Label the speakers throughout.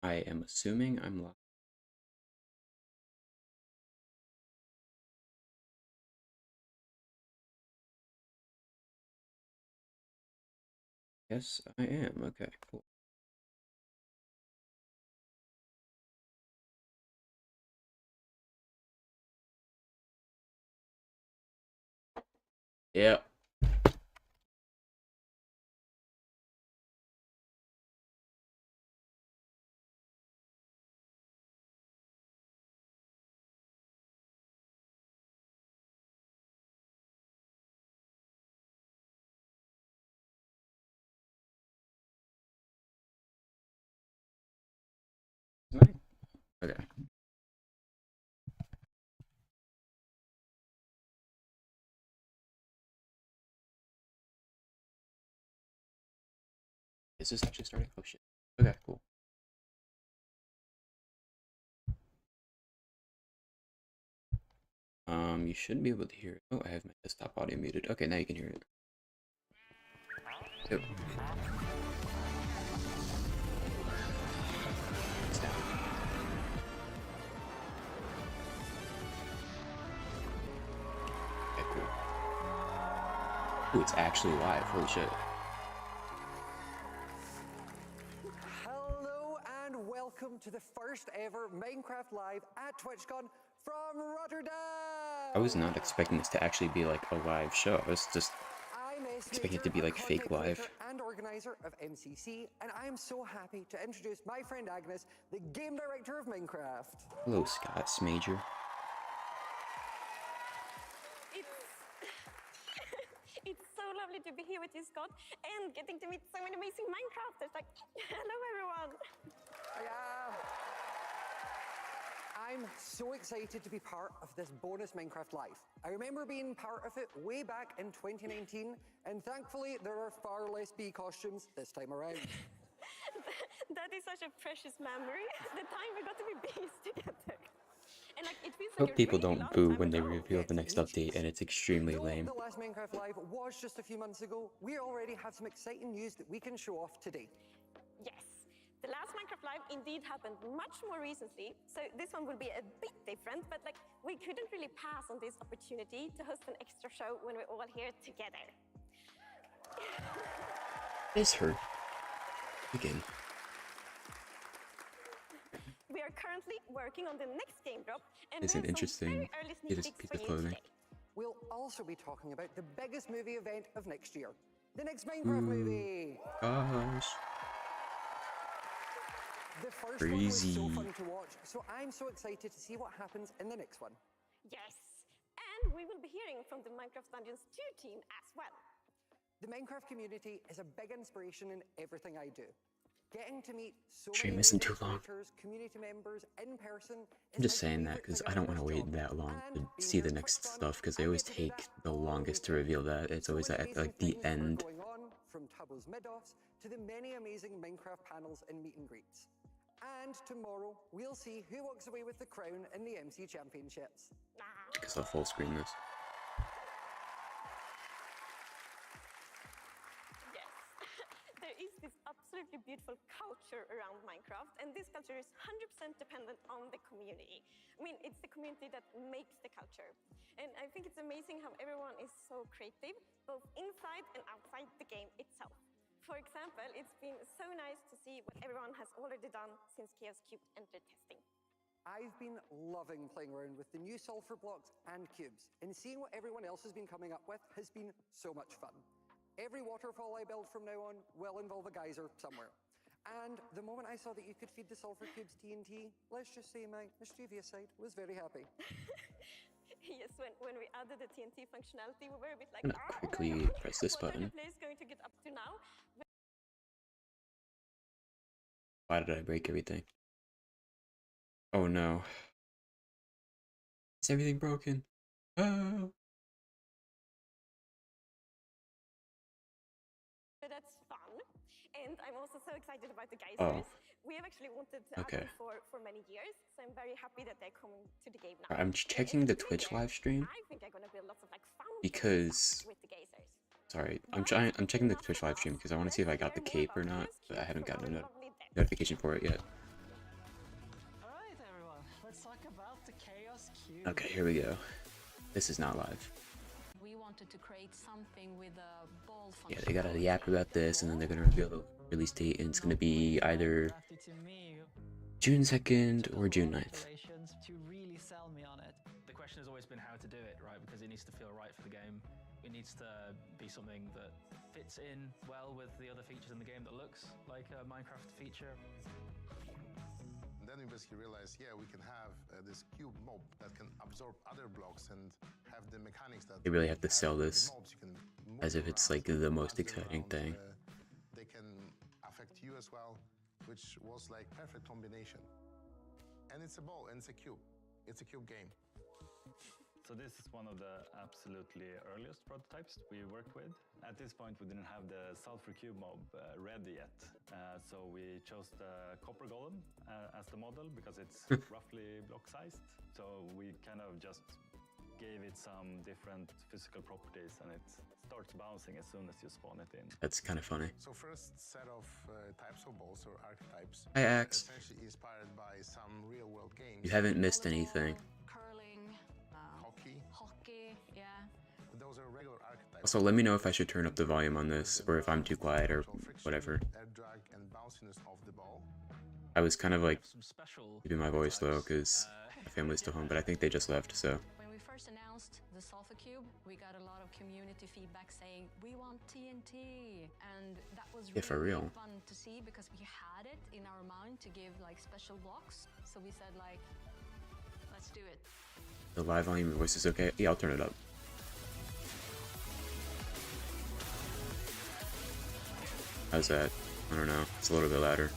Speaker 1: I am assuming I'm live. Yes, I am. Okay, cool. Yeah. Okay. Is this actually starting? Oh shit. Okay, cool. You should be able to hear it. Oh, I have my desktop audio muted. Okay, now you can hear it. Yep. It's down. Okay, cool. Ooh, it's actually live. Holy shit.
Speaker 2: Hello and welcome to the first ever Minecraft Live at TwitchCon from Rotterdam!
Speaker 1: I was not expecting this to actually be like a live show. I was just
Speaker 2: I'm
Speaker 1: expecting it to be like fake live.
Speaker 2: and organizer of MCC, and I am so happy to introduce my friend Agnes, the game director of Minecraft.
Speaker 1: Hello, Scott Smager.
Speaker 3: It's so lovely to be here with you, Scott, and getting to meet so many amazing Minecrafters. Like, hello, everyone.
Speaker 2: I'm so excited to be part of this bonus Minecraft Live. I remember being part of it way back in 2019, and thankfully there are far less bee costumes this time around.
Speaker 3: That is such a precious memory. The time we got to be bees together. And like, it feels
Speaker 1: I
Speaker 3: like
Speaker 1: hope people
Speaker 3: really
Speaker 1: don't
Speaker 3: long
Speaker 1: boo
Speaker 3: time
Speaker 1: when they
Speaker 3: ago.
Speaker 1: reveal the next update and it's extremely
Speaker 2: Though
Speaker 1: lame.
Speaker 2: the last Minecraft Live was just a few months ago, we already have some exciting news that we can show off today.
Speaker 3: Yes. The last Minecraft Live indeed happened much more recently, so this one will be a bit different, but like, we couldn't really pass on this opportunity to host an extra show when we're all here together.
Speaker 1: This hurt. Again.
Speaker 3: We are currently working on the next game drop, and
Speaker 1: It's
Speaker 3: we
Speaker 1: an
Speaker 3: have some
Speaker 1: interesting
Speaker 3: very early sneak peeks
Speaker 1: piece
Speaker 3: for
Speaker 1: of
Speaker 3: you
Speaker 1: clothing.
Speaker 3: today.
Speaker 2: We'll also be talking about the biggest movie event of next year, the next Minecraft movie.
Speaker 1: Gosh.
Speaker 2: The first
Speaker 1: Crazy.
Speaker 2: one was so fun to watch, so I'm so excited to see what happens in the next one.
Speaker 3: Yes, and we will be hearing from the Minecraft Dungeons 2 team as well.
Speaker 2: The Minecraft community is a big inspiration in everything I do. Getting to meet so
Speaker 1: Stream
Speaker 2: many
Speaker 1: isn't
Speaker 2: amazing
Speaker 1: too long.
Speaker 2: creators, community members in person.
Speaker 1: I'm just saying that because I don't want to wait that long to see the next stuff because they always take the longest to reveal that. It's always at like the end.
Speaker 2: Going on, from Tubbo's mid-offs to the many amazing Minecraft panels and meet and greets. And tomorrow, we'll see who walks away with the crown in the MC Championships.
Speaker 1: Because I'll full screen this.
Speaker 3: Yes, there is this absolutely beautiful culture around Minecraft, and this culture is 100% dependent on the community. I mean, it's the community that makes the culture. And I think it's amazing how everyone is so creative, both inside and outside the game itself. For example, it's been so nice to see what everyone has already done since Chaos Cube entered testing.
Speaker 2: I've been loving playing around with the new sulfur blocks and cubes, and seeing what everyone else has been coming up with has been so much fun. Every waterfall I build from now on will involve a geyser somewhere. And the moment I saw that you could feed the sulfur cubes TNT, let's just say my mischievous side was very happy.
Speaker 3: Yes, when we added the TNT functionality, we were a bit like,
Speaker 1: I'm gonna quickly press this
Speaker 3: what are
Speaker 1: button.
Speaker 3: the players going to get up to now?
Speaker 1: Why did I break everything? Oh no. Is everything broken? Oh.
Speaker 3: So that's fun. And I'm also so excited about the geysers.
Speaker 1: Oh.
Speaker 3: We have actually wanted to add them for many years, so I'm very happy that they're coming to the game now.
Speaker 1: I'm checking the Twitch live stream
Speaker 3: I think I'm gonna build lots of like
Speaker 1: because
Speaker 3: with the geysers.
Speaker 1: sorry, I'm checking the Twitch live stream because I want to see if I got the cape or not, but I haven't gotten a notification for it yet. Okay, here we go. This is not live.
Speaker 4: We wanted to create something with a ball
Speaker 1: Yeah, they got a yap about this, and then they're gonna reveal the release date, and it's gonna be either June 2nd or June 9th.
Speaker 5: To really sell me on it. The question has always been how to do it, right? Because it needs to feel right for the game. It needs to be something that fits in well with the other features in the game that looks like a Minecraft feature.
Speaker 6: And then we basically realized, yeah, we can have this cube mob that can absorb other blocks and have the mechanics that
Speaker 1: They really have to sell
Speaker 6: with
Speaker 1: this
Speaker 6: mobs. You can move
Speaker 1: as if it's
Speaker 6: around,
Speaker 1: like the most
Speaker 6: move
Speaker 1: exciting
Speaker 6: around,
Speaker 1: thing.
Speaker 6: They can affect you as well, which was like perfect combination. And it's a ball and it's a cube. It's a cube game.
Speaker 7: So this is one of the absolutely earliest prototypes we worked with. At this point, we didn't have the Sulfur Cube mob ready yet. So we chose the Copper Golem as the model because it's roughly block-sized. So we kind of just gave it some different physical properties, and it starts bouncing as soon as you spawn it in.
Speaker 1: That's kind of funny.
Speaker 6: So first set of types of balls or archetypes,
Speaker 1: Hi, Axe.
Speaker 6: essentially inspired by some real-world games.
Speaker 1: You haven't missed anything.
Speaker 4: Curling, hockey, yeah.
Speaker 6: Those are regular archetypes.
Speaker 1: Also, let me know if I should turn up the volume on this, or if I'm too quiet, or whatever.
Speaker 6: Air drag and bounciness of the ball.
Speaker 1: I was kind of like
Speaker 5: Some special
Speaker 1: keeping my voice low because my family's still home, but I think they just left, so.
Speaker 4: When we first announced the Sulfur Cube, we got a lot of community feedback saying, we want TNT. And that was
Speaker 1: Yeah, for
Speaker 4: really
Speaker 1: real.
Speaker 4: fun to see because we had it in our mind to give like special blocks. So we said like, let's do it.
Speaker 1: The live volume, your voice is okay? Yeah, I'll turn it up. How's that? I don't know. It's a little bit louder.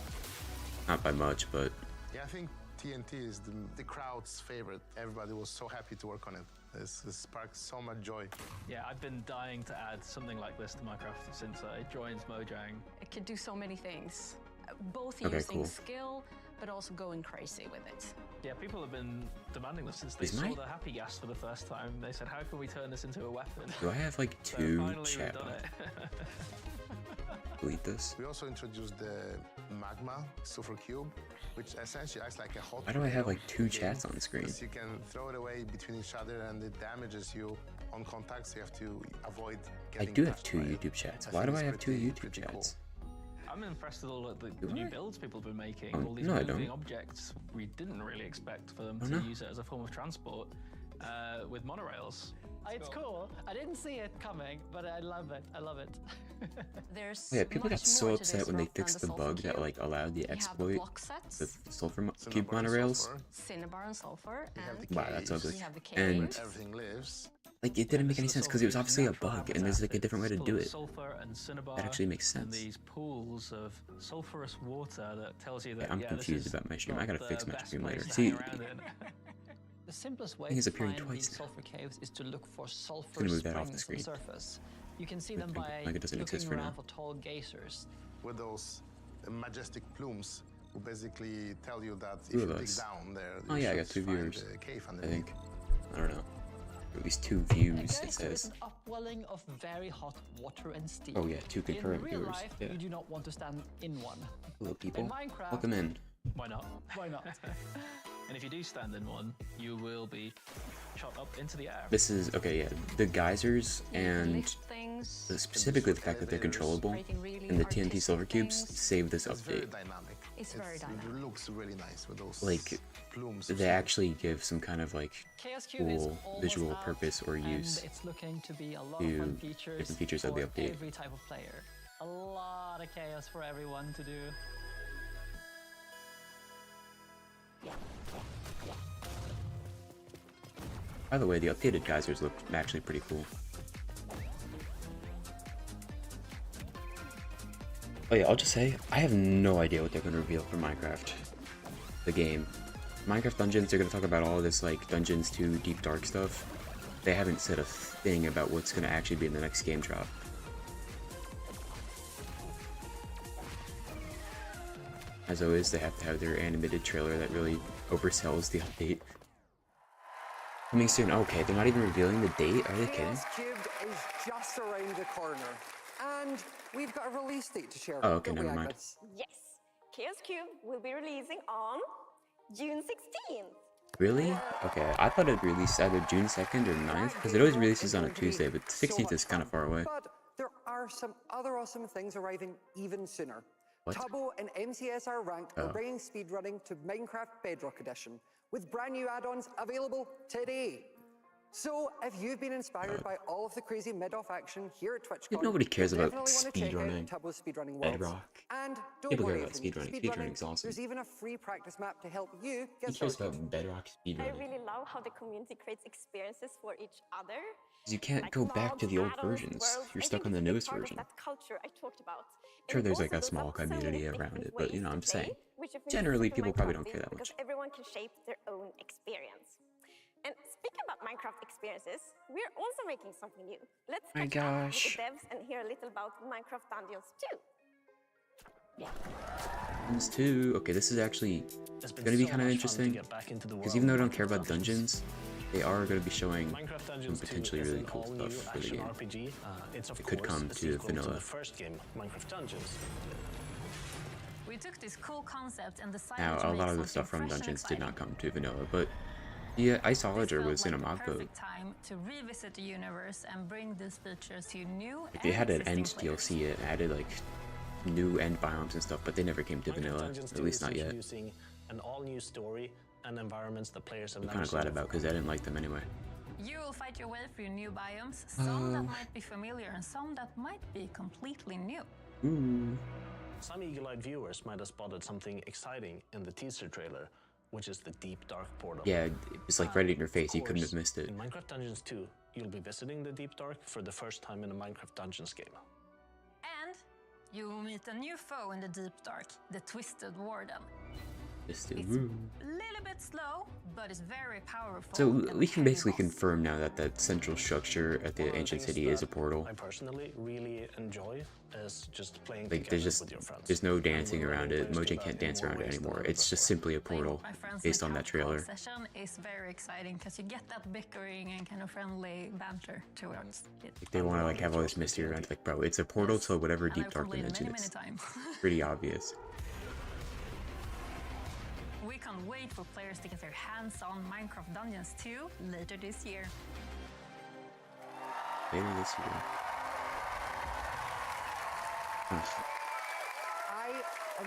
Speaker 1: Not by much, but
Speaker 6: Yeah, I think TNT is the crowd's favorite. Everybody was so happy to work on it. This sparked so much joy.
Speaker 5: Yeah, I've been dying to add something like this to Minecraft since I joined Mojang.
Speaker 4: It could do so many things, both
Speaker 1: Okay,
Speaker 4: using
Speaker 1: cool.
Speaker 4: skill, but also going crazy with it.
Speaker 5: Yeah, people have been demanding this since they
Speaker 1: Is
Speaker 5: saw
Speaker 1: my-
Speaker 5: the Happy Gas for the first time. They said, how can we turn this into a weapon?
Speaker 1: do I have like
Speaker 5: So
Speaker 1: two
Speaker 5: finally
Speaker 1: chat
Speaker 5: we've done
Speaker 1: bots?
Speaker 5: it.
Speaker 1: Delete this.
Speaker 6: We also introduced the Magma Sulfur Cube, which essentially acts like a hot
Speaker 1: Why do I have
Speaker 6: tornado
Speaker 1: like two
Speaker 6: in the game,
Speaker 1: chats on the screen?
Speaker 6: because you can throw it away between each other and it damages you on contact, so you have to avoid
Speaker 1: I
Speaker 6: getting
Speaker 1: do have
Speaker 6: touched
Speaker 1: two
Speaker 6: by it.
Speaker 1: YouTube chats.
Speaker 6: I
Speaker 1: Why
Speaker 6: think
Speaker 1: do I
Speaker 6: it's
Speaker 1: have two
Speaker 6: pretty
Speaker 1: YouTube
Speaker 6: cool.
Speaker 1: chats?
Speaker 5: I'm impressed with all of the
Speaker 1: Do
Speaker 5: new
Speaker 1: I?
Speaker 5: builds people have been making,
Speaker 1: Oh,
Speaker 5: all these
Speaker 1: no, I
Speaker 5: moving
Speaker 1: don't.
Speaker 5: objects. We didn't really expect for them
Speaker 1: Oh,
Speaker 5: to
Speaker 1: no?
Speaker 5: use it as a form of transport with monorails.
Speaker 8: It's cool. I didn't see it coming, but I love it. I love it.
Speaker 4: There's
Speaker 1: Yeah, people got
Speaker 4: much
Speaker 1: so
Speaker 4: more to
Speaker 1: upset
Speaker 4: this
Speaker 1: when they
Speaker 4: rock than
Speaker 1: fixed the
Speaker 4: Sulfur
Speaker 1: bug that
Speaker 4: Cube.
Speaker 1: like allowed the
Speaker 4: We have
Speaker 1: exploit
Speaker 4: block sets,
Speaker 1: the sulfur
Speaker 6: Cinnabar
Speaker 1: cube
Speaker 6: and
Speaker 1: monorails.
Speaker 6: sulfur,
Speaker 4: Cinnabar and Sulfur,
Speaker 6: we have
Speaker 4: and
Speaker 6: the
Speaker 1: Wow, that's
Speaker 6: caves,
Speaker 1: ugly.
Speaker 4: we have the
Speaker 1: And
Speaker 4: caves.
Speaker 6: everything lives.
Speaker 1: like it didn't make
Speaker 5: This
Speaker 1: any
Speaker 5: is the
Speaker 1: sense because it was
Speaker 5: Sulfur
Speaker 1: obviously a
Speaker 5: natural
Speaker 1: bug, and there's like a
Speaker 5: habitat.
Speaker 1: different way to
Speaker 5: It's
Speaker 1: do
Speaker 5: full of
Speaker 1: it.
Speaker 5: Sulfur and cinnabar.
Speaker 1: That actually makes
Speaker 5: And
Speaker 1: sense.
Speaker 5: these pools of sulfurous water that tells you that
Speaker 1: Yeah, I'm
Speaker 5: this
Speaker 1: confused
Speaker 5: is
Speaker 1: about my stream. I
Speaker 5: not
Speaker 1: gotta
Speaker 5: the
Speaker 1: fix my
Speaker 5: best
Speaker 1: stream
Speaker 5: place
Speaker 1: later.
Speaker 5: to
Speaker 1: See,
Speaker 5: hang around in.
Speaker 8: The simplest way
Speaker 1: think it's
Speaker 8: to
Speaker 1: appearing
Speaker 8: find
Speaker 1: twice
Speaker 8: these
Speaker 1: now.
Speaker 8: sulfur caves is to look for sulfur
Speaker 1: gonna move that off the
Speaker 8: springs
Speaker 1: screen.
Speaker 8: on the surface. You can see
Speaker 1: Like
Speaker 8: them
Speaker 1: it-
Speaker 8: by
Speaker 1: like it doesn't
Speaker 8: looking
Speaker 1: exist for
Speaker 8: around
Speaker 1: now.
Speaker 8: for tall geysers.
Speaker 6: With those majestic plumes who basically tell you that if
Speaker 1: Two
Speaker 6: you
Speaker 1: of
Speaker 6: dig
Speaker 1: us.
Speaker 6: down there,
Speaker 1: Oh
Speaker 6: you
Speaker 1: yeah, I got
Speaker 6: should
Speaker 1: two
Speaker 6: find
Speaker 1: viewers.
Speaker 6: a cave
Speaker 1: I
Speaker 6: underneath.
Speaker 1: think. I don't know. At least two views.
Speaker 8: A
Speaker 1: It
Speaker 8: geyser is
Speaker 1: says.
Speaker 8: an upwelling of very hot water and steam.
Speaker 1: Oh yeah, two concurrent
Speaker 8: in real
Speaker 1: viewers.
Speaker 8: life,
Speaker 1: Yeah.
Speaker 8: you do not want to stand in one.
Speaker 1: Hello people.
Speaker 8: In Minecraft,
Speaker 1: Welcome in.
Speaker 5: Why not?
Speaker 8: why not?
Speaker 5: And if you do stand in one, you will be shot up into the air.
Speaker 1: This is okay. Yeah, the geysers and
Speaker 4: Lift things,
Speaker 1: specifically the fact that they're controllable
Speaker 4: creating really
Speaker 1: and the TNT
Speaker 4: artistic
Speaker 1: silver cubes
Speaker 4: things.
Speaker 1: save this
Speaker 6: It's very
Speaker 1: update.
Speaker 6: dynamic.
Speaker 4: It's very
Speaker 6: It
Speaker 4: dynamic.
Speaker 6: looks really nice with those
Speaker 1: Like,
Speaker 6: plumes.
Speaker 1: They actually give some kind of like
Speaker 8: Chaos Cube is
Speaker 1: cool
Speaker 8: almost
Speaker 1: visual
Speaker 8: out,
Speaker 1: purpose or
Speaker 8: and
Speaker 1: use
Speaker 8: it's looking to be a lot
Speaker 1: to
Speaker 8: of fun features,
Speaker 1: different features of the
Speaker 8: for
Speaker 1: update.
Speaker 8: every type of player. A lot of chaos for everyone to do.
Speaker 1: By the way, the updated geysers look actually pretty cool. Oh yeah, I'll just say, I have no idea what they're going to reveal for Minecraft. The game. Minecraft Dungeons, they're going to talk about all this like Dungeons 2 Deep Dark stuff. They haven't said a thing about what's going to actually be in the next game drop. As always, they have to have their animated trailer that really oversells the update. Coming soon. Okay, they're not even revealing the date? Are they kidding?
Speaker 2: Chaos Cubed is just around the corner. And we've got a release date to share.
Speaker 1: Oh, okay,
Speaker 2: don't we,
Speaker 1: never mind.
Speaker 2: Agnes?
Speaker 3: Yes, Chaos Cube will be releasing on June 16th.
Speaker 1: Really? Okay, I thought it released either June 2nd or 9th, because it always releases on a Tuesday, but 16th is kind of far away.
Speaker 2: But there are some other awesome things arriving even sooner.
Speaker 1: What?
Speaker 2: Tubbo and MCSR Ranked are
Speaker 1: Oh.
Speaker 2: bringing speedrunning to Minecraft Bedrock Edition, with brand new add-ons available today. So, if you've been inspired by all of the crazy mid-off action here at TwitchCon,
Speaker 1: Nobody cares
Speaker 2: you'll
Speaker 1: about
Speaker 2: definitely want to check out
Speaker 1: speedrunning.
Speaker 2: Tubbo's speedrunning worlds.
Speaker 1: Bedrock.
Speaker 2: And don't
Speaker 1: People care
Speaker 2: worry
Speaker 1: about
Speaker 2: if you're new to
Speaker 1: speedrunning. Speedrunning's awesome.
Speaker 2: There's even a free practice map to help you get
Speaker 1: Who cares
Speaker 2: started.
Speaker 1: about Bedrock
Speaker 3: I
Speaker 1: speedrunning?
Speaker 3: really love how the community creates experiences for each other.
Speaker 1: 'Cause you can't
Speaker 3: Like
Speaker 1: go back to
Speaker 3: mods,
Speaker 1: the old
Speaker 3: add-ons,
Speaker 1: versions.
Speaker 3: worlds.
Speaker 1: You're
Speaker 3: I
Speaker 1: stuck
Speaker 3: think
Speaker 1: on the
Speaker 3: it's a big
Speaker 1: newest
Speaker 3: part of
Speaker 1: version.
Speaker 3: that culture I talked about.
Speaker 1: Sure,
Speaker 3: And
Speaker 1: there's
Speaker 3: it
Speaker 1: like a
Speaker 3: also
Speaker 1: small
Speaker 3: opens up so many
Speaker 1: community
Speaker 3: different
Speaker 1: around it, but you know, I'm
Speaker 3: ways to play,
Speaker 1: saying.
Speaker 3: which I think is
Speaker 1: Generally,
Speaker 3: super
Speaker 1: people probably don't
Speaker 3: Minecrafty
Speaker 1: care that
Speaker 3: because
Speaker 1: much.
Speaker 3: everyone can shape their own experience. And speaking about Minecraft experiences, we're also making something new. Let's
Speaker 1: My
Speaker 3: catch up with
Speaker 1: gosh.
Speaker 3: the devs and hear a little about Minecraft Dungeons 2.
Speaker 1: Dungeons 2. Okay, this is actually
Speaker 9: It's been
Speaker 1: gonna be
Speaker 9: so
Speaker 1: kind of
Speaker 9: much fun to
Speaker 1: interesting.
Speaker 9: get back into the
Speaker 1: Because
Speaker 9: world
Speaker 1: even though I
Speaker 9: of
Speaker 1: don't care
Speaker 9: Minecraft
Speaker 1: about dungeons, they are going to be showing
Speaker 9: Minecraft
Speaker 1: some
Speaker 9: Dungeons 2
Speaker 1: potentially
Speaker 9: is
Speaker 1: really
Speaker 9: an
Speaker 1: cool
Speaker 9: all-new
Speaker 1: stuff for the
Speaker 9: action
Speaker 1: game.
Speaker 9: RPG. It's of
Speaker 1: It could
Speaker 9: course
Speaker 1: come
Speaker 9: a
Speaker 1: to
Speaker 9: sequel
Speaker 1: vanilla.
Speaker 9: the first game, Minecraft Dungeons.
Speaker 4: We took this cool concept and decided
Speaker 1: Now,
Speaker 4: to
Speaker 1: a
Speaker 4: make
Speaker 1: lot of the
Speaker 4: something
Speaker 1: stuff from
Speaker 4: fresh and
Speaker 1: Dungeons did not
Speaker 4: exciting.
Speaker 1: come to vanilla, but yeah, Isolager
Speaker 4: This
Speaker 1: was
Speaker 4: felt
Speaker 1: in a
Speaker 4: like
Speaker 1: mod
Speaker 4: the
Speaker 1: code.
Speaker 4: perfect time to revisit the universe and bring these features to new
Speaker 1: Like, they had an
Speaker 4: existing
Speaker 1: end
Speaker 4: players.
Speaker 1: DLC, it added like new end biomes and stuff, but they never came to
Speaker 9: Minecraft
Speaker 1: vanilla,
Speaker 9: Dungeons
Speaker 1: at
Speaker 9: 2
Speaker 1: least
Speaker 9: is
Speaker 1: not yet.
Speaker 9: introducing an all-new story and environments that players have
Speaker 1: I'm
Speaker 9: never
Speaker 1: kind of glad
Speaker 9: seen
Speaker 1: about because I didn't like them anyway.
Speaker 4: You will fight your way through new biomes, some that might be familiar and some that might be completely new.
Speaker 1: Ooh.
Speaker 9: Some eagle-eyed viewers might have spotted something exciting in the teaser trailer, which is the Deep Dark portal.
Speaker 1: Yeah, it was like right in your face, you couldn't
Speaker 9: Of
Speaker 1: have missed it.
Speaker 9: In Minecraft Dungeons 2, you'll be visiting the Deep Dark for the first time in a Minecraft Dungeons game.
Speaker 4: And you will meet a new foe in the Deep Dark, the Twisted Warden.
Speaker 1: Just
Speaker 4: It's
Speaker 1: ooh.
Speaker 4: a little bit slow, but it's very powerful.
Speaker 1: So
Speaker 4: and
Speaker 1: we can
Speaker 4: heavy
Speaker 1: basically
Speaker 4: boss.
Speaker 1: confirm now that that central structure at the
Speaker 9: One of
Speaker 1: ancient
Speaker 9: things
Speaker 1: city is a
Speaker 9: that
Speaker 1: portal.
Speaker 9: I personally really enjoy is just playing
Speaker 1: Like
Speaker 9: together
Speaker 1: there's just
Speaker 9: with your friends.
Speaker 1: there's no
Speaker 9: And
Speaker 1: dancing
Speaker 9: we're
Speaker 1: around
Speaker 9: letting
Speaker 1: it.
Speaker 9: players do
Speaker 1: Mojang
Speaker 9: that
Speaker 1: can't
Speaker 9: in
Speaker 1: dance
Speaker 9: more
Speaker 1: around it
Speaker 9: ways than
Speaker 1: anymore.
Speaker 9: ever
Speaker 1: It's just
Speaker 9: before.
Speaker 1: simply a
Speaker 4: Playing
Speaker 1: portal
Speaker 4: with my friends
Speaker 1: based
Speaker 4: in
Speaker 1: on
Speaker 4: a
Speaker 1: that
Speaker 4: couch co-op
Speaker 1: trailer.
Speaker 4: session is very exciting because you get that bickering and kind of friendly banter towards it.
Speaker 1: Like they want to like have all this mystery around it. Like, bro, it's a portal to whatever
Speaker 4: And
Speaker 1: deep
Speaker 4: I've
Speaker 1: dark
Speaker 4: played
Speaker 1: dimension.
Speaker 4: many
Speaker 1: It's
Speaker 4: times.
Speaker 1: pretty obvious.
Speaker 4: We can't wait for players to get their hands on Minecraft Dungeons 2 later this year.
Speaker 1: Later this year.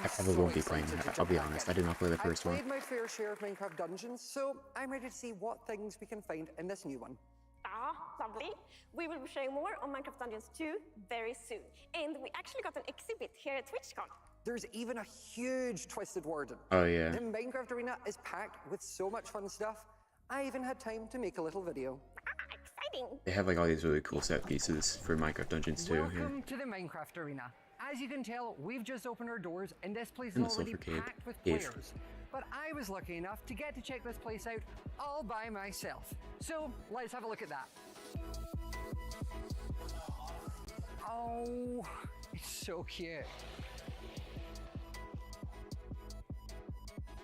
Speaker 1: I probably won't be playing that. I'll be honest. I did not play the first
Speaker 2: I've
Speaker 1: one.
Speaker 2: played my fair share of Minecraft Dungeons, so I'm ready to see what things we can find in this new one.
Speaker 3: Ah, lovely. We will be sharing more on Minecraft Dungeons 2 very soon. And we actually got an exhibit here at TwitchCon.
Speaker 2: There's even a huge Twisted Warden.
Speaker 1: Oh yeah.
Speaker 2: The Minecraft Arena is packed with so much fun stuff. I even had time to make a little video.
Speaker 3: Ah, exciting.
Speaker 1: They have like all these really cool set pieces for Minecraft Dungeons too. Here.
Speaker 2: Welcome to the Minecraft Arena. As you can tell, we've just opened our doors and this place
Speaker 1: And
Speaker 2: is
Speaker 1: the
Speaker 2: already
Speaker 1: Sulfur Cave.
Speaker 2: packed with
Speaker 1: Cave.
Speaker 2: players. But I was lucky enough to get to check this place out all by myself. So let's have a look at that. Oh, it's so cute.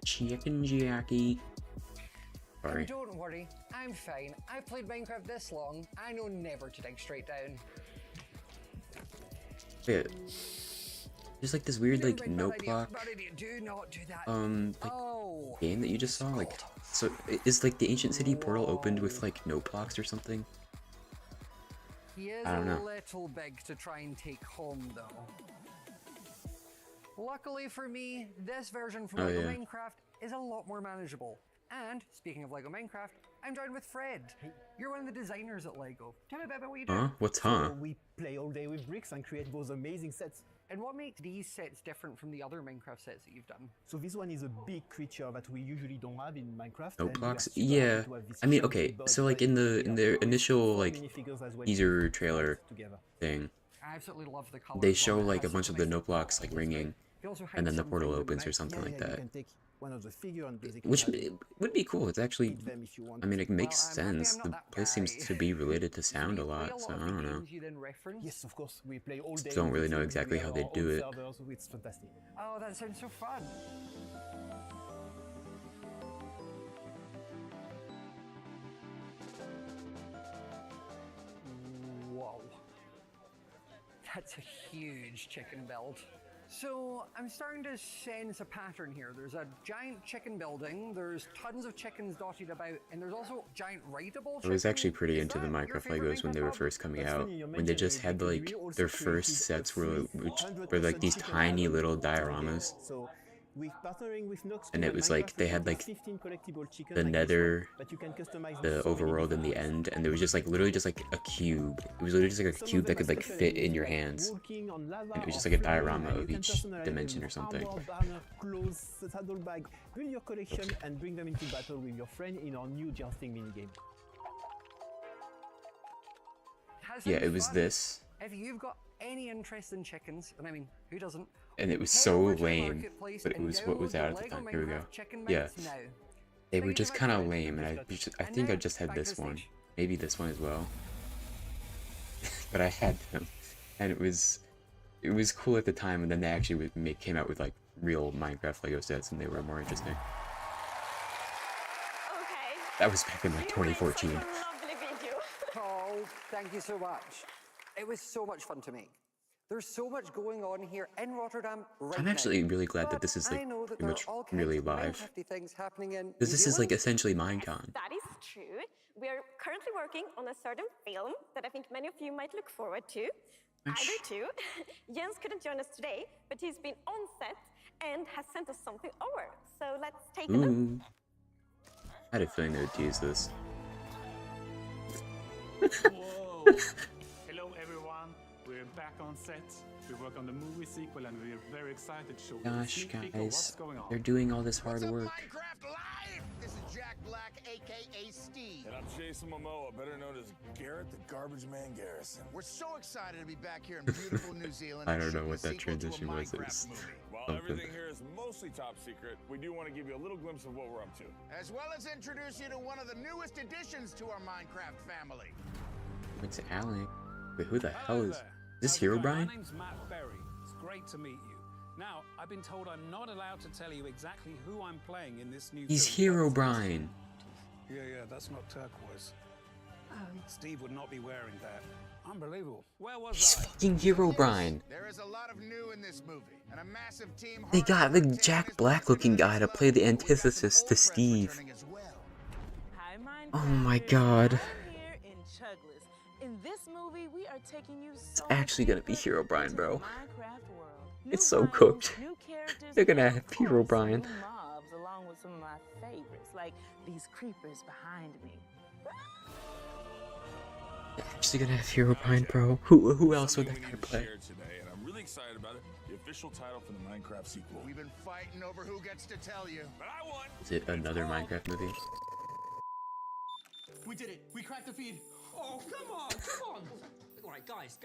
Speaker 1: Chicken Jackie. Sorry.
Speaker 2: And don't worry, I'm fine. I've played Minecraft this long, I know never to dig straight down.
Speaker 1: Yeah. There's like this weird like
Speaker 2: Bad
Speaker 1: note
Speaker 2: idea,
Speaker 1: block
Speaker 2: bad idea. Do not do that.
Speaker 1: like
Speaker 2: Oh,
Speaker 1: game that you just saw. Like, so is like the ancient city portal opened with like note blocks or something?
Speaker 2: he is
Speaker 1: I don't
Speaker 2: a
Speaker 1: know.
Speaker 2: little big to try and take home though. Luckily for me, this version from
Speaker 1: Oh,
Speaker 2: LEGO
Speaker 1: yeah.
Speaker 2: Minecraft is a lot more manageable. And speaking of LEGO Minecraft, I'm joined with Fred. You're one of the designers at LEGO. Tell me a bit about what you do.
Speaker 1: Huh? What's huh?
Speaker 10: We play all day with bricks and create those amazing sets.
Speaker 2: And what makes these sets different from the other Minecraft sets that you've done?
Speaker 10: So this one is a big creature that we usually don't have in Minecraft.
Speaker 1: Note
Speaker 10: and we
Speaker 1: blocks?
Speaker 10: are super
Speaker 1: Yeah.
Speaker 10: happy to have this
Speaker 1: I mean,
Speaker 10: chunky
Speaker 1: okay.
Speaker 10: bug
Speaker 1: So like
Speaker 10: that
Speaker 1: in
Speaker 10: we
Speaker 1: the
Speaker 10: are
Speaker 1: initial
Speaker 10: four
Speaker 1: like
Speaker 10: minifigures as well
Speaker 1: teaser trailer
Speaker 10: together.
Speaker 1: thing,
Speaker 2: I absolutely love the colors.
Speaker 1: they show like a bunch of the note blocks like ringing,
Speaker 2: You also hide
Speaker 1: and then the
Speaker 2: some
Speaker 1: portal
Speaker 2: things in the
Speaker 1: opens or
Speaker 2: night.
Speaker 1: something like
Speaker 10: You
Speaker 1: that.
Speaker 10: can take one of the figure and basically
Speaker 1: Which
Speaker 10: have
Speaker 1: would be cool. It's actually,
Speaker 10: eat them if you want.
Speaker 1: I mean, it makes
Speaker 2: I'm happy
Speaker 1: sense.
Speaker 2: I'm not
Speaker 1: The
Speaker 2: that
Speaker 1: place seems
Speaker 2: guy.
Speaker 1: to be related to sound
Speaker 2: Do
Speaker 1: a
Speaker 2: you play
Speaker 1: lot, so
Speaker 2: of
Speaker 1: I
Speaker 2: the
Speaker 1: don't know.
Speaker 2: games you then reference?
Speaker 10: Yes, of course. We play all day.
Speaker 1: Don't
Speaker 10: with
Speaker 1: really
Speaker 10: the
Speaker 1: know
Speaker 10: team.
Speaker 1: exactly
Speaker 10: We
Speaker 1: how
Speaker 10: have
Speaker 1: they
Speaker 10: our
Speaker 1: do
Speaker 10: own
Speaker 1: it.
Speaker 10: servers. It's fantastic.
Speaker 2: Oh, that sounds so fun. Whoa. That's a huge chicken build. So I'm starting to sense a pattern here. There's a giant chicken building, there's tons of chickens dotted about, and there's also giant rideable chickens.
Speaker 1: I was actually pretty into the
Speaker 2: Is that your
Speaker 1: Minecraft
Speaker 2: favorite
Speaker 1: Legos when they
Speaker 2: Minecraft
Speaker 1: were
Speaker 2: mod?
Speaker 1: first coming
Speaker 10: That's
Speaker 1: out.
Speaker 10: funny you
Speaker 1: When they
Speaker 10: mention
Speaker 1: just
Speaker 10: it,
Speaker 1: had
Speaker 10: because
Speaker 1: like
Speaker 10: we also
Speaker 1: their first
Speaker 10: created a
Speaker 1: sets were
Speaker 10: free
Speaker 1: which
Speaker 10: 100%
Speaker 1: were like these
Speaker 10: chicken
Speaker 1: tiny
Speaker 10: add-on
Speaker 1: little
Speaker 10: for the game.
Speaker 1: dioramas.
Speaker 10: So with partnering with Nox
Speaker 1: And it was like they had like
Speaker 10: 15 collectible chickens
Speaker 1: the
Speaker 10: like this
Speaker 1: nether,
Speaker 10: one, but you can customize
Speaker 1: the
Speaker 10: them so many
Speaker 1: overworld in the
Speaker 10: different
Speaker 1: end, and there was just like literally just like a cube. It was literally just like a
Speaker 10: Some of
Speaker 1: cube that
Speaker 10: them
Speaker 1: could
Speaker 10: are
Speaker 1: like
Speaker 10: special
Speaker 1: fit in
Speaker 10: enemies
Speaker 1: your
Speaker 10: like
Speaker 1: hands.
Speaker 10: walking on lava
Speaker 1: And it was
Speaker 10: or
Speaker 1: just like a
Speaker 10: flying,
Speaker 1: diorama
Speaker 10: and you
Speaker 1: of
Speaker 10: can
Speaker 1: each
Speaker 10: personalize them
Speaker 1: dimension or
Speaker 10: with
Speaker 1: something.
Speaker 10: armor, banner, clothes, saddlebag. Build your collection and bring them into battle with your friend in our new jousting minigame.
Speaker 2: Has
Speaker 1: Yeah,
Speaker 2: been
Speaker 1: it was
Speaker 2: fun.
Speaker 1: this,
Speaker 2: If you've got any interest in chickens, and I mean, who doesn't?
Speaker 1: and it was
Speaker 2: Head
Speaker 1: so
Speaker 2: over to the
Speaker 1: lame,
Speaker 2: marketplace
Speaker 1: but it
Speaker 2: and
Speaker 1: was what was
Speaker 2: download
Speaker 1: out
Speaker 2: the
Speaker 1: at the
Speaker 2: Lego
Speaker 1: time. Here we go.
Speaker 2: Minecraft Chicken
Speaker 1: Yeah,
Speaker 2: Mints now.
Speaker 1: they
Speaker 2: Thank
Speaker 1: were
Speaker 2: you
Speaker 1: just
Speaker 2: so
Speaker 1: kind
Speaker 2: much,
Speaker 1: of
Speaker 2: guys.
Speaker 1: lame, and I
Speaker 2: And
Speaker 1: think I
Speaker 2: now,
Speaker 1: just had
Speaker 2: back to
Speaker 1: this
Speaker 2: the
Speaker 1: one,
Speaker 2: stage.
Speaker 1: maybe this one as well. But I had them, and it was cool at the time, and then they actually came out with like real Minecraft Lego sets, and they were more interesting.
Speaker 3: Okay.
Speaker 1: That was back in like
Speaker 3: You made such
Speaker 1: 2014.
Speaker 3: a lovely video.
Speaker 2: Oh, thank you so much. It was so much fun to make. There's so much going on here in Rotterdam right
Speaker 1: I'm
Speaker 2: now.
Speaker 1: actually really glad that
Speaker 2: But
Speaker 1: this is
Speaker 2: I
Speaker 1: like
Speaker 2: know that
Speaker 1: pretty
Speaker 2: there
Speaker 1: much
Speaker 2: are all kinds
Speaker 1: really
Speaker 2: of
Speaker 1: live,
Speaker 2: Minecrafty things happening in
Speaker 1: because
Speaker 2: New
Speaker 1: this is like
Speaker 2: Zealand.
Speaker 1: essentially Minecon.
Speaker 3: That is true. We are currently working on a certain film that I think many of you might look forward to. I do too. Jens couldn't join us today, but he's been on set and has sent us something over. So let's take a look.
Speaker 1: Ooh, I had a feeling they would use this.
Speaker 11: Whoa! Hello everyone, we're back on set. We work on the movie sequel and we're very excited to show you a
Speaker 1: Gosh,
Speaker 11: sneak peek of what's
Speaker 1: guys,
Speaker 11: going on.
Speaker 1: they're doing all this hard
Speaker 12: What's up,
Speaker 1: work.
Speaker 12: Minecraft Live? This is Jack Black, aka Steve.
Speaker 13: And I'm Jason Momoa, better known as Garrett the Garbage Man Garrison.
Speaker 12: We're so excited to be back here in beautiful New Zealand.
Speaker 1: I
Speaker 12: and
Speaker 1: don't know
Speaker 12: shooting
Speaker 1: what
Speaker 12: the
Speaker 1: that
Speaker 12: sequel to a
Speaker 1: transition was. It
Speaker 12: Minecraft
Speaker 1: was
Speaker 12: movie.
Speaker 13: While
Speaker 1: something.
Speaker 13: everything here is mostly top secret, we do want to give you a little glimpse of what we're up to.
Speaker 12: As well as introduce you to one of the newest additions to our Minecraft family.
Speaker 1: It's Alec. Wait, who the hell is
Speaker 11: there.
Speaker 1: this?
Speaker 11: How's it going?
Speaker 1: Herobrine?
Speaker 11: My name's Matt Berry. It's great to meet you. Now, I've been told I'm not allowed to tell you exactly who I'm playing in this new
Speaker 1: He's
Speaker 11: film.
Speaker 1: Herobrine.
Speaker 11: Yeah, that's not turquoise. Steve would not be wearing that. Unbelievable. Where was
Speaker 1: He's
Speaker 11: I?
Speaker 1: fucking Herobrine.
Speaker 12: There is a lot of new in this movie, and a massive team.
Speaker 1: They got the Jack Black looking guy to play the antithesis to Steve.
Speaker 14: Hi,
Speaker 1: Oh my god.
Speaker 14: I'm here in Chugless. In this movie, we are taking you
Speaker 1: It's actually gonna be Herobrine, bro.
Speaker 14: Minecraft world.
Speaker 1: It's so cooked.
Speaker 14: New characters,
Speaker 1: They're gonna
Speaker 14: and
Speaker 1: have
Speaker 14: of course,
Speaker 1: Herobrine.
Speaker 14: new mobs, along with some of my favorites, like these creepers behind me.
Speaker 1: They're actually gonna have Herobrine, bro. Who else would that guy play?
Speaker 13: Today, and I'm really excited about it. The official title for the Minecraft sequel.
Speaker 12: We've been fighting over who gets to tell you.
Speaker 13: But I won.
Speaker 1: Is it another Minecraft movie?
Speaker 15: We did it. We cracked the feed. Oh, come on, come on. All right, guys.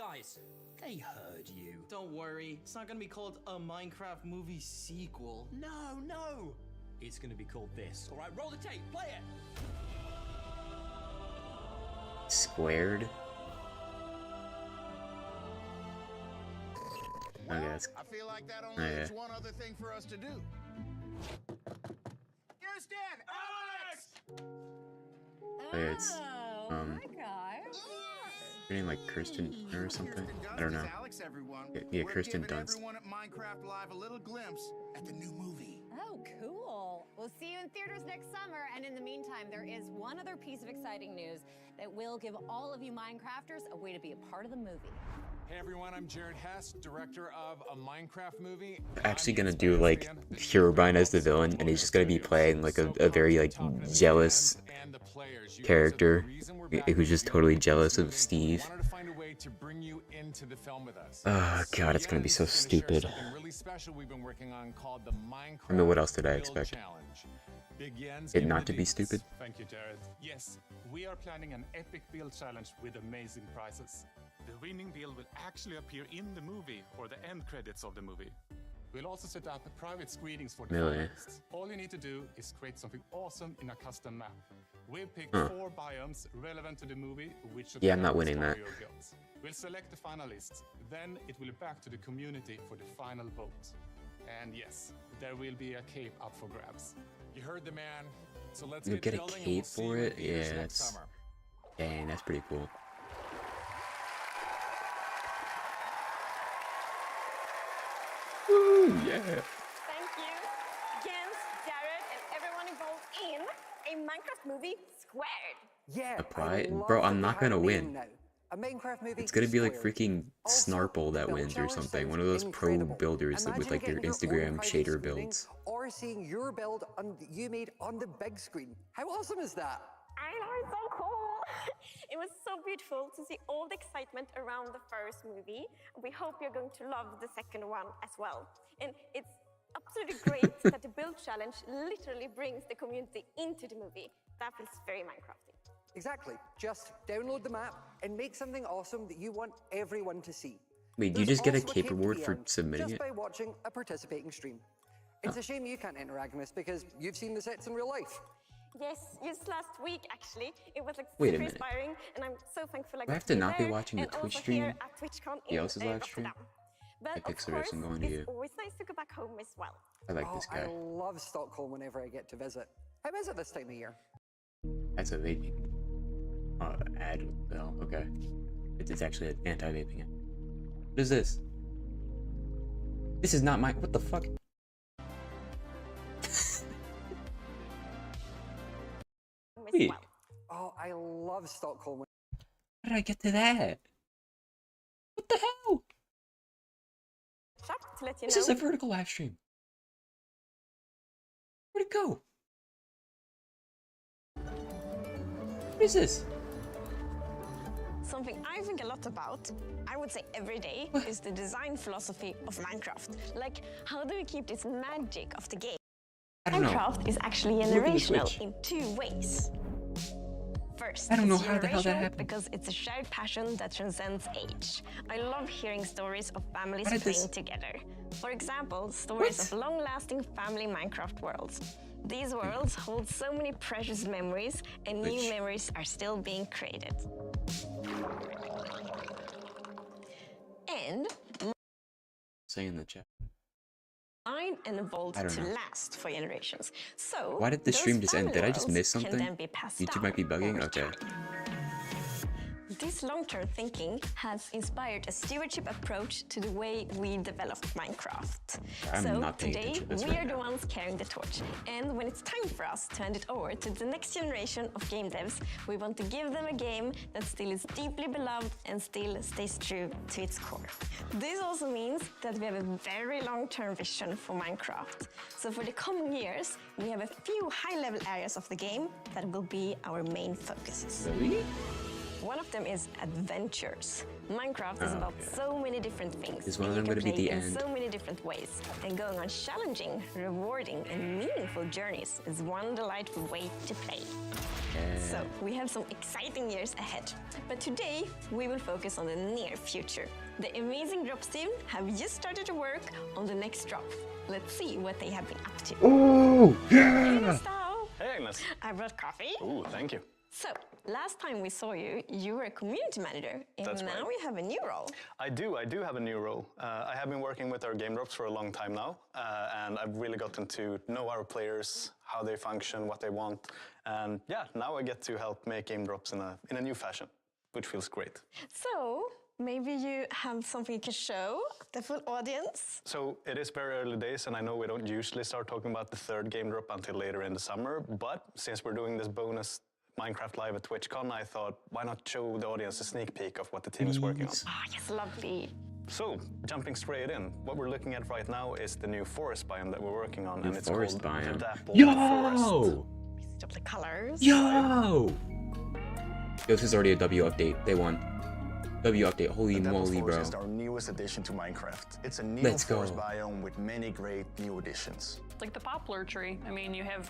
Speaker 15: They heard you. Don't worry. It's not going to be called a Minecraft movie sequel. No. It's going to be called this. All right, roll the tape. Play it.
Speaker 1: Squared?
Speaker 12: Well,
Speaker 1: Okay, that's...
Speaker 12: I feel like that only
Speaker 1: Oh, yeah.
Speaker 12: leaves one other thing for us to do. Here's Dan. Alex!
Speaker 1: Oh, yeah, it's... Her name like Kirsten or something? I don't know.
Speaker 12: Alex, everyone.
Speaker 1: Yeah,
Speaker 12: We're
Speaker 1: Kirsten
Speaker 12: giving
Speaker 1: Dunst.
Speaker 12: everyone at Minecraft Live a little glimpse at the new movie.
Speaker 16: Oh, cool. We'll see you in theaters next summer. And in the meantime, there is one other piece of exciting news that will give all of you Minecrafters a way to be a part of the movie.
Speaker 17: Hey everyone, I'm Jared Hess, director of a Minecraft movie.
Speaker 1: Actually gonna do like Herobrine as the villain, and he's just gonna be playing like a very like jealous character who's just totally jealous of Steve.
Speaker 17: Wanted to find a way to bring you into the film with us.
Speaker 1: Oh god, it's gonna be so stupid.
Speaker 17: Something really special we've been working on called the Minecraft
Speaker 1: I mean, what else did I
Speaker 17: Build
Speaker 1: expect?
Speaker 17: Challenge. Big Jens,
Speaker 1: It
Speaker 17: give me
Speaker 1: not
Speaker 17: the
Speaker 1: to be
Speaker 17: deets.
Speaker 1: stupid?
Speaker 11: Thank you, Jared. Yes, we are planning an epic build challenge with amazing prizes. The winning build will actually appear in the movie or the end credits of the movie. We'll also set up private screenings for the
Speaker 1: Really?
Speaker 11: finalists. All you need to do is create something awesome in a custom map. We've picked
Speaker 1: Huh.
Speaker 11: 4 biomes relevant to the movie, which should
Speaker 1: Yeah, I'm not
Speaker 11: help
Speaker 1: winning
Speaker 11: inspire
Speaker 1: that.
Speaker 11: your guilds. We'll select the finalists, then it will be back to the community for the final vote. And yes, there will be a cape up for grabs.
Speaker 17: You heard the man. So let's
Speaker 1: You
Speaker 17: get
Speaker 1: get a
Speaker 17: building and
Speaker 1: cape
Speaker 17: we'll see
Speaker 1: for
Speaker 17: you in
Speaker 1: it?
Speaker 17: theaters
Speaker 1: Yeah,
Speaker 17: next
Speaker 1: that's...
Speaker 17: summer.
Speaker 1: Dang, that's pretty cool. Woo! Yeah.
Speaker 3: Thank you, Jens, Jared, and everyone involved in a Minecraft movie squared.
Speaker 2: Yeah,
Speaker 1: Apply,
Speaker 2: I love
Speaker 1: bro.
Speaker 2: that
Speaker 1: I'm
Speaker 2: they
Speaker 1: not
Speaker 2: have
Speaker 1: gonna
Speaker 2: a name
Speaker 1: win.
Speaker 2: now. A Minecraft movie
Speaker 1: It's gonna be like
Speaker 2: squared.
Speaker 1: freaking
Speaker 2: Also,
Speaker 1: Snarple that
Speaker 2: the
Speaker 1: wins or
Speaker 2: challenge
Speaker 1: something.
Speaker 2: sounds
Speaker 1: One of those pro
Speaker 2: incredible.
Speaker 1: builders that with
Speaker 2: Imagine
Speaker 1: like their
Speaker 2: getting your own
Speaker 1: Instagram
Speaker 2: private
Speaker 1: shader
Speaker 2: screening
Speaker 1: builds.
Speaker 2: or seeing your build you made on the big screen. How awesome is that?
Speaker 3: I know, it's so cool. It was so beautiful to see all the excitement around the first movie. We hope you're going to love the second one as well. And it's absolutely great that the build challenge literally brings the community into the movie. That feels very Minecrafty.
Speaker 2: Exactly. Just download the map and make something awesome that you want everyone to see.
Speaker 1: Wait, do you
Speaker 2: There's
Speaker 1: just get a
Speaker 2: also
Speaker 1: cape
Speaker 2: to
Speaker 1: reward
Speaker 2: be
Speaker 1: for
Speaker 2: earned
Speaker 1: submitting
Speaker 2: just
Speaker 1: it?
Speaker 2: by watching a participating stream. It's a shame you can't interact in this because you've seen the sets in real life.
Speaker 3: Yes, just last week actually. It was like
Speaker 1: Wait a
Speaker 3: super
Speaker 1: minute.
Speaker 3: inspiring, and I'm so thankful I
Speaker 1: Do I
Speaker 3: got
Speaker 1: have to
Speaker 3: be
Speaker 1: not be
Speaker 3: there,
Speaker 1: watching the
Speaker 3: and
Speaker 1: Twitch
Speaker 3: also
Speaker 1: stream?
Speaker 3: here at TwitchCon
Speaker 1: The
Speaker 3: in
Speaker 1: else's live stream?
Speaker 3: Rotterdam. But
Speaker 1: I
Speaker 3: of
Speaker 1: pixel
Speaker 3: course,
Speaker 1: this and going to
Speaker 3: it's
Speaker 1: you.
Speaker 3: always nice to go back home as well.
Speaker 1: I like this guy.
Speaker 2: I love Stockholm whenever I get to visit. How is it this time of year?
Speaker 1: That's a vaping ad. Oh, okay. It's actually an anti-vaping ad. What is this? This is not my. What the fuck? Wait.
Speaker 2: Oh, I love Stockholm.
Speaker 1: How did I get to that? What the hell?
Speaker 3: To let you
Speaker 1: This
Speaker 3: know.
Speaker 1: is a vertical live stream. Where'd it go? What is this?
Speaker 18: Something I think a lot about, I would say every day, is the design philosophy of Minecraft. Like, how do we keep this magic of the game?
Speaker 1: I don't know.
Speaker 18: Minecraft is actually
Speaker 1: Look at the
Speaker 18: generational
Speaker 1: Switch.
Speaker 18: in two ways. First,
Speaker 1: I don't know
Speaker 18: it's
Speaker 1: how the hell that
Speaker 18: generational
Speaker 1: happened.
Speaker 18: because it's a shared passion that transcends age. I love hearing stories of families
Speaker 1: How did
Speaker 18: playing
Speaker 1: this-
Speaker 18: together. For example, stories of long-lasting family Minecraft worlds. These worlds hold so many precious memories, and new
Speaker 1: Which-
Speaker 18: memories are still being created. And
Speaker 1: Say in the chat.
Speaker 18: mine and evolved
Speaker 1: I don't
Speaker 18: to
Speaker 1: know.
Speaker 18: last for generations. So
Speaker 1: Why did the
Speaker 18: those
Speaker 1: stream just end?
Speaker 18: family
Speaker 1: Did I just
Speaker 18: worlds
Speaker 1: miss
Speaker 18: can
Speaker 1: something?
Speaker 18: then be passed
Speaker 1: YouTube might be
Speaker 18: down
Speaker 1: bugging?
Speaker 18: over
Speaker 1: Okay.
Speaker 18: This long-term thinking has inspired a stewardship approach to the way we develop Minecraft.
Speaker 1: I'm
Speaker 18: so
Speaker 1: not paying
Speaker 18: today,
Speaker 1: attention to this
Speaker 18: we
Speaker 1: right
Speaker 18: are the
Speaker 1: now.
Speaker 18: ones carrying the torch. And when it's time for us to hand it over to the next generation of game devs, we want to give them a game that still is deeply beloved and still stays true to its core. This also means that we have a very long-term vision for Minecraft. So for the coming years, we have a few high-level areas of the game that will be our main focuses.
Speaker 1: Really?
Speaker 18: One of them is adventures. Minecraft is
Speaker 1: Oh,
Speaker 18: about
Speaker 1: okay.
Speaker 18: so many different things.
Speaker 1: Is one
Speaker 18: and
Speaker 1: of
Speaker 18: you
Speaker 1: them
Speaker 18: can
Speaker 1: gonna be
Speaker 18: play
Speaker 1: the
Speaker 18: in
Speaker 1: end?
Speaker 18: so many different ways. And going on challenging, rewarding, and meaningful journeys is one delightful way to play. So we have some exciting years ahead. But today, we will focus on the near future. The amazing Drops team have just started to work on the next drop. Let's see what they have been up to.
Speaker 1: Oh,
Speaker 18: Hey,
Speaker 1: yeah!
Speaker 18: Gustav.
Speaker 9: Hey, Agnes.
Speaker 18: I brought coffee.
Speaker 9: Ooh, thank you.
Speaker 18: So, last time we saw you, you were a community manager, and
Speaker 9: That's
Speaker 18: now
Speaker 9: right.
Speaker 18: you have a new role.
Speaker 9: I do have a new role. I have been working with our game drops for a long time now, and I've really gotten to know our players, how they function, what they want, and yeah, now I get to help make game drops in a new fashion, which feels great.
Speaker 18: So, maybe you have something you can show the full audience?
Speaker 9: So it is very early days, and I know we don't usually start talking about the third game drop until later in the summer, but since we're doing this bonus Minecraft Live at TwitchCon, I thought, why not show the audience a sneak peek of what the team is working on?
Speaker 18: Ah, yes, lovely.
Speaker 9: So, jumping straight in, what we're looking at right now is the new forest biome that we're working on,
Speaker 1: New
Speaker 9: and it's
Speaker 1: forest
Speaker 9: called
Speaker 1: biome.
Speaker 9: the Dappled Forest.
Speaker 1: Yo!
Speaker 18: Switch up the colors.
Speaker 1: Yo! Yo, this is already a W update. They won. W update. Holy
Speaker 19: The Dappled
Speaker 1: moly, bro.
Speaker 19: Forest is our newest addition to Minecraft. It's a new
Speaker 1: Let's go.
Speaker 19: forest biome with many great new additions.
Speaker 20: Like the poplar tree. I mean, you have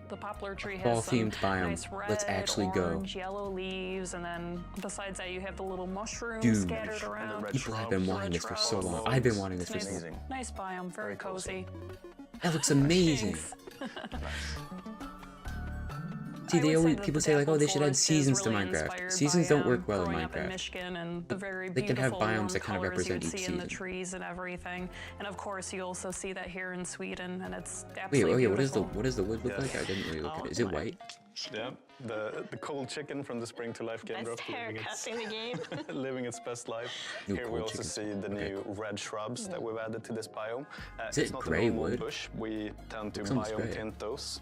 Speaker 20: the poplar tree has
Speaker 1: Fall-themed
Speaker 20: some
Speaker 1: biome.
Speaker 20: nice red,
Speaker 1: Let's actually go.
Speaker 20: orange, yellow leaves, and then besides that, you have the little mushrooms
Speaker 1: Dude,
Speaker 20: scattered around.
Speaker 1: people have been wanting this for so long. I've been wanting this for so long.
Speaker 20: Nice biome, very cozy.
Speaker 1: That looks amazing. See, they always people say like, oh, they should add seasons to Minecraft. Seasons don't work well in
Speaker 20: growing up in
Speaker 1: Minecraft.
Speaker 20: Michigan and the very
Speaker 1: They can have
Speaker 20: beautiful warm
Speaker 1: biomes that kind of
Speaker 20: colors you
Speaker 1: represent
Speaker 20: would
Speaker 1: each
Speaker 20: see in the
Speaker 1: season.
Speaker 20: trees and everything. And of course, you also see that here in Sweden, and it's
Speaker 1: Wait,
Speaker 20: absolutely
Speaker 1: oh yeah,
Speaker 20: beautiful.
Speaker 1: what does the wood look like? I didn't really look at it. Is it white?
Speaker 18: actually.
Speaker 9: Yeah, the cold chicken from the Spring to Life game
Speaker 18: Best
Speaker 9: drop.
Speaker 18: haircut in the game.
Speaker 9: Living its best life.
Speaker 1: Ooh,
Speaker 9: Here we
Speaker 1: cold
Speaker 9: also
Speaker 1: chicken.
Speaker 9: see the new red shrubs that we've added to this biome.
Speaker 1: Is it
Speaker 9: it's not
Speaker 1: grey
Speaker 9: a normal
Speaker 1: wood?
Speaker 9: bush. We tend to
Speaker 1: Looks almost
Speaker 9: biome
Speaker 1: grey.
Speaker 9: tint those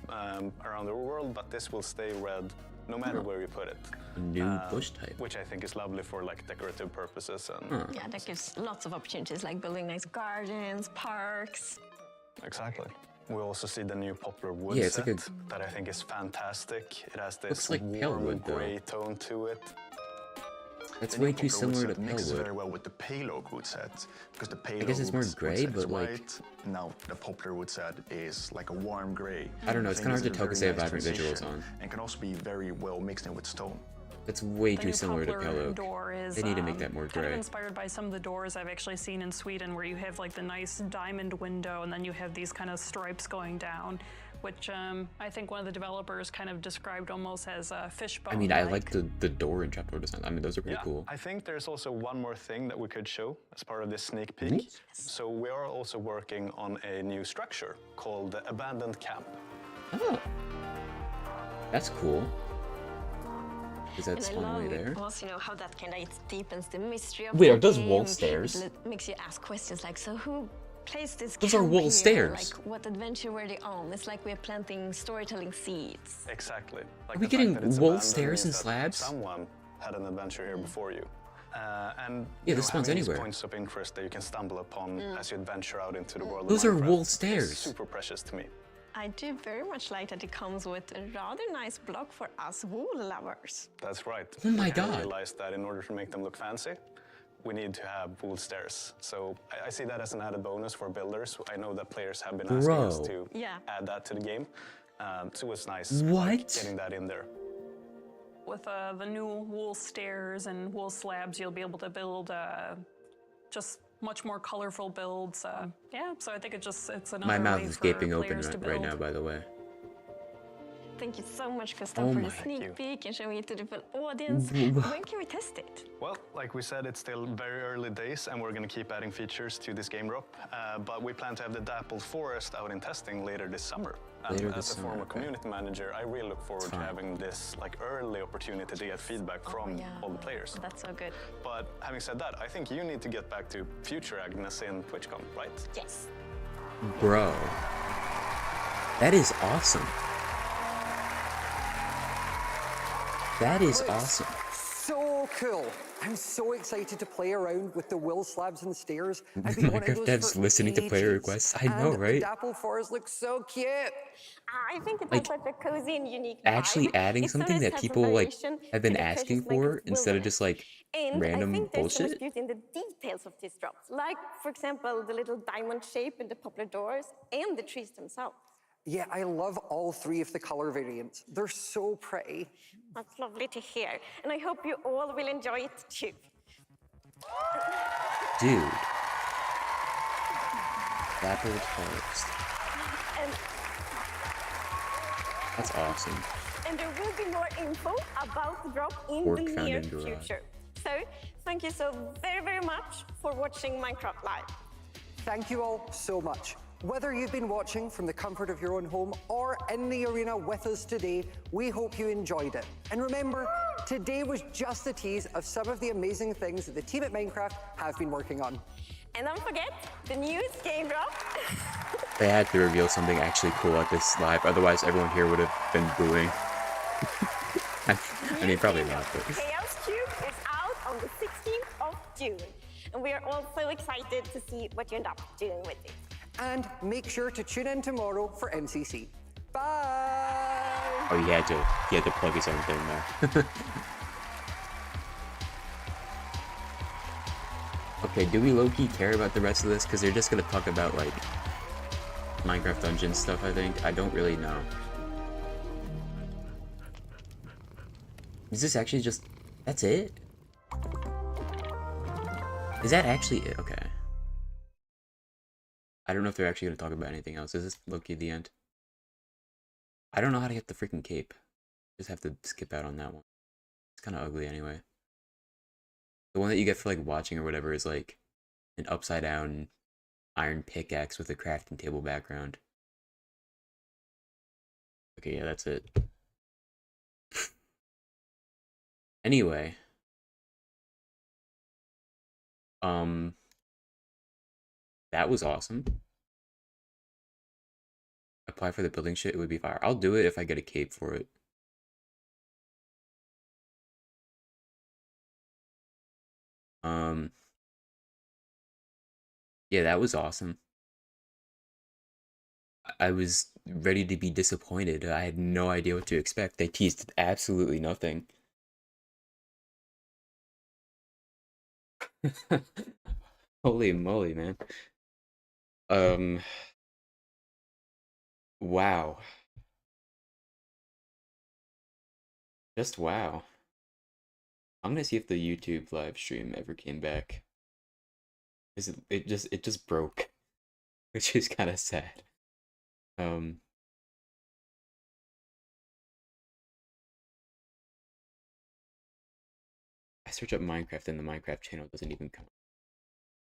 Speaker 9: around the world, but this will stay red no matter where you put it.
Speaker 1: A new bush type.
Speaker 9: Which I think is lovely for like decorative purposes and
Speaker 18: Yeah, that gives lots of opportunities, like building nice gardens, parks.
Speaker 9: exactly. We also see the new poplar wood
Speaker 1: Yeah, it's
Speaker 9: set
Speaker 1: like
Speaker 9: that I think is fantastic. It has this
Speaker 1: Looks like pale
Speaker 9: warm
Speaker 1: wood, though.
Speaker 9: gray tone to it.
Speaker 1: That's
Speaker 19: The
Speaker 1: way
Speaker 19: new
Speaker 1: too
Speaker 19: poplar wood
Speaker 1: similar to
Speaker 19: set mixes
Speaker 1: pale
Speaker 19: very
Speaker 1: wood.
Speaker 19: well with the pale oak wood set because the pale
Speaker 1: guess it's
Speaker 19: oak
Speaker 1: more
Speaker 19: wood
Speaker 1: gray,
Speaker 19: set is
Speaker 1: but, like-
Speaker 19: white. Now the poplar wood set is like a warm gray.
Speaker 1: I don't know, it's
Speaker 19: I
Speaker 1: kinda
Speaker 19: think
Speaker 1: hard to tell 'cause they have
Speaker 19: very
Speaker 1: vibrant
Speaker 19: transition
Speaker 1: visuals on.
Speaker 19: and can also be very well mixed in with stone.
Speaker 1: That's way
Speaker 20: The
Speaker 1: too
Speaker 20: new
Speaker 1: similar to
Speaker 20: poplar
Speaker 1: pale oak.
Speaker 20: door is
Speaker 1: They need to make that more
Speaker 20: kind of
Speaker 1: gray.
Speaker 20: inspired by some of the doors I've actually seen in Sweden, where you have like the nice diamond window, and then you have these kind of stripes going down, which I think one of the developers kind of described almost as a fishbone.
Speaker 1: I mean, I like the door and trapdoor design. I mean, those are pretty
Speaker 9: Yeah,
Speaker 1: cool.
Speaker 9: I think there's also one more thing that we could show as part of this sneak peek. So we are also working on a new structure called the Abandoned Camp.
Speaker 1: Oh, that's cool. Is that
Speaker 18: And I
Speaker 1: spawn
Speaker 18: love
Speaker 1: way there?
Speaker 18: also, how that kind of deepens the mystery of
Speaker 1: Wait,
Speaker 18: the
Speaker 1: are those
Speaker 18: game.
Speaker 1: wall stairs?
Speaker 18: It makes you ask questions like, so who placed this
Speaker 1: Those are
Speaker 18: camp
Speaker 1: wall
Speaker 18: here?
Speaker 1: stairs.
Speaker 18: Like, what adventure were they on? It's like we're planting storytelling seeds.
Speaker 9: Exactly. Like
Speaker 1: Are we
Speaker 9: the fact
Speaker 1: getting
Speaker 9: that it's
Speaker 1: wall
Speaker 9: abandoned
Speaker 1: stairs and
Speaker 9: means that
Speaker 1: slabs?
Speaker 9: Someone had an adventure here before you. And
Speaker 1: Yeah,
Speaker 9: you
Speaker 1: this
Speaker 9: know,
Speaker 1: spawns
Speaker 9: having these
Speaker 1: anywhere.
Speaker 9: points of interest that you can stumble upon as you adventure out into the world of
Speaker 1: Those are
Speaker 9: Minecraft
Speaker 1: wall
Speaker 9: is
Speaker 1: stairs.
Speaker 9: super precious to me.
Speaker 18: I do very much like that it comes with a rather nice block for us wool lovers.
Speaker 9: That's right.
Speaker 1: Oh my
Speaker 9: We kinda
Speaker 1: God.
Speaker 9: realized that in order to make them look fancy, we need to have wool stairs. So I see that as an added bonus for builders. I know that players have been asking us
Speaker 1: Bro.
Speaker 9: to
Speaker 18: Yeah.
Speaker 9: add that to the game. So it's nice
Speaker 1: What?
Speaker 9: like, getting that in there.
Speaker 20: With the new wool stairs and wool slabs, you'll be able to build just much more colorful builds. Yeah, so I think it's another
Speaker 1: My mouth
Speaker 20: way
Speaker 1: is
Speaker 20: for
Speaker 1: gaping open
Speaker 20: players to
Speaker 1: right
Speaker 20: build.
Speaker 1: now, by the way.
Speaker 18: Thank you so much, Gustav,
Speaker 1: Oh
Speaker 18: for
Speaker 1: my-
Speaker 18: the
Speaker 1: Thank
Speaker 18: sneak peek and showing it to the full audience.
Speaker 1: Wha-
Speaker 18: When can we test it?
Speaker 9: Well, like we said, it's still very early days, and we're going to keep adding features to this game drop. But we plan to have the Dappled Forest out in testing later this summer. And
Speaker 1: Later
Speaker 9: as
Speaker 1: this
Speaker 9: a
Speaker 1: summer,
Speaker 9: former
Speaker 1: okay.
Speaker 9: community manager, I really look forward to
Speaker 1: Fine.
Speaker 9: having this like early opportunity to get feedback from all the players.
Speaker 18: That's so good.
Speaker 9: But having said that, I think you need to get back to future Agnes in TwitchCon, right?
Speaker 18: Yes.
Speaker 1: Bro. That is awesome. That is awesome.
Speaker 2: So cool. I'm so excited to play around with the wool slabs and stairs. I've been wanting
Speaker 1: Minecraft
Speaker 2: those
Speaker 1: devs
Speaker 2: for
Speaker 1: listening to player
Speaker 2: ages.
Speaker 1: requests. I know,
Speaker 2: And
Speaker 1: right?
Speaker 2: The Dappled Forest looks so cute.
Speaker 3: I think it
Speaker 1: Like,
Speaker 3: has such a cozy and unique
Speaker 1: Actually
Speaker 3: vibe.
Speaker 1: adding
Speaker 3: It's so
Speaker 1: something
Speaker 3: nice
Speaker 1: that
Speaker 3: to have
Speaker 1: people
Speaker 3: some
Speaker 1: like
Speaker 3: variation
Speaker 1: have been
Speaker 3: in the
Speaker 1: asking
Speaker 3: precious
Speaker 1: for
Speaker 3: Minecraft
Speaker 1: instead of
Speaker 3: wilderness.
Speaker 1: just like
Speaker 3: And
Speaker 1: random
Speaker 3: I think there's so much
Speaker 1: bullshit.
Speaker 3: beauty in the details of these drops, like, for example, the little diamond shape in the poplar doors and the trees themselves.
Speaker 2: Yeah, I love all three of the color variants. They're so pretty.
Speaker 3: That's lovely to hear, and I hope you all will enjoy it too.
Speaker 1: Dude. Dappled Forest.
Speaker 3: And,
Speaker 1: That's awesome.
Speaker 3: and there will be more info about the drop in
Speaker 1: Work
Speaker 3: the
Speaker 1: found
Speaker 3: near
Speaker 1: in garage.
Speaker 3: future. So, thank you so very, very much for watching Minecraft Live.
Speaker 2: Thank you all so much. Whether you've been watching from the comfort of your own home or in the arena with us today, we hope you enjoyed it. And remember, today was just a tease of some of the amazing things that the team at Minecraft have been working on.
Speaker 3: And don't forget, the newest game drop.
Speaker 1: They had to reveal something actually cool at this live, otherwise everyone here would have been booing. I mean, probably not, but
Speaker 3: Chaos Cube is out on the 16th of June. And we are all so excited to see what you end up doing with it.
Speaker 2: And make sure to tune in tomorrow for MCC. Bye!
Speaker 1: oh, he had to plug his own thing there. Okay, do we low-key care about the rest of this? Because they're just gonna talk about like Minecraft Dungeons stuff, I think. I don't really know. Is this actually just... That's it? Is that actually it? Okay. I don't know if they're actually going to talk about anything else. Is this low-key the end? I don't know how to get the freaking cape. Just have to skip out on that one. It's kind of ugly anyway. The one that you get for like watching or whatever is like an upside down iron pickaxe with a crafting table background. Okay, yeah, that's it. Anyway. That was awesome. Apply for the building shit, it would be fire. I'll do it if I get a cape for it. Yeah, that was awesome. I was ready to be disappointed. I had no idea what to expect. They teased absolutely nothing. Holy moly, man. Wow. Just wow. I'm gonna see if the YouTube live stream ever came back. It just broke, which is kind of sad. I search up Minecraft and the Minecraft channel doesn't even come up.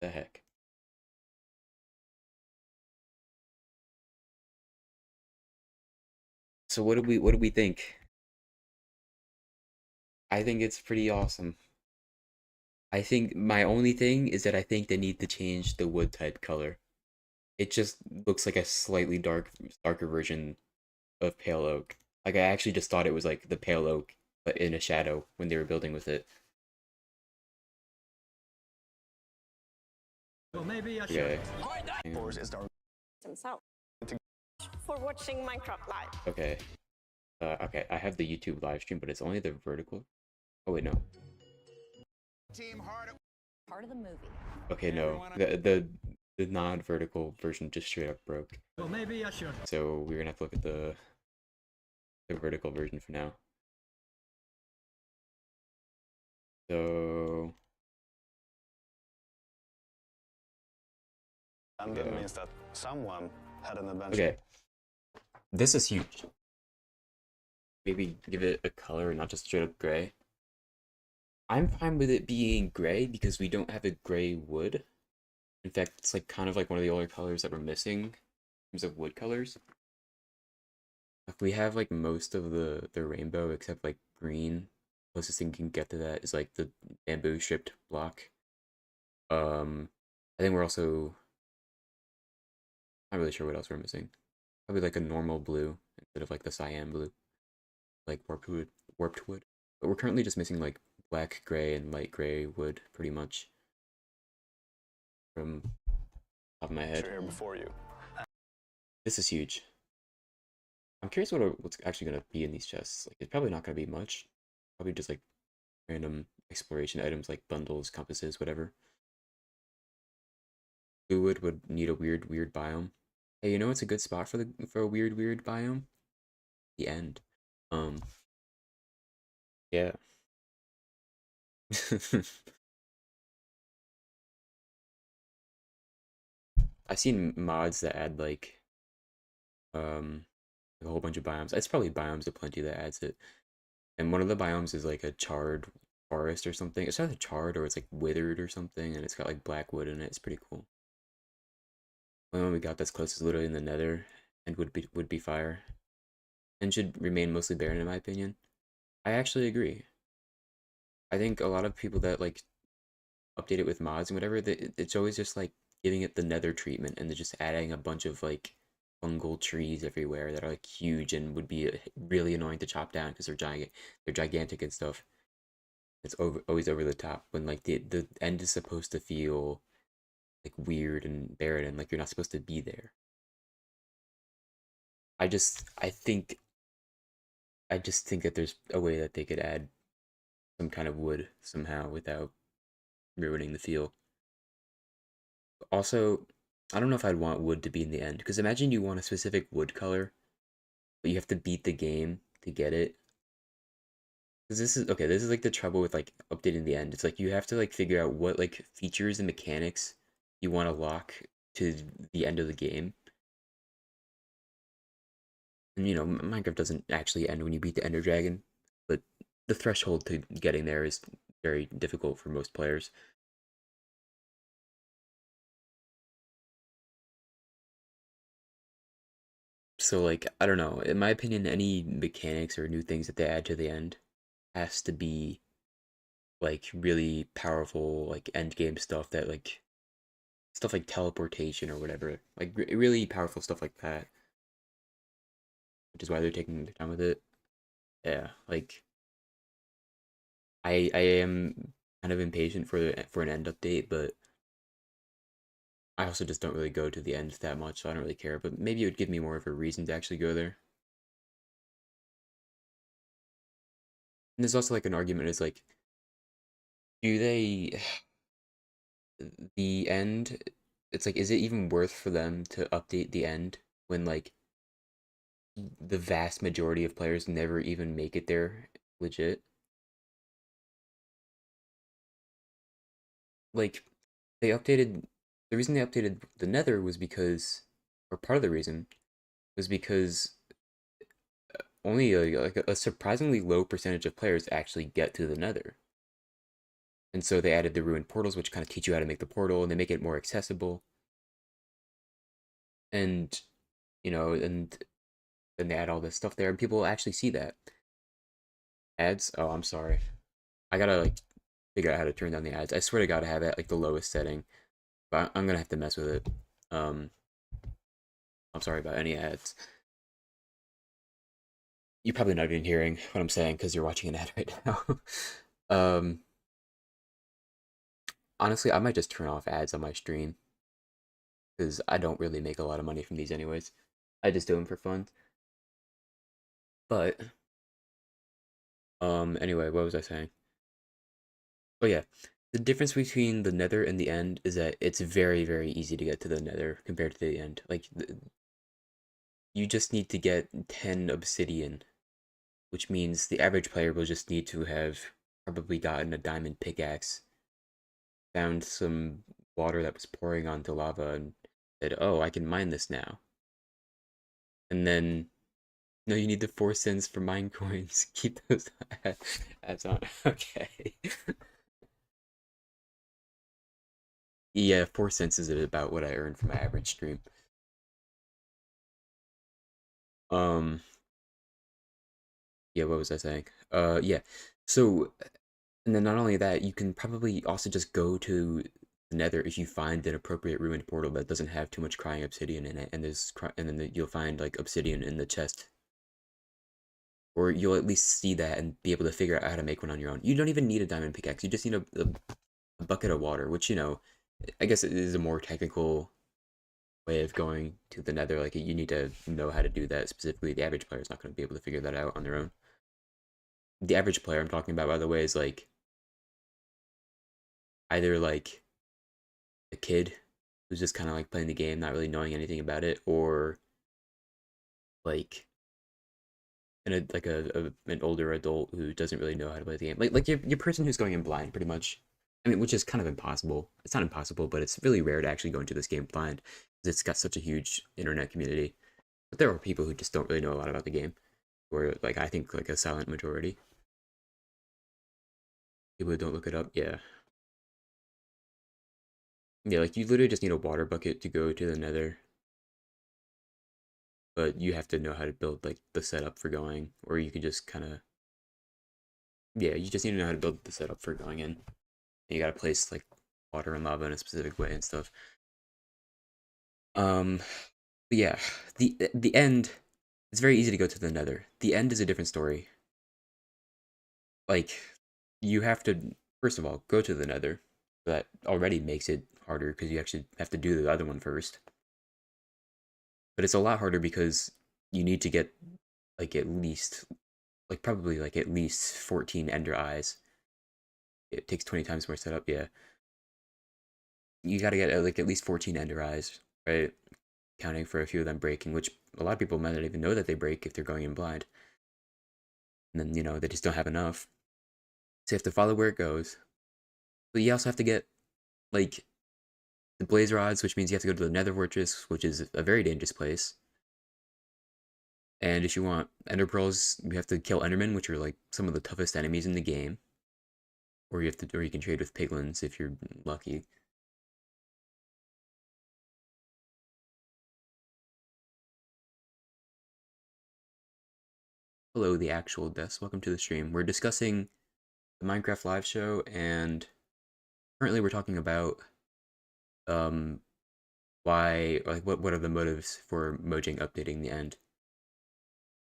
Speaker 1: The heck? So what do we think? I think it's pretty awesome. I think my only thing is that I think they need to change the wood type color. It just looks like a slightly darker version of pale oak. Like I actually just thought it was like the pale oak, but in a shadow when they were building with it.
Speaker 15: Well, maybe I should.
Speaker 1: Okay.
Speaker 3: Themselves for watching Minecraft live.
Speaker 1: Okay. Okay, I have the YouTube live stream, but it's only the vertical. Oh wait, no.
Speaker 16: Part of the movie.
Speaker 1: Okay, no. The non-vertical version just straight up broke.
Speaker 15: Well, maybe I should.
Speaker 1: So we're gonna have to look at the vertical version for now. So
Speaker 9: And it means that someone had an adventure.
Speaker 1: okay. This is huge. Maybe give it a color, not just straight up gray. I'm fine with it being gray because we don't have a gray wood. In fact, it's like kind of like one of the only colors that we're missing in terms of wood colors. We have like most of the rainbow except like green. Closest thing you can get to that is like the bamboo stripped block. I think we're also not really sure what else we're missing. Probably like a normal blue instead of like the cyan blue, like warped wood. But we're currently just missing like black, gray, and light gray wood, pretty much. From top of my head.
Speaker 9: Here before you.
Speaker 1: This is huge. I'm curious what's actually gonna be in these chests. Like, it's probably not gonna be much. Probably just like random exploration items like bundles, compasses, whatever. Blue wood would need a weird biome. Hey, you know what's a good spot for a weird biome? The end. Yeah. I've seen mods that add like a whole bunch of biomes. It's probably Biomes Aplenty that adds it. And one of the biomes is like a charred forest or something. It's either charred or it's like withered or something, and it's got like black wood in it. It's pretty cool. The only one we got that's close is literally in the Nether, and would be fire, and should remain mostly barren in my opinion. I actually agree. I think a lot of people that like update it with mods and whatever, it's always just like giving it the Nether treatment and they're just adding a bunch of like fungal trees everywhere that are like huge and would be really annoying to chop down because they're gigantic and stuff. It's always over the top when like the end is supposed to feel like weird and barren and like you're not supposed to be there. I just think that there's a way that they could add some kind of wood somehow without ruining the feel. Also, I don't know if I'd want wood to be in the end, because imagine you want a specific wood color, but you have to beat the game to get it. Because this is like the trouble with like updating the end. It's like you have to like figure out what like features and mechanics you want to lock to the end of the game. And you know, Minecraft doesn't actually end when you beat the Ender Dragon, but the threshold to getting there is very difficult for most players. So like, I don't know, in my opinion, any mechanics or new things that they add to the end has to be like really powerful like end game stuff that like stuff like teleportation or whatever, like really powerful stuff like that, which is why they're taking their time with it. Yeah, like I am kind of impatient for an end update, but I also just don't really go to the end that much, so I don't really care. But maybe it would give me more of a reason to actually go there. And there's also like an argument is like, do they the end? It's like, is it even worth for them to update the end when like the vast majority of players never even make it there legit? Like they updated the reason they updated the Nether was because, or part of the reason was because only a surprisingly low percentage of players actually get to the Nether. And so they added the ruined portals, which kind of teach you how to make the portal, and they make it more accessible. And, you know, and then they add all this stuff there, and people actually see that. Ads? Oh, I'm sorry. I gotta, like, figure out how to turn down the ads. I swear to God, I have it at, like, the lowest setting. But I'm gonna have to mess with it. I'm sorry about any ads. You're probably not even hearing what I'm saying because you're watching an ad right now. Honestly, I might just turn off ads on my stream because I don't really make a lot of money from these anyways. I just do them for fun. But anyway, what was I saying? Oh yeah, the difference between the Nether and the End is that it's very, very easy to get to the Nether compared to the End. Like you just need to get 10 obsidian, which means the average player will just need to have probably gotten a diamond pickaxe, found some water that was pouring onto lava, and said, oh, I can mine this now. And then, no, you need the 4 cents for mine coins. Keep those ads on. Okay. Yeah, 4 cents is about what I earn from my average stream. Yeah, what was I saying? Yeah. So, and then not only that, you can probably also just go to the Nether if you find an appropriate ruined portal that doesn't have too much crying obsidian in it, and then you'll find like obsidian in the chest, or you'll at least see that and be able to figure out how to make one on your own. You don't even need a diamond pickaxe. You just need a bucket of water, which, you know, I guess it is a more technical way of going to the Nether. Like, you need to know how to do that specifically. The average player is not going to be able to figure that out on their own. The average player I'm talking about, by the way, is like either like a kid who's just kind of like playing the game, not really knowing anything about it, or like an older adult who doesn't really know how to play the game. Like your person who's going in blind, pretty much. I mean, which is kind of impossible. It's not impossible, but it's really rare to actually go into this game blind because it's got such a huge internet community. But there are people who just don't really know a lot about the game, or like I think like a silent majority. People who don't look it up, yeah. Yeah, like you literally just need a water bucket to go to the Nether. But you have to know how to build like the setup for going, or you can just kind of, yeah, you just need to know how to build the setup for going in. And you gotta place like water and lava in a specific way and stuff. But yeah, the End, it's very easy to go to the Nether. The End is a different story. Like, you have to, first of all, go to the Nether. That already makes it harder because you actually have to do the other one first. But it's a lot harder because you need to get like at least, like probably like at least 14 Ender Eyes. It takes 20 times more setup, yeah. You gotta get like at least 14 Ender Eyes, right? Counting for a few of them breaking, which a lot of people might not even know that they break if they're going in blind. And then, you know, they just don't have enough. So you have to follow where it goes. But you also have to get, like, the Blaze Rods, which means you have to go to the Nether Fortress, which is a very dangerous place. And if you want Ender Pearls, you have to kill Endermen, which are, like, some of the toughest enemies in the game. Or you can trade with Piglins if you're lucky. Hello, the actual Deaths. Welcome to the stream. We're discussing the Minecraft live show, and currently we're talking about why, like, what are the motives for Mojang updating the end.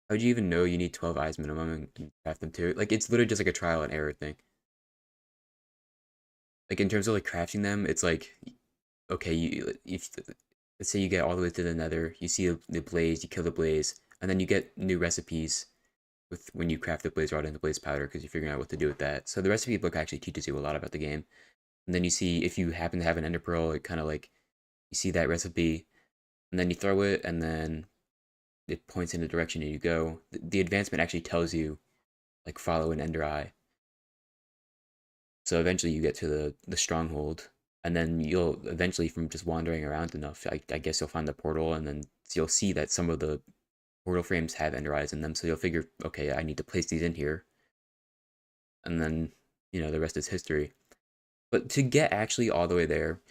Speaker 1: How would you even know you need 12 eyes minimum and craft them too? Like, it's literally just like a trial and error thing. Like, in terms of like crafting them, it's like, okay, if let's say you get all the way to the nether, you see the blaze, you kill the blaze, and then you get new recipes with when you craft the blaze rod and the blaze powder because you're figuring out what to do with that. So the recipe book actually teaches you a lot about the game. And then you see if you happen to have an ender pearl, it kind of like you see that recipe, and then you throw it, and then it points in the direction you go. The advancement actually tells you, like, follow an ender eye. So eventually you get to the stronghold, and then you'll eventually, from just wandering around enough, I guess you'll find the portal, and then you'll see that some of the portal frames have ender eyes in them, so you'll figure, okay, I need to place these in here. And then, you know, the rest is history. But to get actually all the way there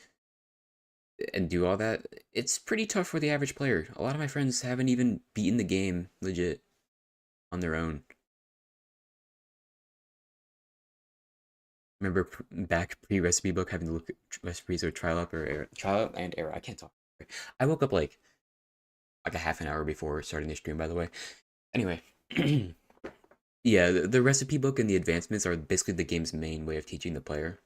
Speaker 1: and do all that, it's pretty tough for the average player. A lot of my friends haven't even beaten the game legit on their own. Remember back pre-recipe book having to look at recipes or trial and error. I can't talk. I woke up like a half an hour before starting the stream, by the way. Anyway, yeah, the recipe book and the advancements are basically the game's main way of teaching the player.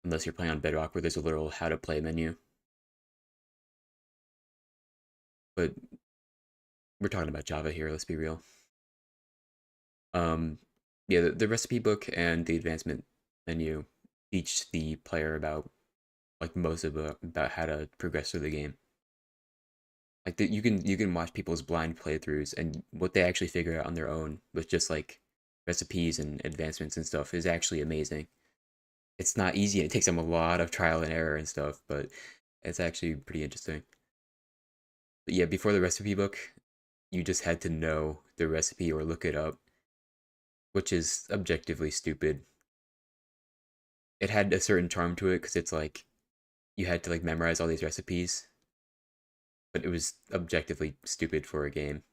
Speaker 1: Unless you're playing on Bedrock, where there's a literal how to play menu. But we're talking about Java here, let's be real. Yeah, the recipe book and the advancement menu teach the player about, like, most of about how to progress through the game. Like, you can watch people's blind playthroughs, and what they actually figure out on their own with just like recipes and advancements and stuff is actually amazing. It's not easy, and it takes them a lot of trial and error and stuff, but it's actually pretty interesting. But yeah, before the recipe book, you just had to know the recipe or look it up, which is objectively stupid. It had a certain charm to it because it's like you had to like memorize all these recipes, but it was objectively stupid for a game.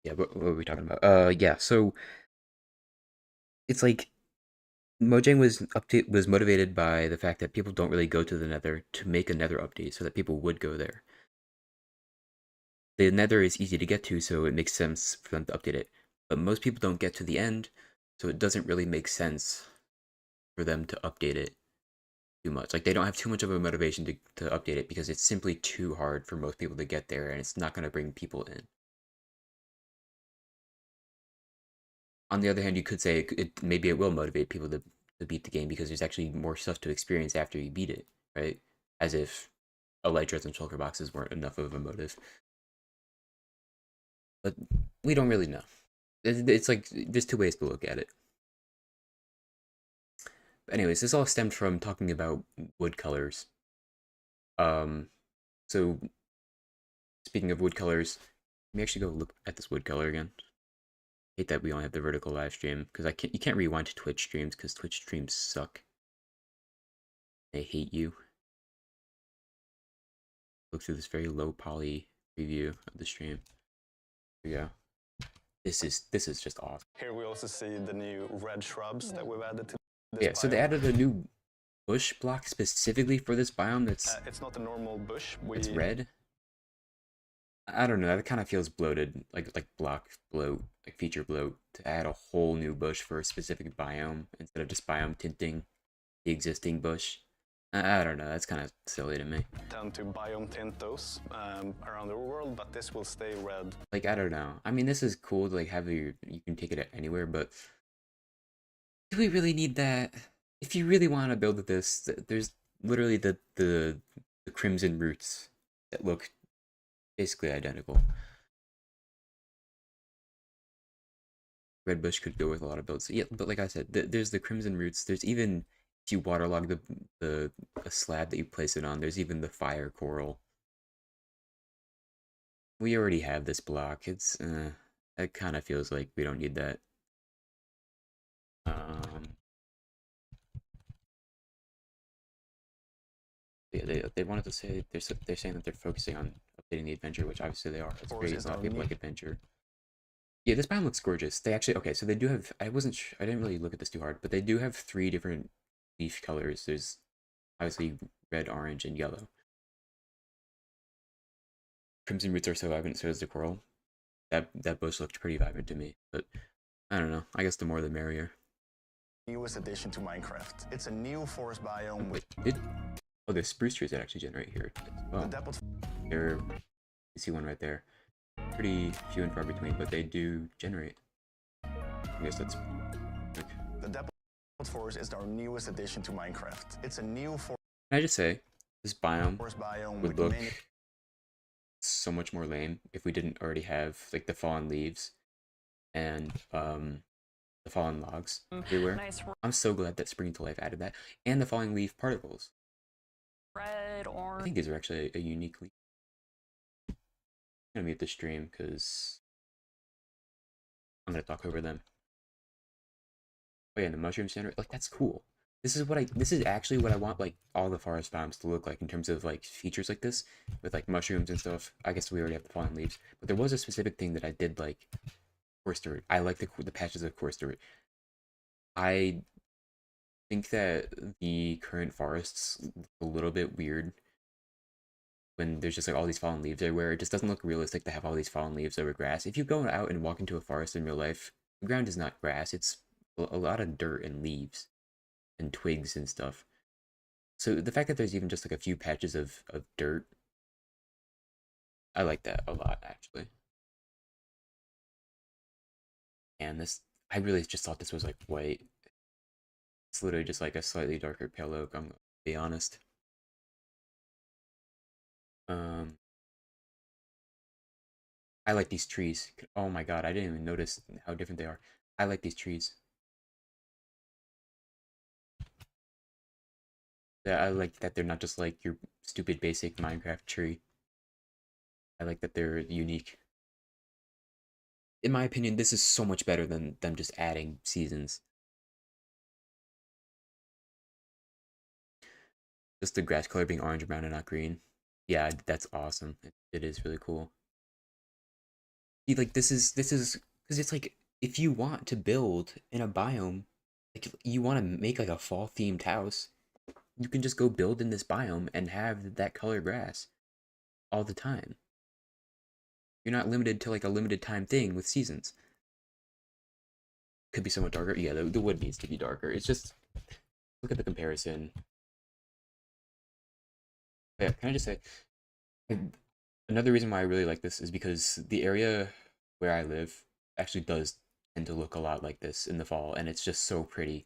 Speaker 1: Yeah, what were we talking about? Yeah, so it's like Mojang was motivated by the fact that people don't really go to the Nether to make a Nether update, so that people would go there. The Nether is easy to get to, so it makes sense for them to update it. But most people don't get to the end, so it doesn't really make sense for them to update it too much. Like, they don't have too much of a motivation to update it because it's simply too hard for most people to get there, and it's not going to bring people in. On the other hand, you could say maybe it will motivate people to beat the game because there's actually more stuff to experience after you beat it, right? As if elytras and shulker boxes weren't enough of a motive. But we don't really know. It's like, there's two ways to look at it. But anyways, this all stemmed from talking about wood colors. So, speaking of wood colors, let me actually go look at this wood color again. Hate that we only have the vertical live stream because you can't rewind to Twitch streams because Twitch streams suck. They hate you. Look through this very low poly preview of the stream. Here we go. This is just awesome.
Speaker 9: Here we also see the new red shrubs that we've added to this
Speaker 1: Yeah, so they
Speaker 9: biome.
Speaker 1: added a new bush block specifically for this biome that's
Speaker 9: It's not a normal bush.
Speaker 1: it's red. I don't know, that kind of feels bloated, like block bloat, like feature bloat, to add a whole new bush for a specific biome instead of just biome tinting the existing bush. I don't know, that's kind of silly to me.
Speaker 9: Tend to biome tint those around the world, but this will stay red.
Speaker 1: Like, I don't know. I mean, this is cool to like have you can take it anywhere, but do we really need that? If you really want to build this, there's literally the crimson roots that look basically identical. Red bush could go with a lot of builds. Yeah, but like I said, there's the crimson roots. There's even, if you waterlog the slab that you place it on, there's even the fire coral. We already have this block. It's it kind of feels like we don't need that. Yeah, they wanted to say they're saying that they're focusing on updating the adventure, which obviously they are. It's great. A lot of people like adventure. Yeah, this biome looks gorgeous. They actually so they do have. I didn't really look at this too hard, but they do have 3 different leaf colors. There's obviously red, orange, and yellow. Crimson roots are so vibrant, so is the coral. That bush looked pretty vibrant to me, but I don't know. I guess the more the merrier.
Speaker 19: Newest addition to Minecraft. It's a new forest biome with.
Speaker 1: Oh, there's spruce trees that actually generate here as well. You see one right there. Pretty few and far between, but they do generate. I guess that's.
Speaker 19: The Depot Forest is our newest addition to Minecraft. It's a new forest.
Speaker 1: Can I just say, this biome would look
Speaker 19: many...
Speaker 1: so much more lame if we didn't already have like the fallen leaves and the fallen logs everywhere.
Speaker 20: Nice.
Speaker 1: I'm so glad that Spring to Life added that, and the falling leaf particles.
Speaker 20: Red, orange.
Speaker 1: I think these are actually a unique leaf. I'm gonna mute the stream because I'm gonna talk over them. Oh yeah, and the mushrooms generate, like, that's cool. This is actually what I want, like, all the forest biomes to look like in terms of like features like this with like mushrooms and stuff. I guess we already have the fallen leaves, but there was a specific thing that I did like. Coarse dirt. I like the patches of coarse dirt. I think that the current forests look a little bit weird when there's just like all these fallen leaves everywhere. It just doesn't look realistic to have all these fallen leaves over grass. If you go out and walk into a forest in real life, the ground is not grass. It's a lot of dirt and leaves and twigs and stuff. So the fact that there's even just like a few patches of dirt, I like that a lot, actually. And this, I really just thought this was like white. It's literally just like a slightly darker pale oak, I'm gonna be honest. I like these trees. Oh my god, I didn't even notice how different they are. I like these trees. Yeah, I like that they're not just like your stupid basic Minecraft tree. I like that they're unique. In my opinion, this is so much better than them just adding seasons. Just the grass color being orange, brown, and not green. Yeah, that's awesome. It is really cool. See, like, this is because it's like, if you want to build in a biome, like you want to make like a fall themed house, you can just go build in this biome and have that color grass all the time. You're not limited to like a limited time thing with seasons. Could be somewhat darker. Yeah, the wood needs to be darker. It's just, look at the comparison. Yeah, can I just say, another reason why I really like this is because the area where I live actually does tend to look a lot like this in the fall, and it's just so pretty.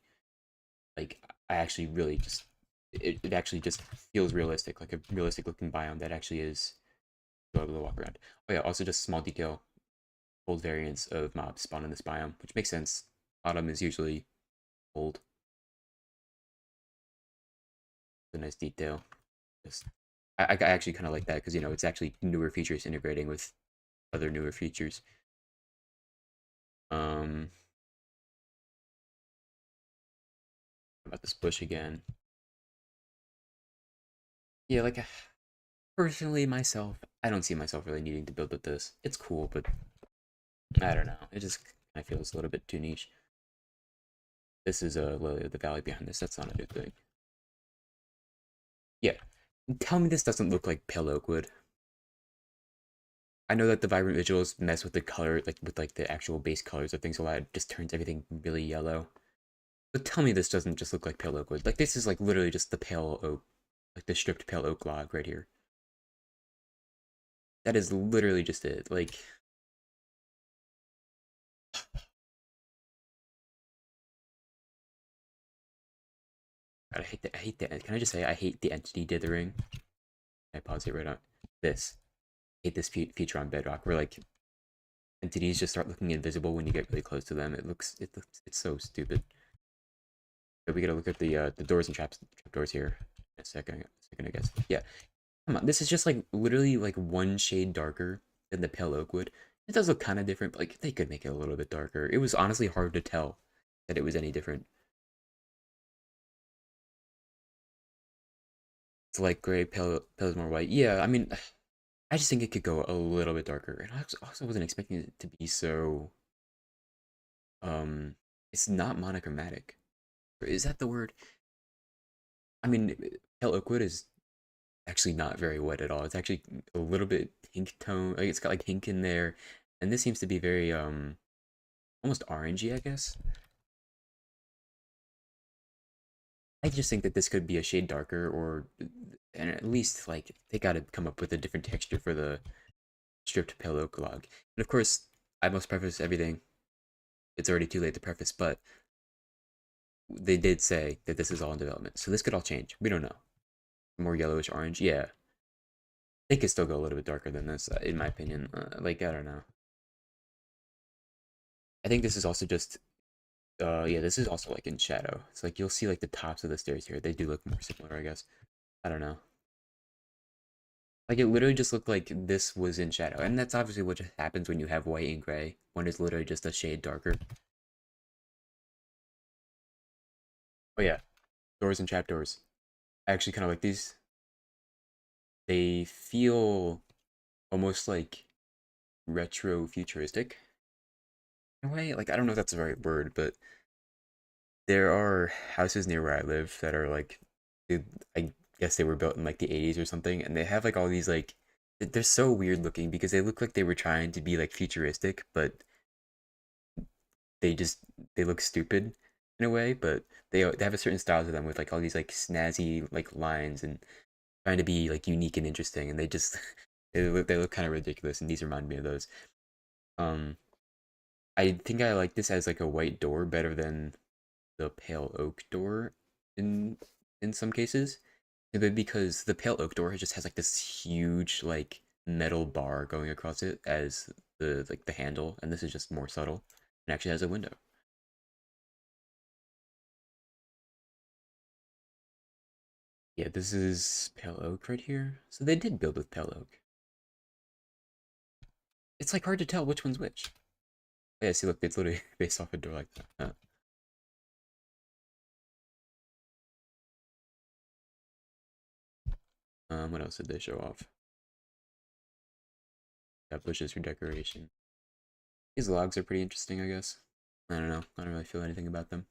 Speaker 1: Like, I actually really just, it actually just feels realistic, like a realistic looking biome that actually is able to walk around. Oh yeah, also just small detail, cold variants of mobs spawn in this biome, which makes sense. Autumn is usually cold. A nice detail. Just, I actually kind of like that because, you know, it's actually newer features integrating with other newer features. About this bush again. Yeah, like, personally, myself, I don't see myself really needing to build with this. It's cool, but I don't know. It just kind of feels a little bit too niche. This is Lily of the Valley behind this. That's not a new thing. Yeah. Tell me this doesn't look like pale oak wood. I know that the vibrant visuals mess with the color, like with like the actual base colors of things a lot. It just turns everything really yellow. But tell me this doesn't just look like pale oak wood. Like, this is like literally just the pale oak, like the stripped pale oak log right here. That is literally just it. Like, God, I hate that. Can I just say I hate the entity dithering? I pause it right on this. I hate this feature on Bedrock where like entities just start looking invisible when you get really close to them. It's so stupid. So we gotta look at the doors and trapdoors here in a second, I guess. Yeah, come on. This is just like literally like one shade darker than the pale oak wood. It does look kind of different, but like they could make it a little bit darker. It was honestly hard to tell that it was any different. light gray, pale is more white. Yeah, I mean, I just think it could go a little bit darker. And I also wasn't expecting it to be so, it's not monochromatic. Is that the word? I mean, pale oak wood is actually not very wet at all. It's actually a little bit pink tone. Like it's got like pink in there. And this seems to be very, almost orangey, I guess. I just think that this could be a shade darker, or and at least like they gotta come up with a different texture for the stripped pale oak log. And of course, I must preface everything. It's already too late to preface, but they did say that this is all in development, so this could all change. We don't know. More yellowish orange, yeah. They could still go a little bit darker than this, in my opinion. Like I don't know. I think this is also just. Yeah, this is also like in shadow. It's like you'll see like the tops of the stairs here. They do look more similar, I guess. I don't know. Like it literally just looked like this was in shadow. And that's obviously what just happens when you have white and gray. One is literally just a shade darker. Oh yeah. Doors and trapdoors. I actually kind of like these. They feel almost like retro futuristic. In a way, like I don't know if that's the right word, but there are houses near where I live that are like, I guess they were built in like the 80s or something, and they have like all these like, they're so weird looking because they look like they were trying to be like futuristic, but they look stupid in a way, but they have a certain style to them with like all these like snazzy like lines and trying to be like unique and interesting, and they just they look kind of ridiculous, and these remind me of those. I think I like this as like a white door better than the pale oak door in some cases, because the pale oak door just has like this huge like metal bar going across it as the handle, and this is just more subtle and actually has a window. Yeah, this is pale oak right here. So they did build with pale oak. It's like hard to tell which one's which. Yeah, see, look, it's literally based off a door like that. What else did they show off? Got bushes for decoration. These logs are pretty interesting, I guess. I don't know. I don't really feel anything about them.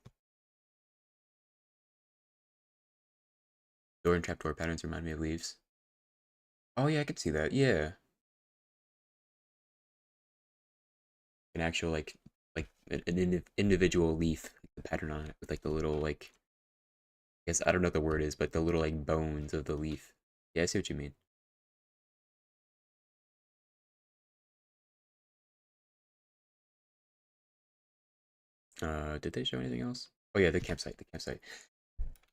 Speaker 1: Door and trapdoor patterns remind me of leaves. Oh yeah, I could see that. Yeah. An actual like an individual leaf, the pattern on it with like the little like, I guess I don't know what the word is, but the little like bones of the leaf. Yeah, I see what you mean. Did they show anything else? Oh yeah, the campsite,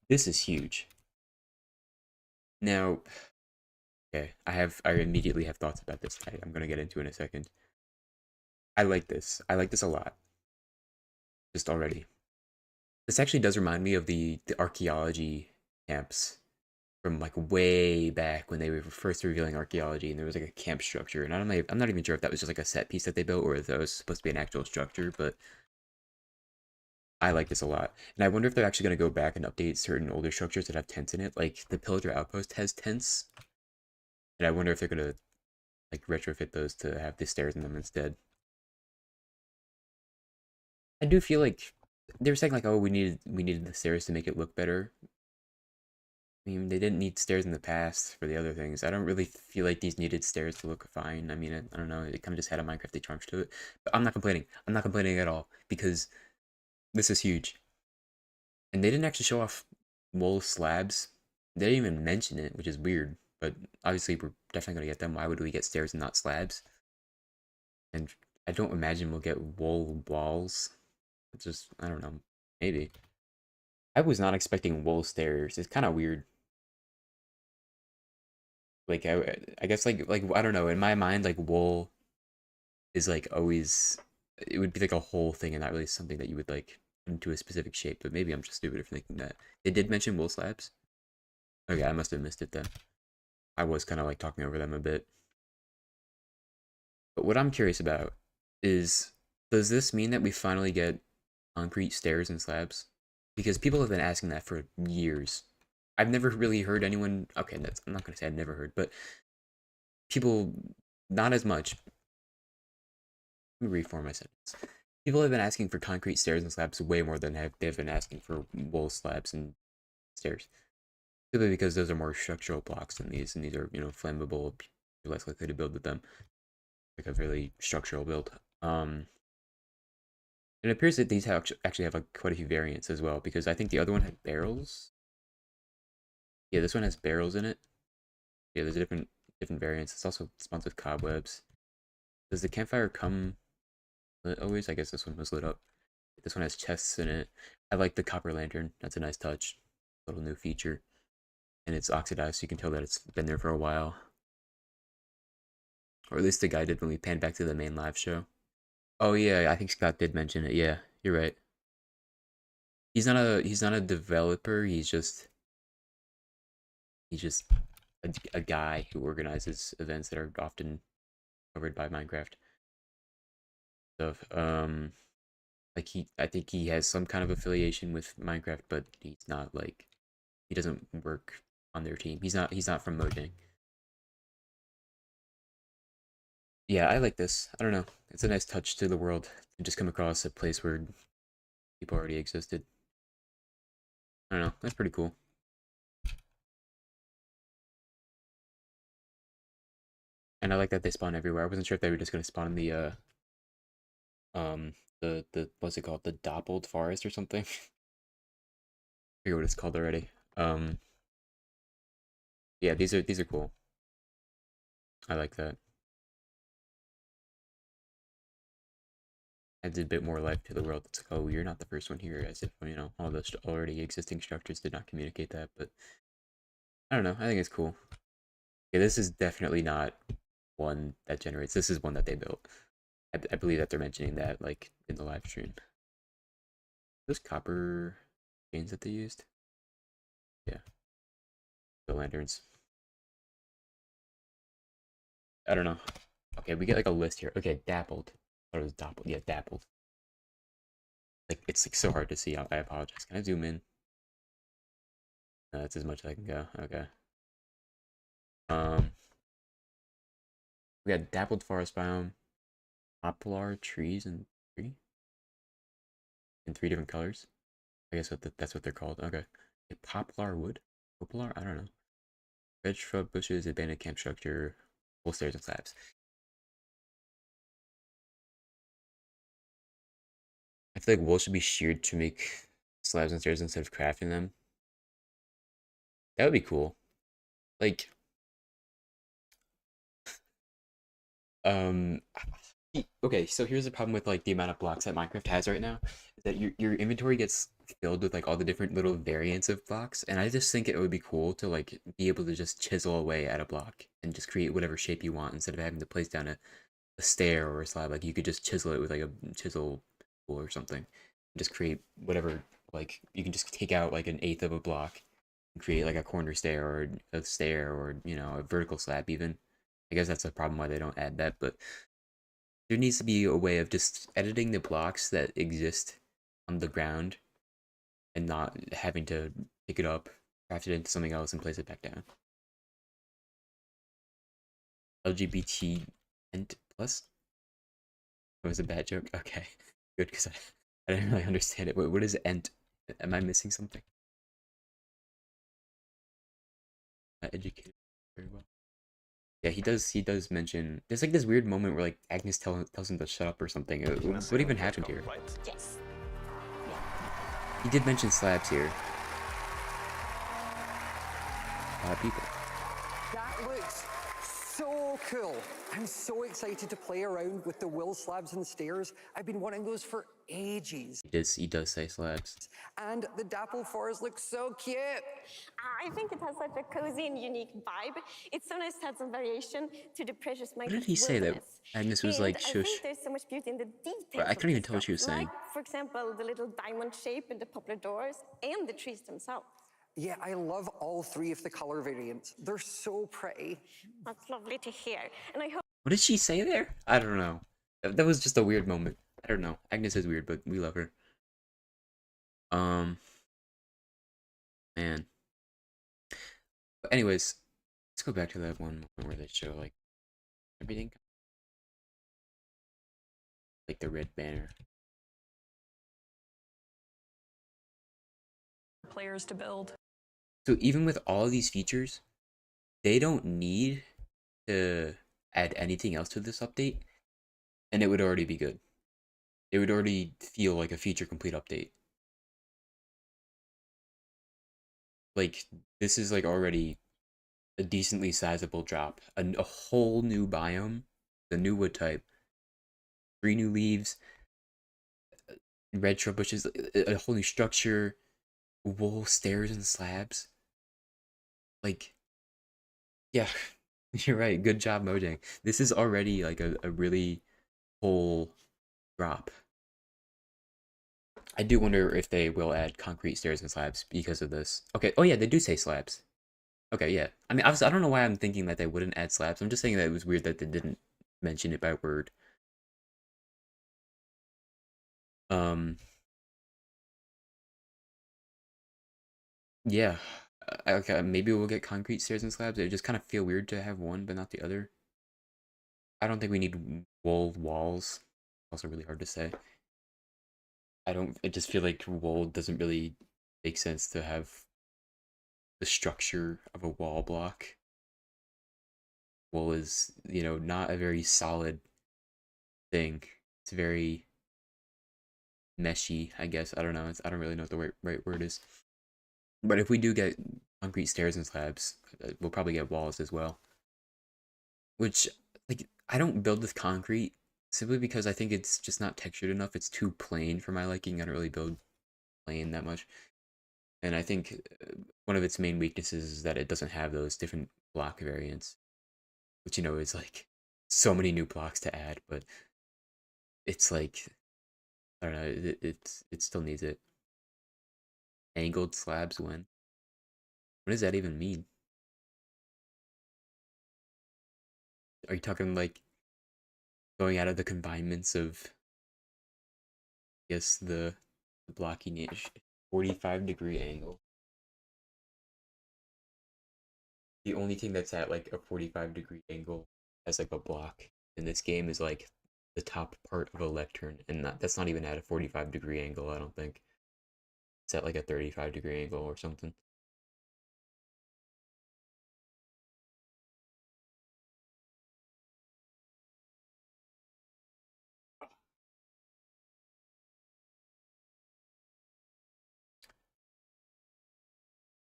Speaker 1: This is huge. Now, okay, I immediately have thoughts about this. I'm gonna get into it in a second. I like this. I like this a lot. Just already. This actually does remind me of the archaeology camps from like way back when they were first revealing archaeology, and there was like a camp structure. And I'm not even sure if that was just like a set piece that they built or if that was supposed to be an actual structure, but I like this a lot. And I wonder if they're actually going to go back and update certain older structures that have tents in it. Like the Pillager Outpost has tents. And I wonder if they're going to like retrofit those to have the stairs in them instead. I do feel like they were saying like, oh, we needed the stairs to make it look better. I mean, they didn't need stairs in the past for the other things. I don't really feel like these needed stairs to look fine. I mean, I don't know. It kind of just had a Minecrafty charm to it. But I'm not complaining. I'm not complaining at all because this is huge. And they didn't actually show off wool slabs. They didn't even mention it, which is weird. But obviously, we're definitely going to get them. Why would we get stairs and not slabs? And I don't imagine we'll get wool walls. It's just, I don't know. Maybe. I was not expecting wool stairs. It's kind of weird. Like, I guess, like, I don't know. In my mind, like, wool is, like, always... It would be, like, a whole thing and not really something that you would, like, put into a specific shape. But maybe I'm just stupid for thinking that. They did mention wool slabs? Okay, I must have missed it then. I was kind of, like, talking over them a bit. But what I'm curious about is, does this mean that we finally get concrete stairs and slabs? Because people have been asking that for years. I've never really heard anyone. Okay, I'm not gonna say I've never heard, but people, not as much. Let me reform my sentence. People have been asking for concrete stairs and slabs way more than they've been asking for wool slabs and stairs. Simply because those are more structural blocks than these, and these are, flammable. You're less likely to build with them. Like a really structural build. It appears that these actually have like quite a few variants as well, because I think the other one had barrels. Yeah, this one has barrels in it. Yeah, there's different variants. It's also spawned with cobwebs. Does the campfire come lit always? I guess this one was lit up. This one has chests in it. I like the copper lantern. That's a nice touch. Little new feature. And it's oxidized, so you can tell that it's been there for a while. Or at least the guy did when we panned back to the main live show. Oh yeah, I think Scott did mention it. Yeah, you're right. He's not a developer. He's just a guy who organizes events that are often covered by Minecraft stuff. I think he has some kind of affiliation with Minecraft, but he's not like, he doesn't work on their team. He's not from Mojang. Yeah, I like this. I don't know. It's a nice touch to the world to just come across a place where people already existed. I don't know. That's pretty cool. And I like that they spawn everywhere. I wasn't sure if they were just gonna spawn in the what's it called? The Dappled Forest or something. I forget what it's called already. Yeah, these are cool. I like that. Adds a bit more life to the world. It's like, oh, you're not the first one here, as if, all those already existing structures did not communicate that, but I don't know, I think it's cool. Yeah, this is definitely not one that generates, this is one that they built. I believe that they're mentioning that, like, in the live stream. Those copper chains that they used? Yeah. The lanterns. I don't know. Okay, we get like a list here. Okay, Dappled. It was Dappled. Yeah, Dappled. Like, it's like so hard to see. I apologize. Can I zoom in? That's as much as I can go. Okay. We got Dappled Forest Biome, poplar trees and tree in 3 different colors. I guess that's what they're called. Okay. Poplar wood? Poplar? I don't know. Red shrub bushes, abandoned camp structure, wool stairs and slabs. I feel like wool should be sheared to make slabs and stairs instead of crafting them. That would be cool. Like, okay, so here's the problem with like the amount of blocks that Minecraft has right now, is that your inventory gets filled with like all the different little variants of blocks, and I just think it would be cool to like be able to just chisel away at a block and just create whatever shape you want instead of having to place down a stair or a slab. Like, you could just chisel it with like a chisel tool or something, just create whatever. Like, you can just take out like 1/8 of a block and create like a corner stair or a stair or a vertical slab even. I guess that's a problem why they don't add that, but there needs to be a way of just editing the blocks that exist on the ground and not having to pick it up, craft it into something else, and place it back down. LGBT and plus? That was a bad joke? Okay, good, because I didn't really understand it. What is ent? Am I missing something? Not educated very well. Yeah, he does mention, there's like this weird moment where like Agnes tells him to shut up or something. What even happened here?
Speaker 16: Yes.
Speaker 1: He did mention slabs here. A lot of people.
Speaker 2: That looks so cool. I'm so excited to play around with the wool slabs and stairs. I've been wanting those for ages.
Speaker 1: He does say slabs.
Speaker 2: And the Dappled Forest looks so cute.
Speaker 3: I think it has such a cozy and unique vibe. It's so nice to have some variation to the precious Minecraft.
Speaker 1: What did he say that Agnes was like,
Speaker 3: I
Speaker 1: shush?
Speaker 3: think there's so much beauty in the details.
Speaker 1: I couldn't even tell what she was saying.
Speaker 3: Like, for example, the little diamond shape in the poplar doors and the trees themselves.
Speaker 2: Yeah, I love all 3 of the color variants. They're so pretty.
Speaker 3: That's lovely to hear. And I hope.
Speaker 1: What did she say there? I don't know. That was just a weird moment. I don't know. Agnes is weird, but we love her. Man. But anyways, let's go back to that one moment where they show like everything, like the red banner.
Speaker 20: Players to build.
Speaker 1: So even with all of these features, they don't need to add anything else to this update, and it would already be good. It would already feel like a feature complete update. Like, this is like already a decently sizable drop. A whole new biome, the new wood type, 3 new leaves, red shrub bushes, a whole new structure, wool stairs and slabs. Like, yeah, you're right. Good job, Mojang. This is already like a really whole drop. I do wonder if they will add concrete stairs and slabs because of this. Okay, oh yeah, they do say slabs. Okay, yeah. I mean, I don't know why I'm thinking that they wouldn't add slabs. I'm just saying that it was weird that they didn't mention it by word. Yeah. Okay, maybe we'll get concrete stairs and slabs. It just kind of feel weird to have one but not the other. I don't think we need wool walls. Also really hard to say. I just feel like wool doesn't really make sense to have the structure of a wall block. Wool is, you know, not a very solid thing. It's very meshy, I guess. I don't know. I don't really know what the right word is. But if we do get concrete stairs and slabs, we'll probably get walls as well. Which, like, I don't build with concrete simply because I think it's just not textured enough. It's too plain for my liking. I don't really build plain that much. And I think one of its main weaknesses is that it doesn't have those different block variants. Which, you know, is like so many new blocks to add, but it's like, I don't know, it still needs it. Angled slabs when? What does that even mean? Are you talking like going out of the confinements of, I guess, the blocking niche? 45-degree angle. The only thing that's at like a 45-degree angle as like a block in this game is like the top part of a lectern, and that's not even at a 45-degree angle, I don't think. It's at like a 35-degree angle or something.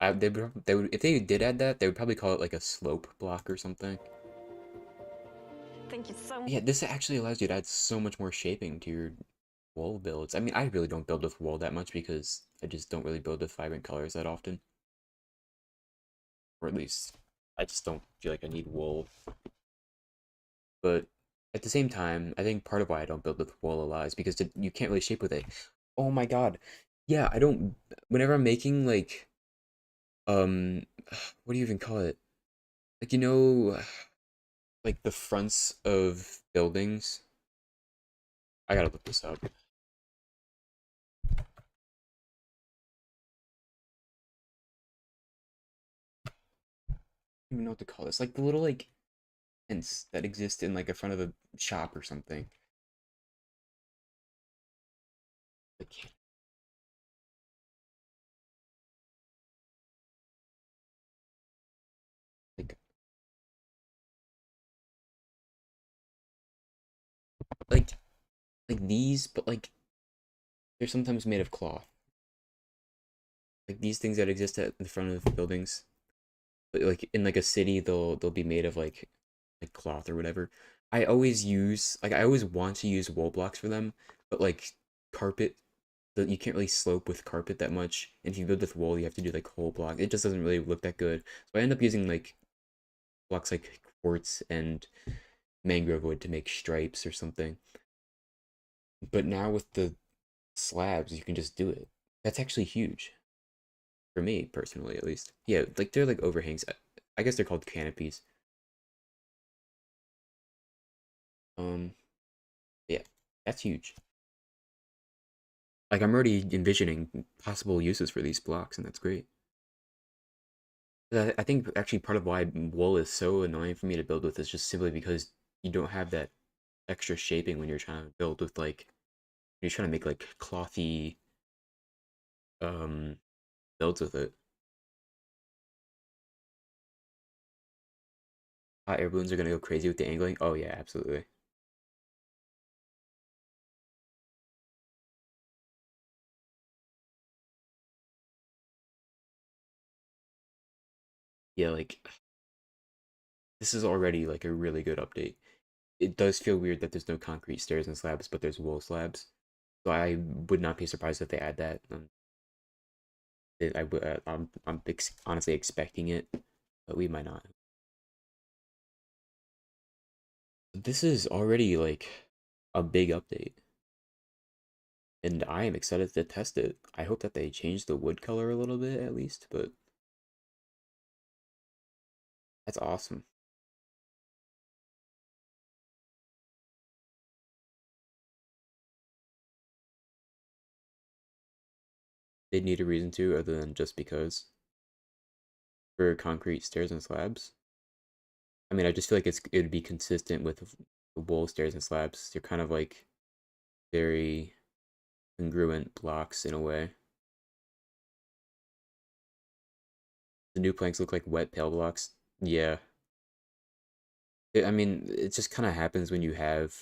Speaker 1: They would if they did add that, they would probably call it like a slope block or something.
Speaker 18: Thank you so much.
Speaker 1: Yeah, this actually allows you to add so much more shaping to your wool builds. I mean, I really don't build with wool that much because I just don't really build with vibrant colors that often. Or at least, I just don't feel like I need wool. But at the same time, I think part of why I don't build with wool a lot is because you can't really shape with it. Oh my god. Yeah, I don't... Whenever I'm making, like... what do you even call it? Like, you know... Like, the fronts of buildings. I gotta look this up. I don't even know what to call this. Like, the little, like, tents that exist in, like, a front of a shop or something. Like these, but like they're sometimes made of cloth. Like these things that exist at the front of buildings, but like in like a city, they'll be made of like cloth or whatever. I always want to use wool blocks for them, but like carpet, you can't really slope with carpet that much. And if you build with wool, you have to do like whole block. It just doesn't really look that good. So I end up using like blocks like quartz and mangrove wood to make stripes or something. But now with the slabs, you can just do it. That's actually huge. For me, personally, at least. Yeah, like they're like overhangs. I guess they're called canopies. Yeah, that's huge. Like I'm already envisioning possible uses for these blocks, and that's great. I think actually part of why wool is so annoying for me to build with is just simply because you don't have that extra shaping when you're trying to build with like you're trying to make like clothy builds with it. Hot air balloons are gonna go crazy with the angling. Oh yeah, absolutely. Yeah, like this is already like a really good update. It does feel weird that there's no concrete stairs and slabs, but there's wool slabs. So I would not be surprised if they add that. I'm honestly expecting it, but we might not. This is already like a big update, and I am excited to test it. I hope that they change the wood color a little bit at least, but that's awesome. They need a reason to other than just because for concrete stairs and slabs. I mean, I just feel like it would be consistent with the wool stairs and slabs. They're kind of like very congruent blocks in a way. The new planks look like wet pale blocks. Yeah. I mean, it just kind of happens when you have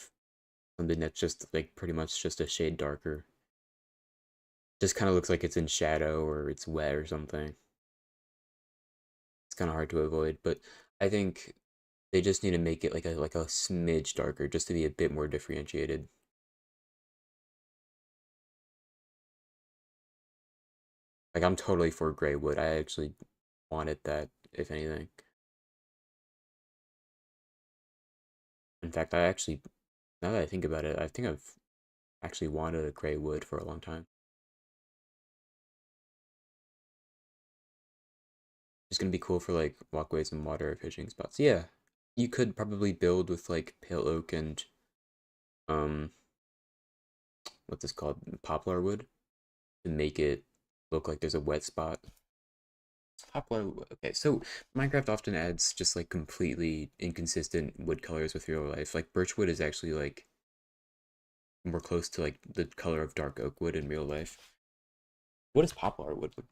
Speaker 1: something that's just like pretty much just a shade darker. Just kind of looks like it's in shadow or it's wet or something. It's kind of hard to avoid, but I think they just need to make it like a smidge darker just to be a bit more differentiated. Like I'm totally for gray wood. I actually wanted that, if anything. In fact, I actually, now that I think about it, I think I've actually wanted a gray wood for a long time. It's gonna be cool for like walkways and water fishing spots. Yeah, you could probably build with like pale oak and what's this called? Poplar wood to make it look like there's a wet spot. Poplar. Okay, so Minecraft often adds just like completely inconsistent wood colors with real life. Like birchwood is actually like more close to like the color of dark oak wood in real life. What is poplar wood look?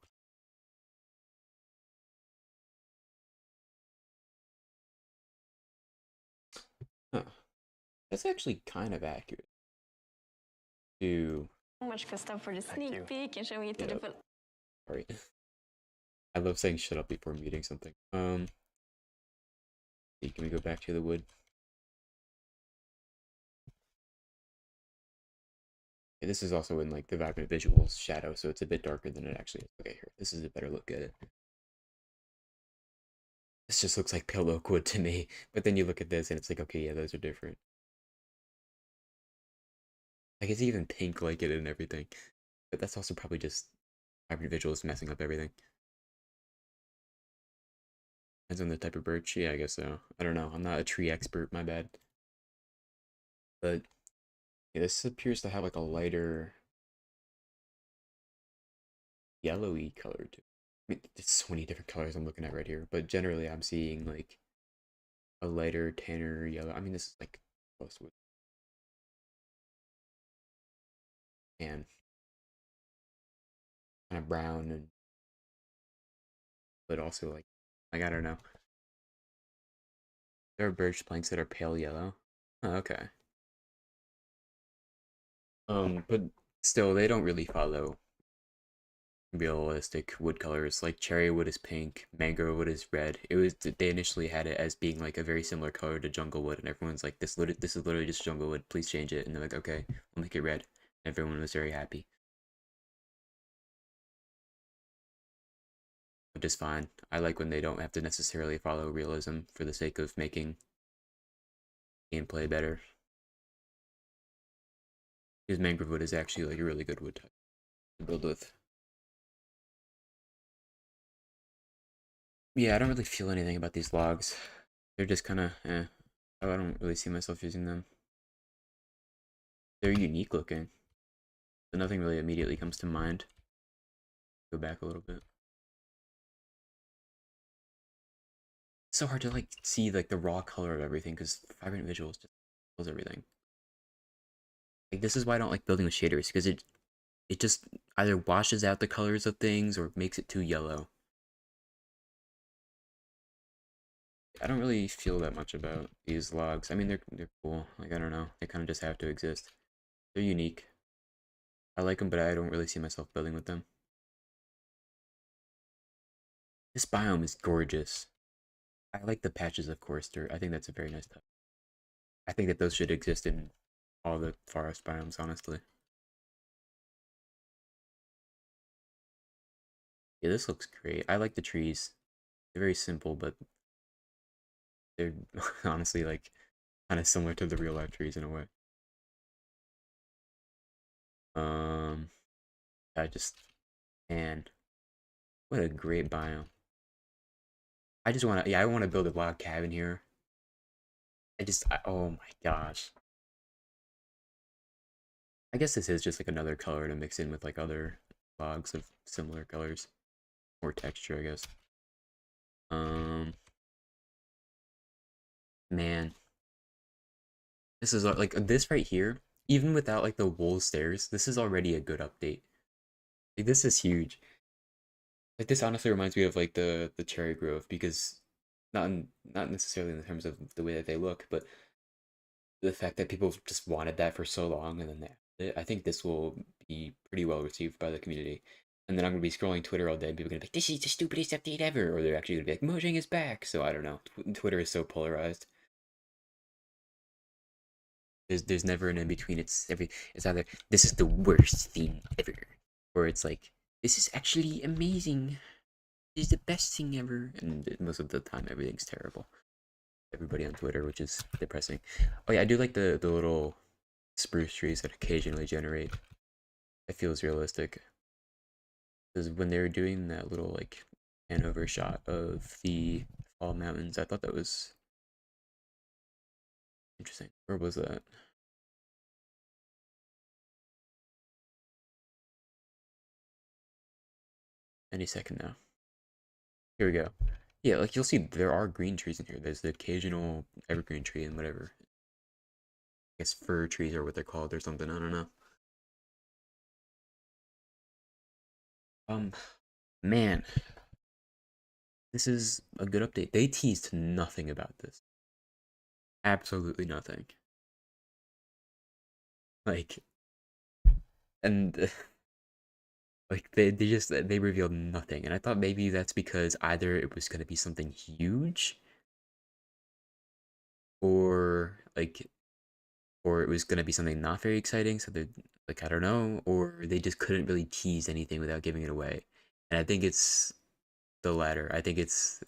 Speaker 1: Huh. That's actually kind of accurate. To
Speaker 18: So much, Gustav, for the sneak peek and showing it to the full.
Speaker 1: Sorry. I love saying shut up before muting something. Can we go back to the wood? Okay, this is also in like the vibrant visuals shadow, so it's a bit darker than it actually is. Okay, here. This is a better look at it. This just looks like pale oak wood to me, but then you look at this and it's like, okay, yeah, those are different. Like it's even pink like it and everything, but that's also probably just vibrant visuals messing up everything. Depends on the type of birch. Yeah, I guess so. I don't know. I'm not a tree expert. My bad. But yeah, this appears to have like a lighter yellowy color to it. I mean, there's so many different colors I'm looking at right here, but generally I'm seeing like a lighter tanner yellow. I mean, this is like close with and kind of brown and but also like I don't know. There are birch planks that are pale yellow. Oh, okay. But still, they don't really follow realistic wood colors. Like cherry wood is pink, mango wood is red. It was they initially had it as being like a very similar color to jungle wood, and everyone's like, this is literally just jungle wood. Please change it. And they're like, okay, we'll make it red. Everyone was very happy, which is fine. I like when they don't have to necessarily follow realism for the sake of making gameplay better. Because mangrove wood is actually like a really good wood type to build with. Yeah, I don't really feel anything about these logs. They're just kind of, I don't really see myself using them. They're unique looking, but nothing really immediately comes to mind. Go back a little bit. so hard to like see like the raw color of everything because Vibrant Visuals just kills everything. Like this is why I don't like building with shaders, because it just either washes out the colors of things or makes it too yellow. I don't really feel that much about these logs. I mean, they're cool. Like, I don't know. They kind of just have to exist. They're unique. I like them, but I don't really see myself building with them. This biome is gorgeous. I like the patches of course. I think that's a very nice touch. I think that those should exist in all the forest biomes, honestly. Yeah, this looks great. I like the trees. They're very simple, but they're honestly like kind of similar to the real life trees in a way. Man, what a great biome. I just want to, yeah, I want to build a log cabin here. Oh my gosh. I guess this is just like another color to mix in with like other logs of similar colors. Or texture, I guess. Man. This is like this right here, even without like the wool stairs, this is already a good update. Like this is huge. Like this honestly reminds me of like the cherry grove, because not necessarily in terms of the way that they look, but the fact that people just wanted that for so long and then they added it. I think this will be pretty well received by the community. And then I'm going to be scrolling Twitter all day and people are going to be like, this is the stupidest update ever. Or they're actually going to be like, Mojang is back. So I don't know. Twitter is so polarized. There's never an in-between. It's either, this is the worst thing ever. Or it's like, this is actually amazing. This is the best thing ever. And most of the time, everything's terrible. Everybody on Twitter, which is depressing. Oh yeah, I do like the little spruce trees that occasionally generate. It feels realistic. Because when they were doing that little like pan over shot of the Fall Mountains, I thought that was interesting. Where was that? Any second now. Here we go. Yeah, like you'll see there are green trees in here. There's the occasional evergreen tree and whatever. I guess fir trees are what they're called or something, I don't know. Man. This is a good update. They teased nothing about this. Absolutely nothing. Like, and like they revealed nothing, and I thought maybe that's because either it was going to be something huge, or it was going to be something not very exciting, so they like, I don't know, or they just couldn't really tease anything without giving it away. And I think it's the latter. I think it's,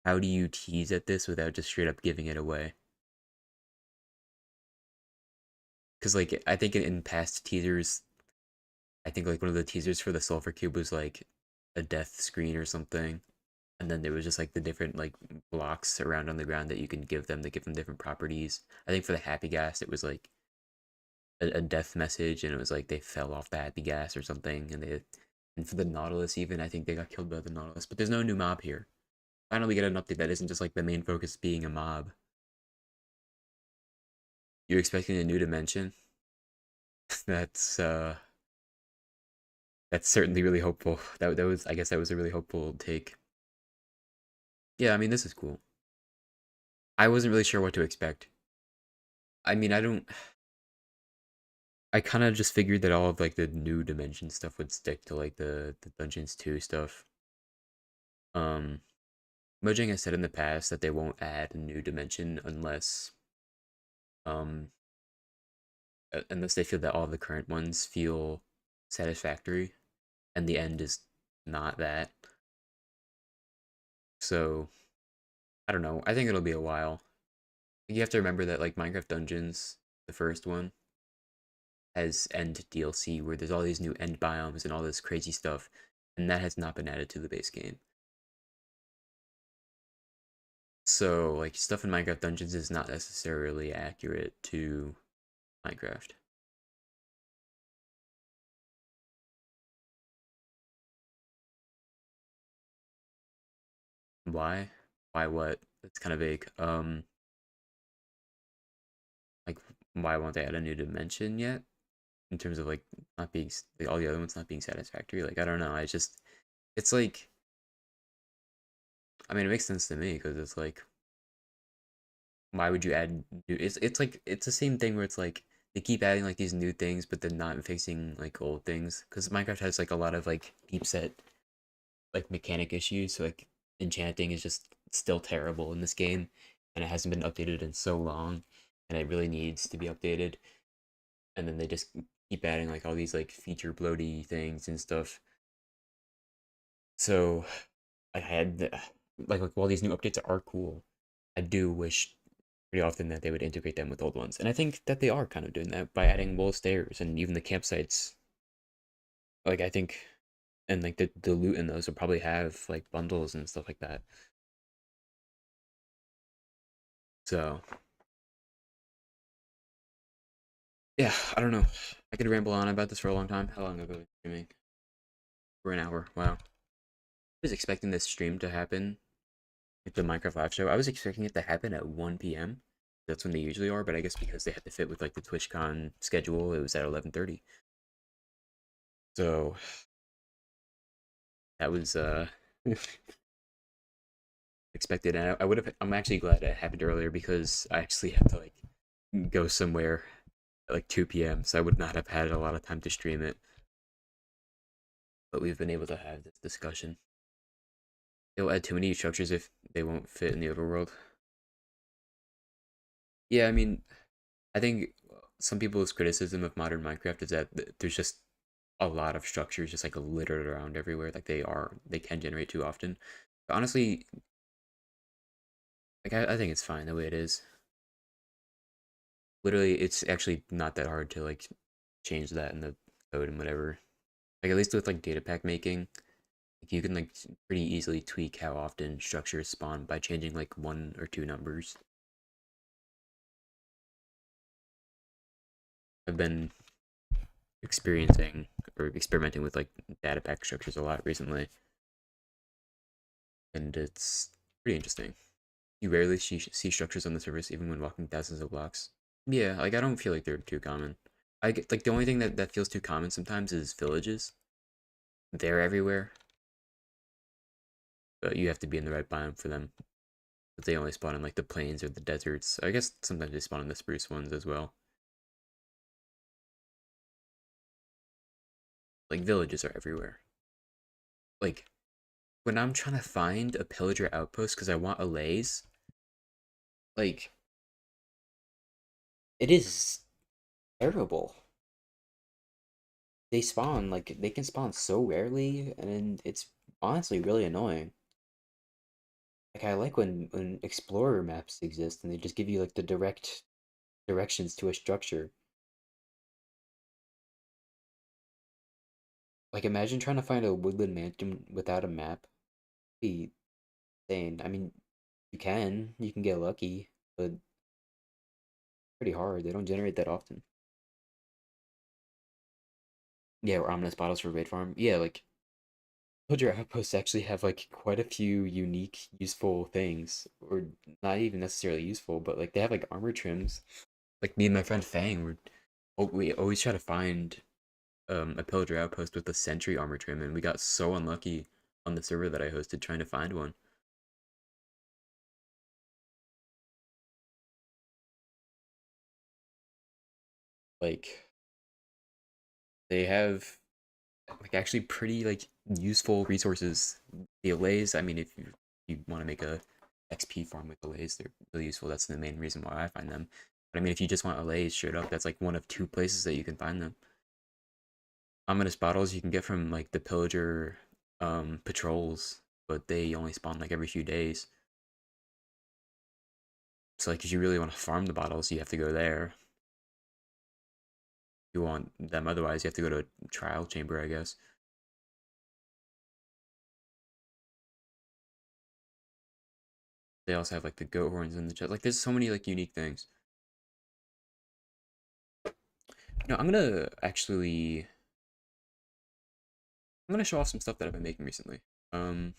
Speaker 1: how do you tease at this without just straight up giving it away? Because like I think in past teasers, I think like one of the teasers for the Sulfur Cube was like a death screen or something, and then there was just like the different like blocks around on the ground that you can give them that give them different properties. I think for the Happy Gas it was like a death message, and it was like they fell off the Happy Gas or something, and for the Nautilus even, I think they got killed by the Nautilus. But there's no new mob here. Finally get an update that isn't just like the main focus being a mob. You're expecting a new dimension? That's certainly really hopeful. That was, I guess that was a really hopeful take. Yeah, I mean, this is cool. I wasn't really sure what to expect. I mean, I kind of just figured that all of like the new dimension stuff would stick to like the Dungeons 2 stuff. Mojang has said in the past that they won't add a new dimension unless they feel that all the current ones feel satisfactory, and the end is not that. So I don't know. I think it'll be a while. You have to remember that like Minecraft Dungeons, the first one, has end DLC where there's all these new end biomes and all this crazy stuff, and that has not been added to the base game. So like stuff in Minecraft Dungeons is not necessarily accurate to Minecraft. Why? Why what? that's kind of vague. Like, why won't they add a new dimension yet? In terms of like not being like, all the other ones not being satisfactory. Like, I don't know. It's like, I mean, it makes sense to me because it's like, why would you add new? It's like it's the same thing where it's like they keep adding like these new things, but then not fixing like old things. Because Minecraft has like a lot of like deep set like mechanic issues. So like enchanting is just still terrible in this game, and it hasn't been updated in so long, and it really needs to be updated. And then they just keep adding like all these like feature bloaty things and stuff. So I had like while these new updates are cool, I do wish pretty often that they would integrate them with old ones. And I think that they are kind of doing that by adding wall stairs and even the campsites. Like I think and like the loot in those will probably have like bundles and stuff like that. So yeah, I don't know. I could ramble on about this for a long time. How long ago was streaming? For an hour. Wow. I was expecting this stream to happen, like the Minecraft live show. I was expecting it to happen at 1 p.m. That's when they usually are, but I guess because they had to fit with like the TwitchCon schedule, it was at 11:30. So that was expected, and I would have. I'm actually glad it happened earlier because I actually had to like go somewhere at like 2 p.m. So I would not have had a lot of time to stream it. But we've been able to have this discussion. They'll add too many structures if they won't fit in the overworld. Yeah, I mean, I think some people's criticism of modern Minecraft is that there's just a lot of structures just like littered around everywhere. Like they can generate too often. But honestly, like I think it's fine the way it is. Literally, it's actually not that hard to like change that in the code and whatever. Like at least with like data pack making, like, you can like pretty easily tweak how often structures spawn by changing like 1 or 2 numbers. I've been experiencing or experimenting with like data pack structures a lot recently, and it's pretty interesting. You rarely see structures on the surface even when walking thousands of blocks. Yeah, like I don't feel like they're too common. I get like the only thing that feels too common sometimes is villages. They're everywhere, but you have to be in the right biome for them. But they only spawn in like the plains or the deserts. I guess sometimes they spawn in the spruce ones as well. Like villages are everywhere. Like when I'm trying to find a pillager outpost because I want allays, like it is terrible. They spawn like they can spawn so rarely, and it's honestly really annoying. Like I like when explorer maps exist and they just give you like the direct directions to a structure. Like imagine trying to find a woodland mansion without a map. Be insane. I mean, you can get lucky, but pretty hard. They don't generate that often. Yeah, or ominous bottles for raid farm. Yeah, like pillager outposts actually have like quite a few unique, useful things, or not even necessarily useful, but like they have like armor trims. Like me and my friend Fang, we always try to find a pillager outpost with a sentry armor trim, and we got so unlucky on the server that I hosted trying to find one. Like they have like actually pretty like useful resources. The allays, I mean, if you want to make a XP farm with allays, they're really useful. That's the main reason why I find them. But I mean, if you just want allays straight up, that's like one of 2 places that you can find them. Ominous bottles you can get from like the pillager patrols, but they only spawn like every few days. So like if you really want to farm the bottles, you have to go there. If you want them otherwise, you have to go to a trial chamber, I guess. They also have like the goat horns in the chest. Like there's so many like unique things. No, I'm gonna show off some stuff that I've been making recently. Bruh.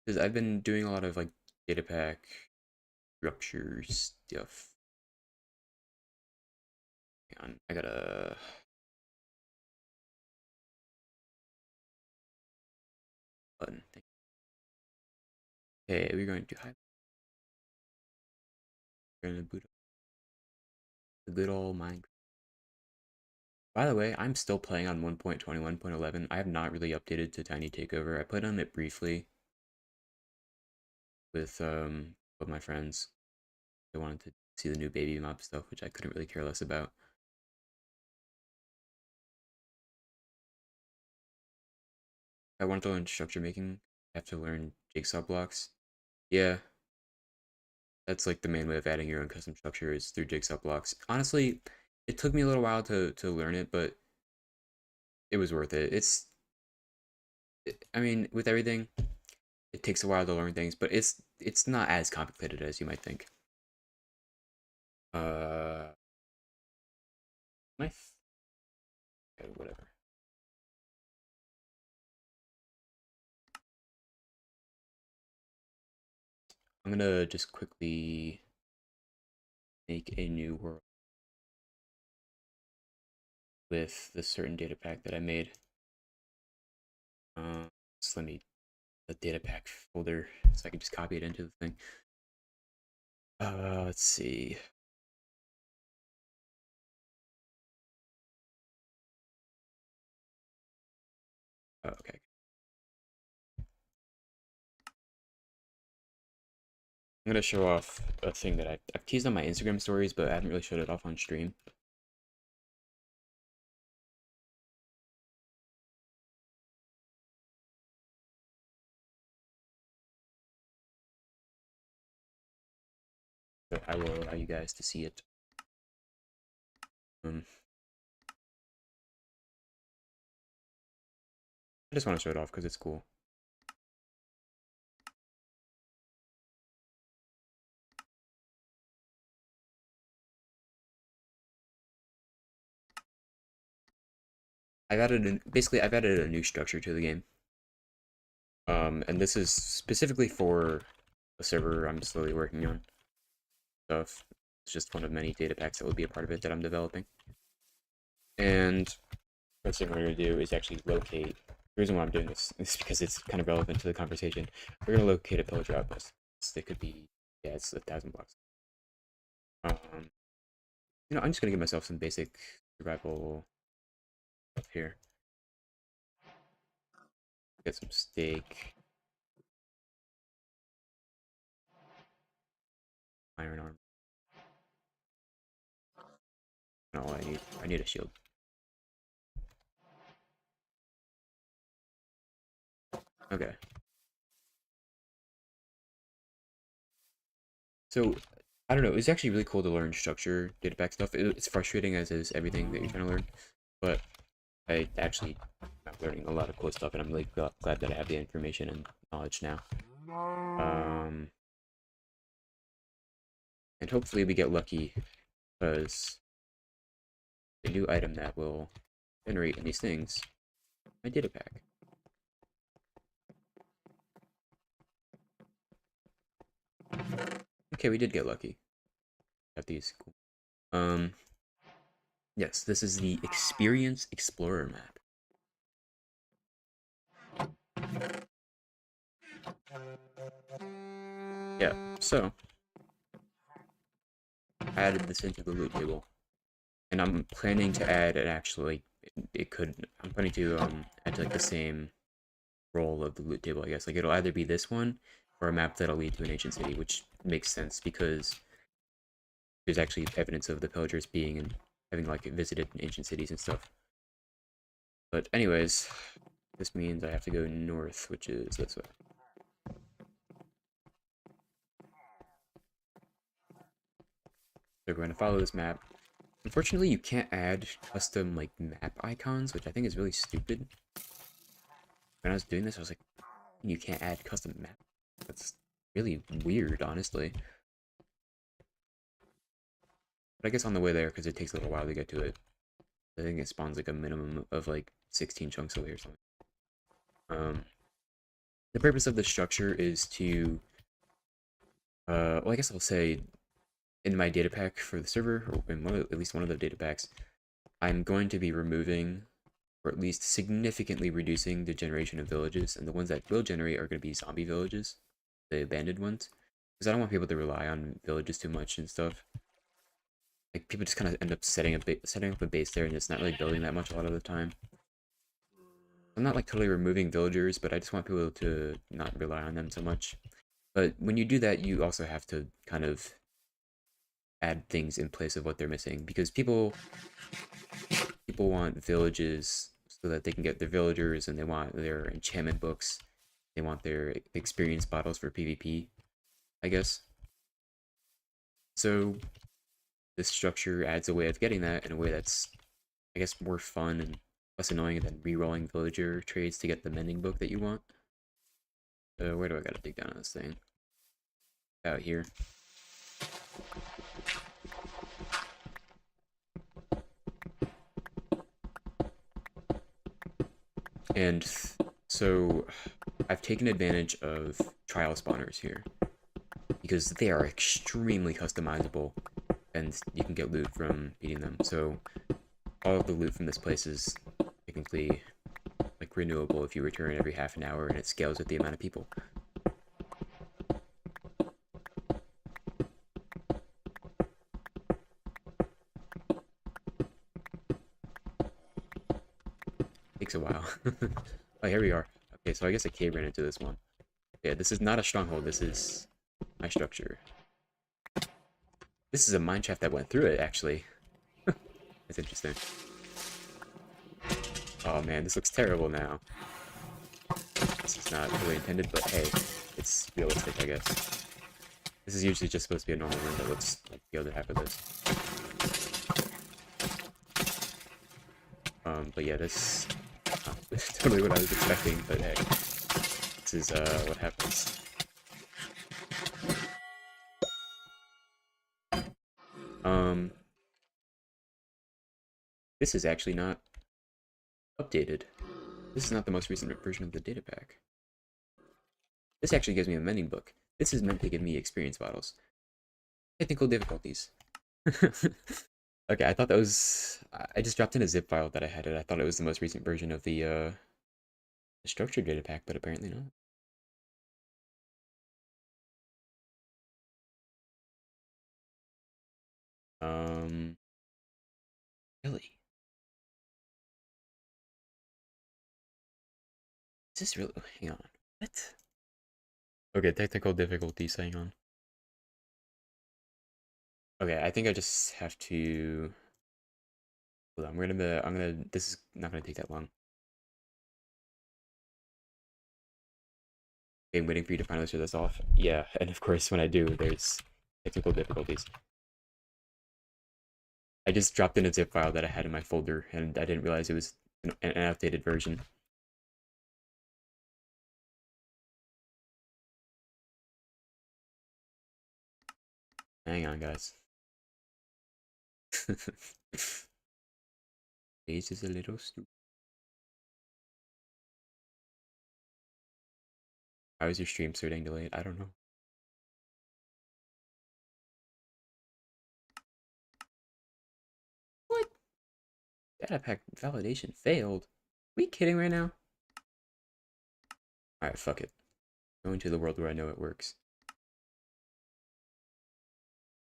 Speaker 1: because I've been doing a lot of like data pack structure stuff. Hang on, I gotta. Button. Okay, we're going to hide. We're gonna boot up the good old Minecraft. By the way, I'm still playing on 1.21.11. I have not really updated to Tiny Takeover. I played on it briefly with my friends. They wanted to see the new baby mob stuff, which I couldn't really care less about. If I wanted to learn structure making, I have to learn jigsaw blocks. Yeah. That's like the main way of adding your own custom structure is through jigsaw blocks. Honestly, it took me a little while to learn it, but it was worth it. I mean, with everything, it takes a while to learn things, but it's not as complicated as you might think. Nice. Okay, whatever. I'm gonna just quickly make a new world with this certain data pack that I made. Just let me the data pack folder so I can just copy it into the thing. Let's see. Oh, okay. I'm gonna show off a thing that I've teased on my Instagram stories, but I haven't really showed it off on stream. So I will allow you guys to see it. I just want to show it off because it's cool. I've added a new structure to the game. And this is specifically for a server I'm slowly working on. Stuff. It's just one of many data packs that will be a part of it that I'm developing. And first thing we're going to do is actually locate. The reason why I'm doing this is because it's kind of relevant to the conversation. We're going to locate a pillager outpost. It could be, yeah, it's 1,000 blocks. You know, I'm just going to give myself some basic survival stuff here. Get some steak. Iron armor. No, I need a shield. Okay. So, I don't know, it's actually really cool to learn structure, data pack stuff. It's frustrating as is everything that you're trying to learn, but I actually am learning a lot of cool stuff, and I'm really glad that I have the information and knowledge now. And hopefully we get lucky, because the new item that will generate in these things, my data pack. Okay, we did get lucky. Got these. Cool. Yes, this is the Experience Explorer map. Yeah, so I added this into the loot table, and I'm planning to add an actually. I'm planning to add to like the same role of the loot table, I guess. Like it'll either be this one or a map that'll lead to an ancient city, which makes sense because there's actually evidence of the pillagers being and having like visited ancient cities and stuff. But anyways, this means I have to go north, which is this way. So we're going to follow this map. Unfortunately, you can't add custom like map icons, which I think is really stupid. When I was doing this, I was like, you can't add custom map. That's really weird, honestly. But I guess on the way there, because it takes a little while to get to it, I think it spawns like a minimum of like 16 chunks away or something. the purpose of the structure is to, well, I guess I'll say, in my data pack for the server, or in at least one of the data packs, I'm going to be removing, or at least significantly reducing the generation of villages, and the ones that will generate are going to be zombie villages, the abandoned ones, because I don't want people to rely on villages too much and stuff. Like, people just kind of end up setting up a base there, and it's not really building that much a lot of the time. I'm not like totally removing villagers, but I just want people to not rely on them so much. But when you do that, you also have to kind of add things in place of what they're missing, because people want villages so that they can get their villagers, and they want their enchantment books, they want their experience bottles for PvP, I guess. So this structure adds a way of getting that in a way that's, I guess, more fun and less annoying than re-rolling villager trades to get the mending book that you want. Where do I gotta dig down on this thing? Out here. And so I've taken advantage of trial spawners here, because they are extremely customizable, and you can get loot from beating them. So all of the loot from this place is technically like renewable if you return every half an hour, and it scales with the amount of people. Takes a while. Oh, here we are. Okay, so I guess I cave ran into this one. Yeah, this is not a stronghold, this is my structure. This is a mine shaft that went through it, actually. That's interesting. Oh man, this looks terrible now. This is not really intended, but hey, it's realistic, I guess. This is usually just supposed to be a normal room that looks like the other half of this. But yeah, this is totally what I was expecting, but hey, this is what happens. This is actually not updated. This is not the most recent version of the data pack. This actually gives me a mending book. This is meant to give me experience bottles. Technical difficulties. Okay, I thought that was... I just dropped in a zip file that I had it. I thought it was the most recent version of the structured data pack, but apparently not. Really? Is this really? Hang on. What? Okay, technical difficulties. Hang on. Okay, I think I just have to. Hold on. I'm gonna. This is not gonna take that long. Okay, I'm waiting for you to finally show this off. Yeah, and of course, when I do, there's technical difficulties. I just dropped in a zip file that I had in my folder, and I didn't realize it was an outdated version. Hang on, guys. Face is a little stupid. How is your stream starting delayed? I don't know. What? Data pack validation failed. Are we kidding right now? Alright, fuck it. Going to the world where I know it works.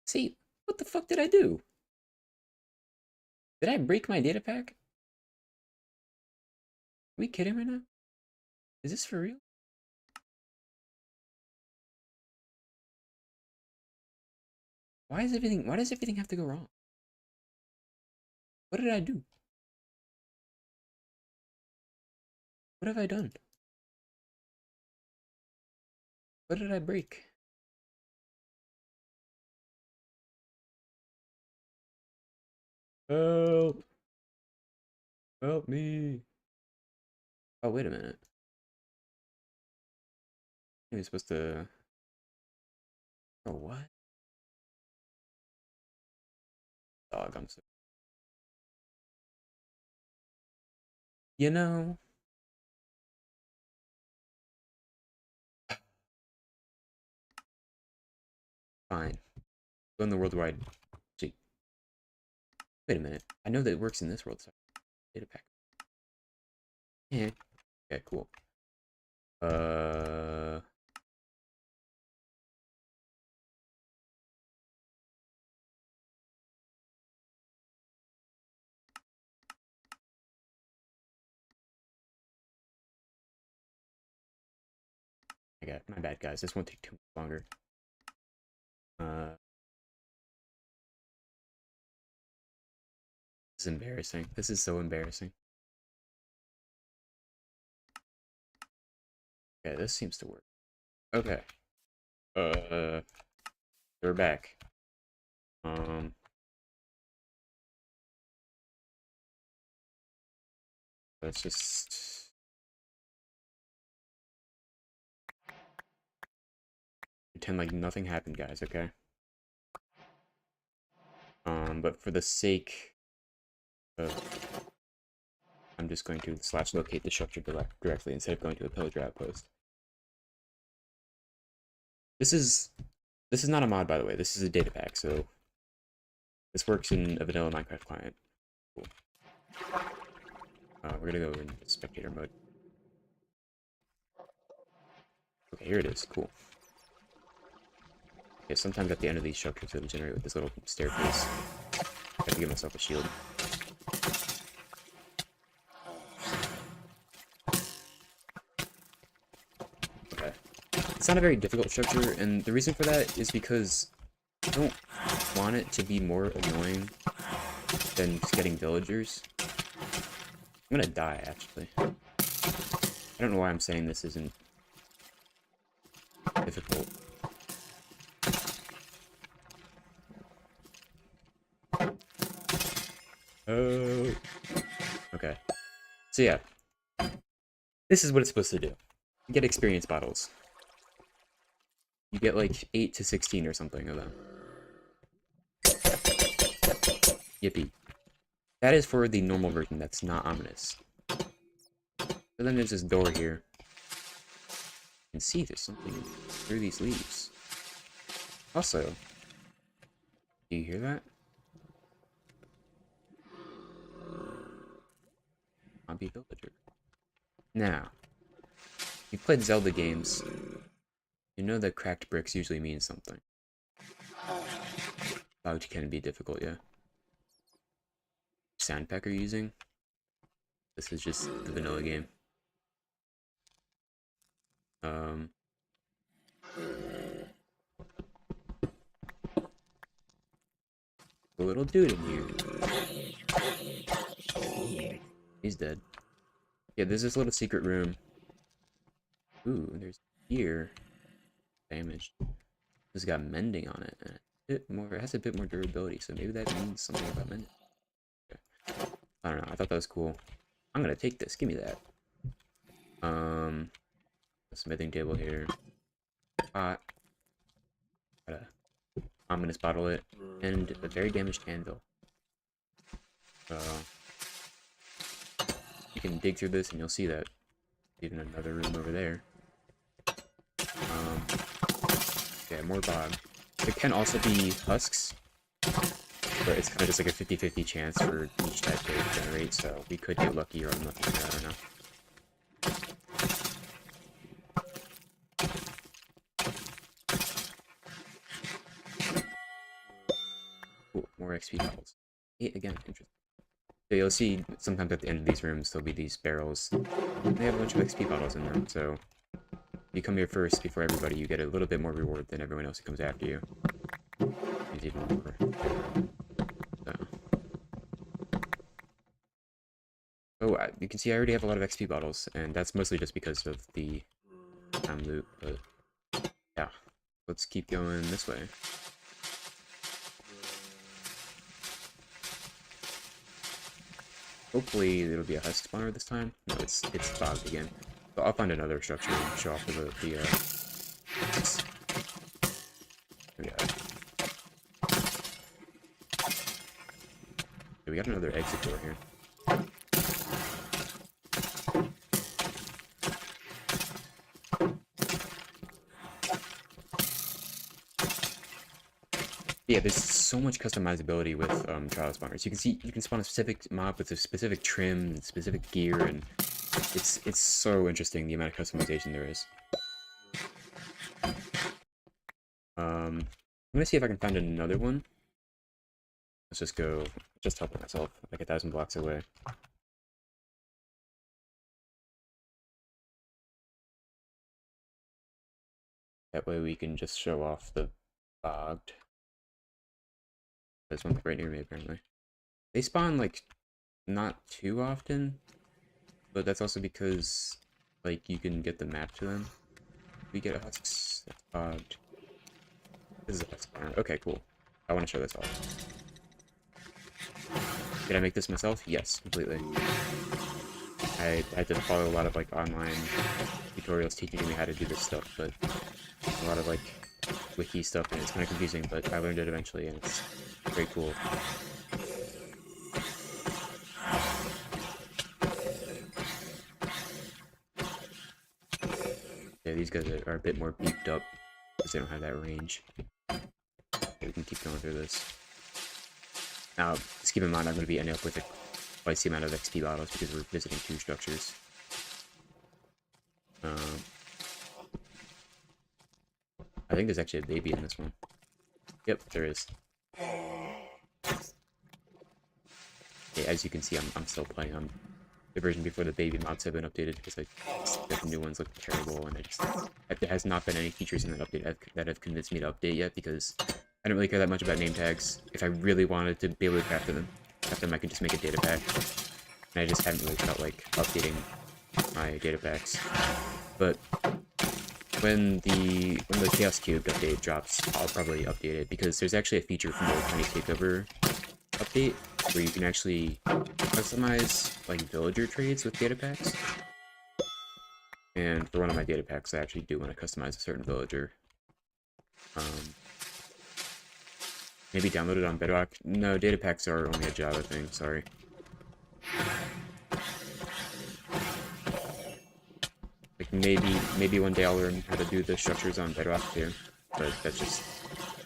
Speaker 1: See, what the fuck did I do? Did I break my data pack? Are we kidding right now? Is this for real? Why does everything have to go wrong? What did I do? What have I done? What did I break? Help! Help me! Oh, wait a minute. You're supposed to... Oh, what? Dog, I'm so... You know... Fine. Go in the worldwide. Gee. Wait a minute. I know that it works in this world. So data pack. Yeah. Okay, cool. My bad, guys. This won't take too much longer. This is embarrassing. This is so embarrassing. Okay, this seems to work. Okay. We're back. Let's just pretend like nothing happened, guys, okay? But for the sake of, I'm just going to / locate the structure directly instead of going to a pillager outpost. This is not a mod, by the way. This is a data pack, so this works in a vanilla Minecraft client. Cool. We're gonna go in spectator mode. Okay, here it is. Cool. Okay, sometimes at the end of these structures it'll generate with this little staircase. I have to give myself a shield. Okay. It's not a very difficult structure, and the reason for that is because I don't want it to be more annoying than just getting villagers. I'm gonna die, actually. I don't know why I'm saying this isn't difficult. Oh. Okay. So yeah. This is what it's supposed to do. You get experience bottles. You get like 8 to 16 or something of them. Yippee. That is for the normal version, that's not ominous. But then there's this door here. You can see there's something through these leaves. Also, do you hear that? Zombie villager. Now, if you've played Zelda games, you know that cracked bricks usually mean something. Which can be difficult, yeah. Sound pack are you using? This is just the vanilla game. A little dude in here. He's dead. Yeah, there's this little secret room. Ooh, there's here. Damaged. This got mending on it. And it has a bit more durability, so maybe that means something about mending. Okay. I don't know, I thought that was cool. I'm gonna take this, give me that. Smithing table here. Pot. Gotta ominous bottle it. And a very damaged anvil. So you can dig through this and you'll see that. Even another room over there. Yeah, more bog. There can also be husks, but it's kind of just like a 50-50 chance for each type to generate, so we could get lucky or unlucky, I don't know. Cool, more XP bottles. 8 again, interesting. So you'll see sometimes at the end of these rooms there'll be these barrels. They have a bunch of XP bottles in them, so if you come here first before everybody, you get a little bit more reward than everyone else who comes after you. There's even more. So. Oh, you can see I already have a lot of XP bottles, and that's mostly just because of the time loop, but yeah. Let's keep going this way. Hopefully there'll be a husk spawner this time. No, it's fogged again. So I'll find another structure and show off the we got another exit door here. Yeah, there's so much customizability with trial spawners. You can spawn a specific mob with a specific trim and specific gear, and it's so interesting the amount of customization there is. I'm gonna see if I can find another one. Let's just go, just help myself, like 1,000 blocks away. That way we can just show off the bogged. There's one right near me, apparently. They spawn, like, not too often, but that's also because, like, you can get the map to them. We get husks. That's bogged. This is a husk spawner. Okay, cool. I want to show this off. Did I make this myself? Yes, completely. I had to follow a lot of, like, online tutorials teaching me how to do this stuff, but a lot of, like, wiki stuff, and it's kind of confusing, but I learned it eventually, and it's very cool. Yeah, these guys are a bit more beefed up because they don't have that range. Okay, we can keep going through this. Now, just keep in mind I'm going to be ending up with twice the amount of XP bottles because we're visiting 2 structures. I think there's actually a baby in this one. Yep, there is. Okay, as you can see, I'm still playing on the version before the baby mods have been updated because the new ones look terrible, and there has not been any features in that update that have convinced me to update yet because I don't really care that much about name tags. If I really wanted to be able to craft them, I could just make a data pack. And I just haven't really felt like updating my data packs. But when the Chaos Cube update drops, I'll probably update it because there's actually a feature from the Tiny Takeover update where you can actually customize like villager trades with data packs. And for one of my data packs, I actually do want to customize a certain villager. Maybe download it on Bedrock. No, data packs are only a Java thing. Sorry. Like maybe one day I'll learn how to do the structures on Bedrock too, but that's just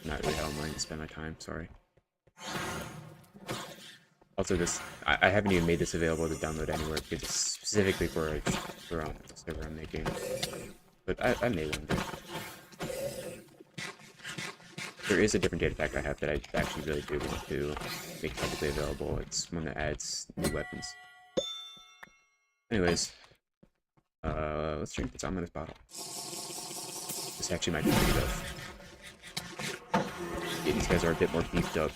Speaker 1: not really how I'm going to spend my time. Sorry. Also, I haven't even made this available to download anywhere because it's specifically for the server I'm making. But I may one day. There is a different data pack I have that I actually really do want to make publicly available. It's one that adds new weapons. Anyways, let's drink this ominous bottle. This actually might be pretty tough. Yeah, these guys are a bit more beefed up.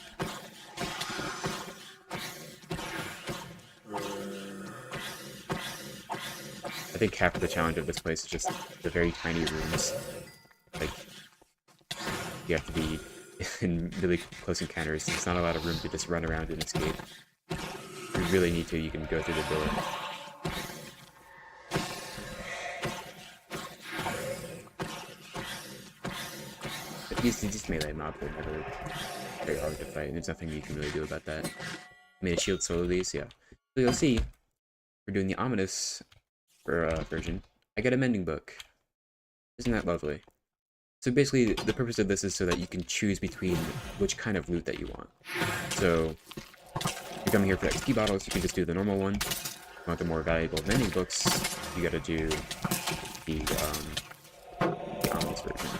Speaker 1: I think half of the challenge of this place is just the very tiny rooms. Like, you have to be in really close encounters. There's not a lot of room to just run around and escape. If you really need to, you can go through the door. But these melee mobs are never very hard to fight, and there's nothing you can really do about that. I mean, a shield solo these, yeah. So you'll see, we're doing the ominous version. I get a mending book. Isn't that lovely? So basically, the purpose of this is so that you can choose between which kind of loot that you want. So, if you're coming here for XP bottles, you can just do the normal one. If you want the more valuable mending books, you gotta do the ominous version.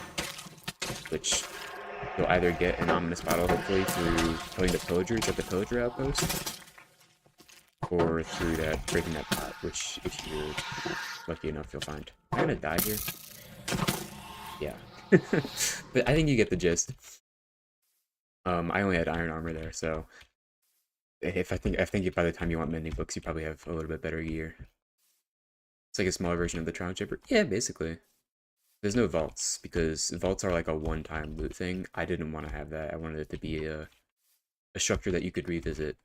Speaker 1: Which, you'll either get an ominous bottle, hopefully, through killing the pillagers at the pillager outpost, or through breaking that pot, which, if you're lucky enough, you'll find. Am I gonna die here? Yeah. But I think you get the gist. I only had iron armor there, so I think by the time you want mending books, you probably have a little bit better gear. It's like a smaller version of the Trial Chipper. Yeah, basically. There's no vaults, because vaults are like a one-time loot thing. I didn't want to have that. I wanted it to be a structure that you could revisit.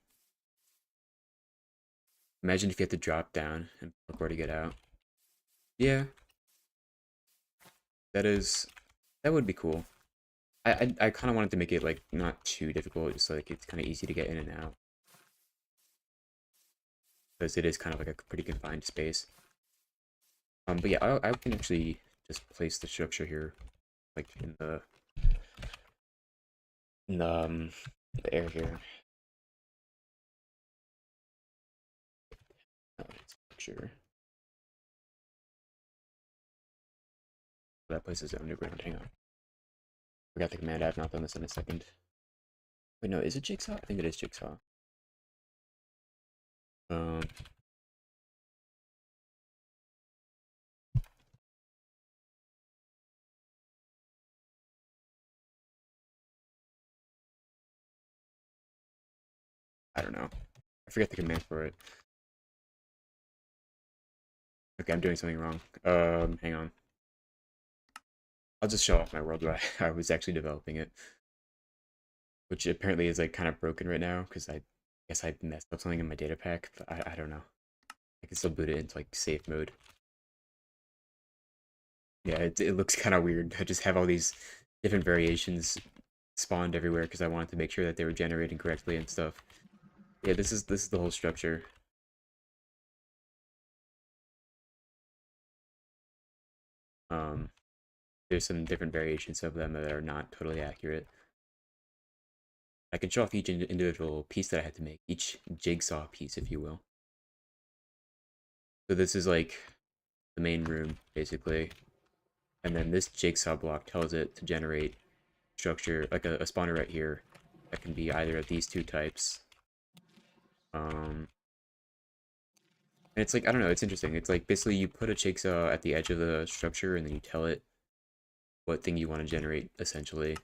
Speaker 1: Imagine if you had to drop down and parkour to get out. Yeah. That would be cool. I kind of wanted to make it like not too difficult, just like it's kind of easy to get in and out. Because it is kind of like a pretty confined space. But yeah, I can actually just place the structure here, like in the in the air here. Structure. That place is underground. Hang on. Forgot the command. I have not done this in a second. Wait, no, is it Jigsaw? I think it is Jigsaw. I don't know. I forget the command for it. Okay, I'm doing something wrong. Hang on. I'll just show off my world where I was actually developing it. Which apparently is like kind of broken right now, because I guess I messed up something in my data pack, but I don't know. I can still boot it into like safe mode. Yeah, it looks kind of weird. I just have all these different variations spawned everywhere because I wanted to make sure that they were generating correctly and stuff. Yeah, this is the whole structure. There's some different variations of them that are not totally accurate. I can show off each individual piece that I had to make, each jigsaw piece, if you will. So this is like the main room, basically. And then this jigsaw block tells it to generate structure, like a spawner right here, that can be either of these two types. And it's like, I don't know, it's interesting. It's like basically you put a jigsaw at the edge of the structure and then you tell it what thing you want to generate, essentially,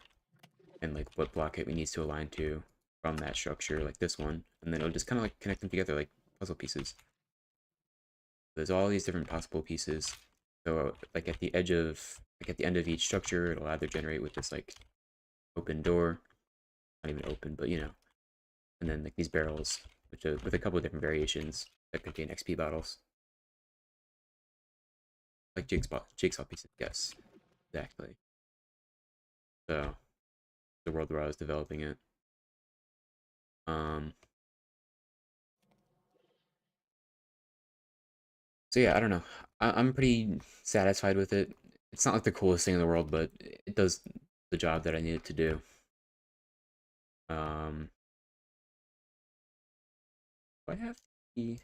Speaker 1: and like what block it needs to align to from that structure, like this one, and then it'll just kind of like connect them together like puzzle pieces. There's all these different possible pieces. So like at the edge of, like at the end of each structure, it'll either generate with this like open door, not even open, but you know, and then like these barrels, which are with a couple of different variations that contain XP bottles, like jigsaw pieces. Yes, exactly. So the world where I was developing it. So yeah, I don't know. I'm pretty satisfied with it. It's not like the coolest thing in the world, but it does the job that I need it to do. Do I have the...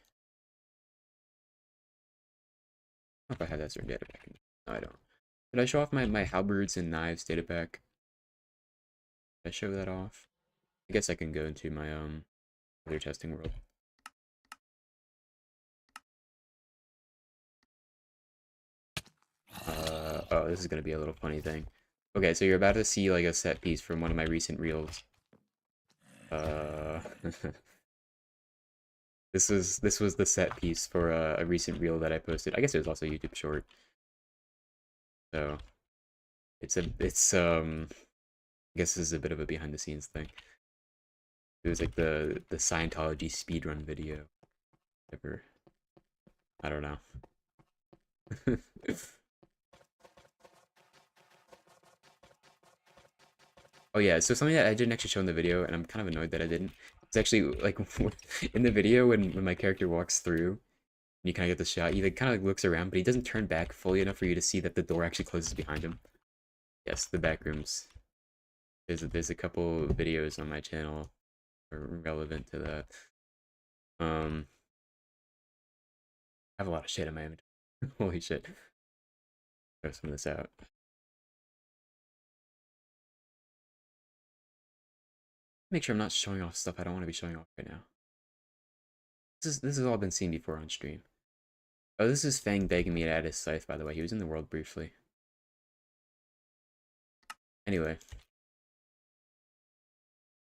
Speaker 1: I don't know if I have that certain data pack. No, I don't. Did I show off my halberds and knives data pack? Did I show that off? I guess I can go into my other testing world. Oh, this is gonna be a little funny thing. Okay, so you're about to see like a set piece from one of my recent reels. This was the set piece for a recent reel that I posted. I guess it was also a YouTube short. So I guess this is a bit of a behind the scenes thing. It was like the Scientology speedrun video. Whatever. I don't know. Oh yeah, so something that I didn't actually show in the video, and I'm kind of annoyed that I didn't. It's actually like in the video when my character walks through, and you kind of get the shot. He like kind of looks around, but he doesn't turn back fully enough for you to see that the door actually closes behind him. Yes, the back rooms. There's a couple videos on my channel relevant to that. I have a lot of shit in my inventory. Holy shit. Throw some of this out. Make sure I'm not showing off stuff I don't want to be showing off right now. This has all been seen before on stream. Oh, this is Fang begging me to add his scythe, by the way. He was in the world briefly. Anyway.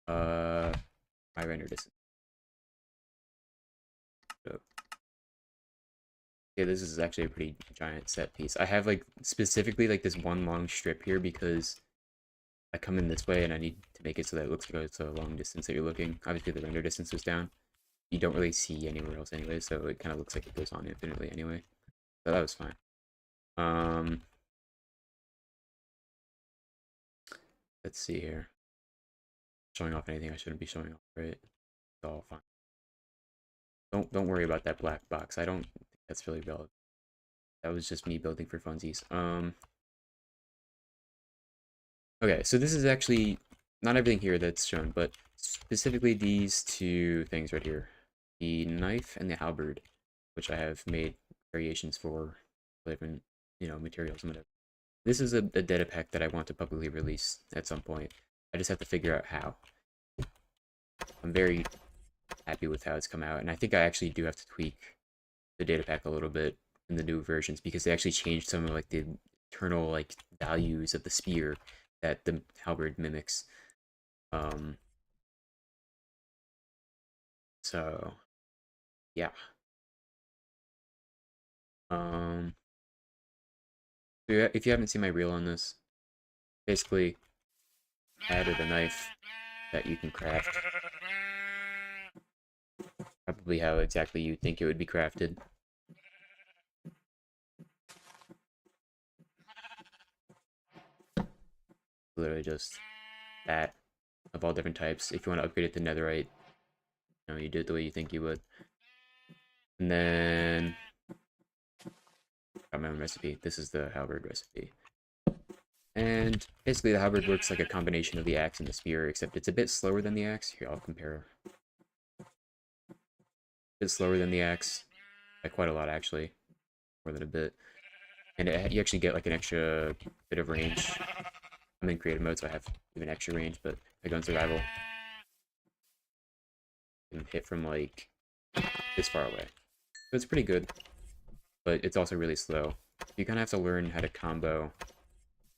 Speaker 1: My render distance. So, yeah, this is actually a pretty giant set piece. I have like specifically like this one long strip here because I come in this way and I need to make it so that it looks like it's a long distance that you're looking. Obviously the render distance is down. You don't really see anywhere else anyway, so it kind of looks like it goes on infinitely anyway. So that was fine. Let's see here. Showing off anything I shouldn't be showing off, right? It's all fine. Don't worry about that black box. I don't think that's really relevant. That was just me building for funsies. Okay, so this is actually not everything here that's shown, but specifically these two things right here. The knife and the halberd, which I have made variations for different, materials and whatever. This is a data pack that I want to publicly release at some point. I just have to figure out how. I'm very happy with how it's come out, and I think I actually do have to tweak the data pack a little bit in the new versions because they actually changed some of like the internal like values of the spear that the halberd mimics. So yeah. If you haven't seen my reel on this, basically added a knife that you can craft. Probably how exactly you think it would be crafted. Literally just that of all different types. If you want to upgrade it to netherite, you do it the way you think you would. And then got my own recipe. This is the halberd recipe. And basically the halberd works like a combination of the axe and the spear, except it's a bit slower than the axe. Here, I'll compare. A bit slower than the axe. By quite a lot, actually. More than a bit. And you actually get like an extra bit of range. I'm in creative mode, so I have even extra range, but if I go in survival, I can hit from like this far away. So it's pretty good, but it's also really slow. You kind of have to learn how to combo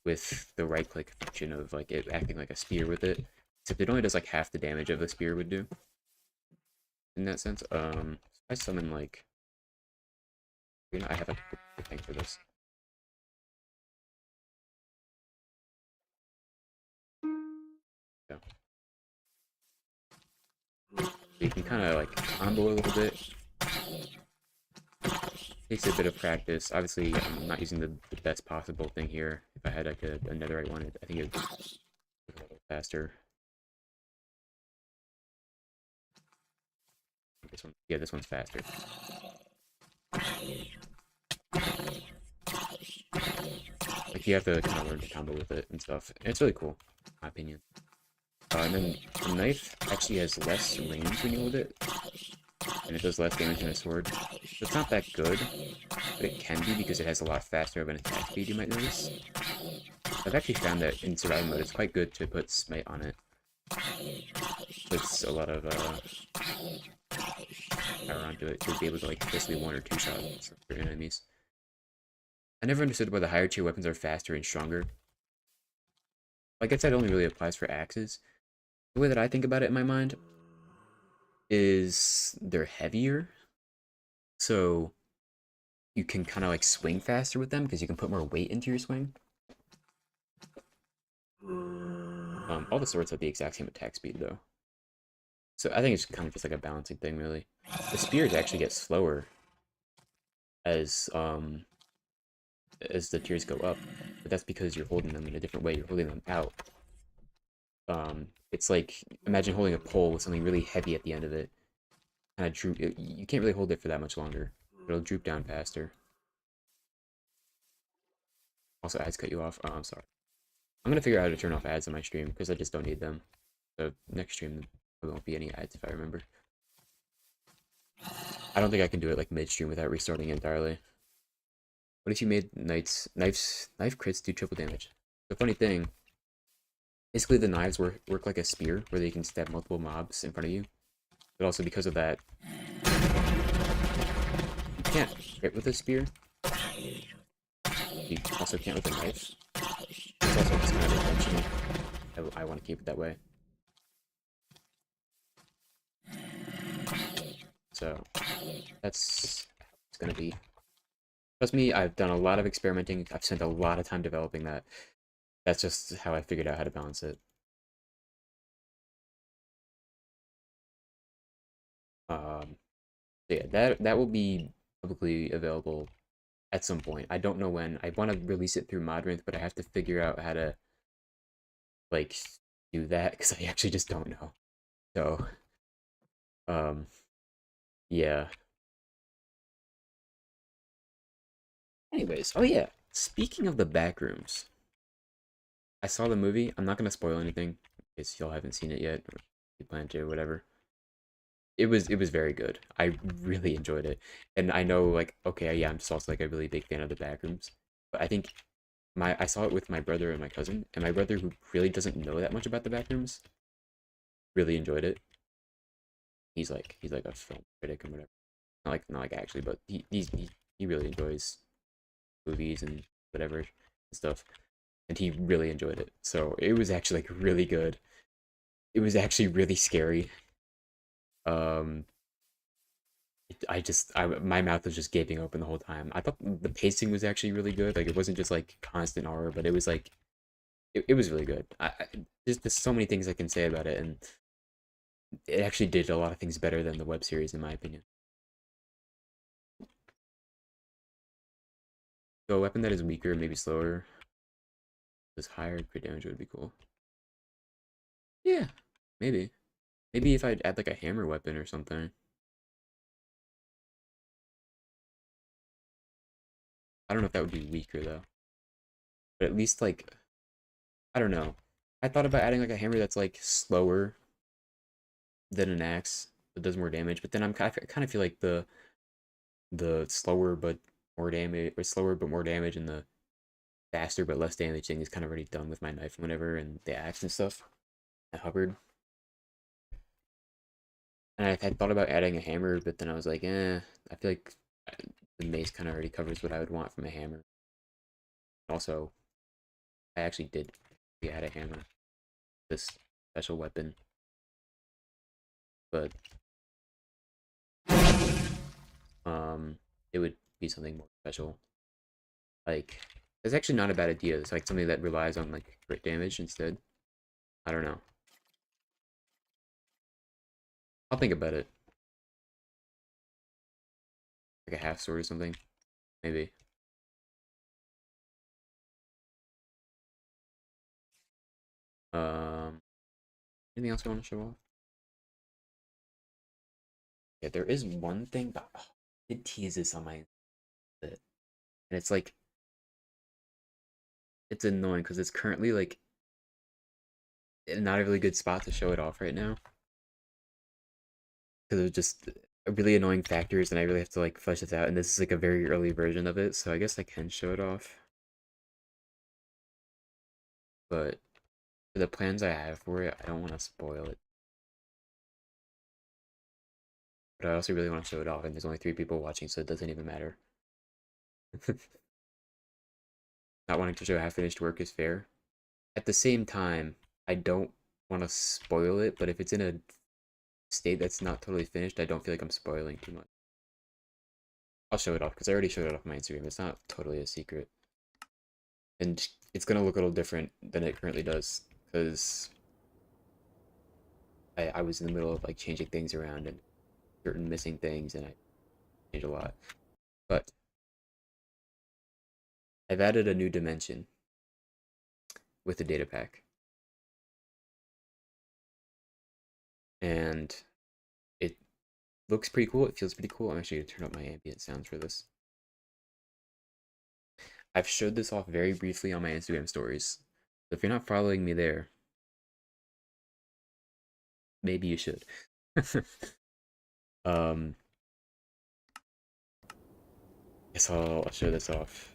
Speaker 1: with the right click function of like it acting like a spear with it, except it only does like half the damage of a spear would do. In that sense, I summon like, I have a good thing for this. So you can kind of like combo a little bit. Takes a bit of practice. Obviously, I'm not using the best possible thing here. If I had like a netherite one, I think it would be a little faster. This one, yeah, this one's faster. Like you have to kind of learn to combo with it and stuff. And it's really cool, in my opinion. And then the knife actually has less range when you hold it, and it does less damage than a sword. So it's not that good, but it can be because it has a lot faster of an attack speed, you might notice. I've actually found that in survival mode it's quite good to put smite on it. Puts a lot of power onto it to be able to like basically one or two shots for enemies. I never understood why the higher tier weapons are faster and stronger. I guess that only really applies for axes. The way that I think about it in my mind is they're heavier, so you can kind of like swing faster with them because you can put more weight into your swing. All the swords have the exact same attack speed though, so I think it's kind of just like a balancing thing, really. The spears actually get slower as the tiers go up, but that's because you're holding them in a different way. You're holding them out. It's like, imagine holding a pole with something really heavy at the end of it. Kind of droop. You can't really hold it for that much longer. It'll droop down faster. Also, ads cut you off. Oh, I'm sorry. I'm gonna figure out how to turn off ads on my stream because I just don't need them. So next stream there won't be any ads if I remember. I don't think I can do it like mid-stream without restarting it entirely. What if you made knife crits do triple damage? The funny thing, basically the knives work like a spear, where they can stab multiple mobs in front of you. But also because of that, you can't crit with a spear. You also can't with a knife. It's also just kind of intentional. I want to keep it that way. So that's how it's gonna be. Trust me, I've done a lot of experimenting. I've spent a lot of time developing that. That's just how I figured out how to balance it. Yeah, that will be publicly available at some point. I don't know when. I want to release it through Modrinth, but I have to figure out how to like do that because I actually just don't know. So, yeah. Anyways, oh yeah, speaking of the backrooms, I saw the movie. I'm not going to spoil anything. case y'all haven't seen it yet, or you plan to, whatever. It was very good. I really enjoyed it, and I know like okay, yeah, I'm just also like a really big fan of the backrooms, but I think I saw it with my brother and my cousin, and my brother, who really doesn't know that much about the backrooms, really enjoyed it. He's like a film critic and whatever. Not like actually, but he really enjoys movies and whatever and stuff, and he really enjoyed it. So it was actually like really good. It was actually really scary. My mouth was just gaping open the whole time. I thought the pacing was actually really good. Like it wasn't just like constant horror, but it was like it was really good. There's so many things I can say about it, and it actually did a lot of things better than the web series in my opinion. So a weapon that is weaker, maybe slower, does higher crit damage would be cool. Yeah, maybe. Maybe if I'd add like a hammer weapon or something. I don't know if that would be weaker though. But at least like, I don't know. I thought about adding like a hammer that's like slower than an axe, that does more damage. But then I kind of feel like the slower but more damage, or slower but more damage, and the faster but less damage thing is kind of already done with my knife and whatever, and the axe and stuff. At Hubbard. And I had thought about adding a hammer, but then I was like, I feel like the mace kind of already covers what I would want from a hammer. Also, I actually did add a hammer, this special weapon, but it would be something more special. Like, it's actually not a bad idea. It's like something that relies on like crit damage instead. I don't know. I'll think about it. Like a half sword or something, maybe. Anything else you want to show off? Yeah, there is one thing, but it teases on my bit, and it's like it's annoying because it's currently like not a really good spot to show it off right now, because it's just really annoying factors, and I really have to like flesh this out. And this is like a very early version of it, so I guess I can show it off. But for the plans I have for it, I don't want to spoil it. But I also really want to show it off, and there's only 3 people watching, so it doesn't even matter. Not wanting to show half-finished work is fair. At the same time, I don't want to spoil it, but if it's in a state that's not totally finished, I don't feel like I'm spoiling too much. I'll show it off, because I already showed it off my Instagram. It's not totally a secret. And it's going to look a little different than it currently does, because I was in the middle of like changing things around and certain missing things, and I changed a lot. But I've added a new dimension with the data pack, and it looks pretty cool. It feels pretty cool. I'm actually going to turn up my ambient sounds for this. I've showed this off very briefly on my Instagram stories, so if you're not following me there, maybe you should. Guess I'll show this off.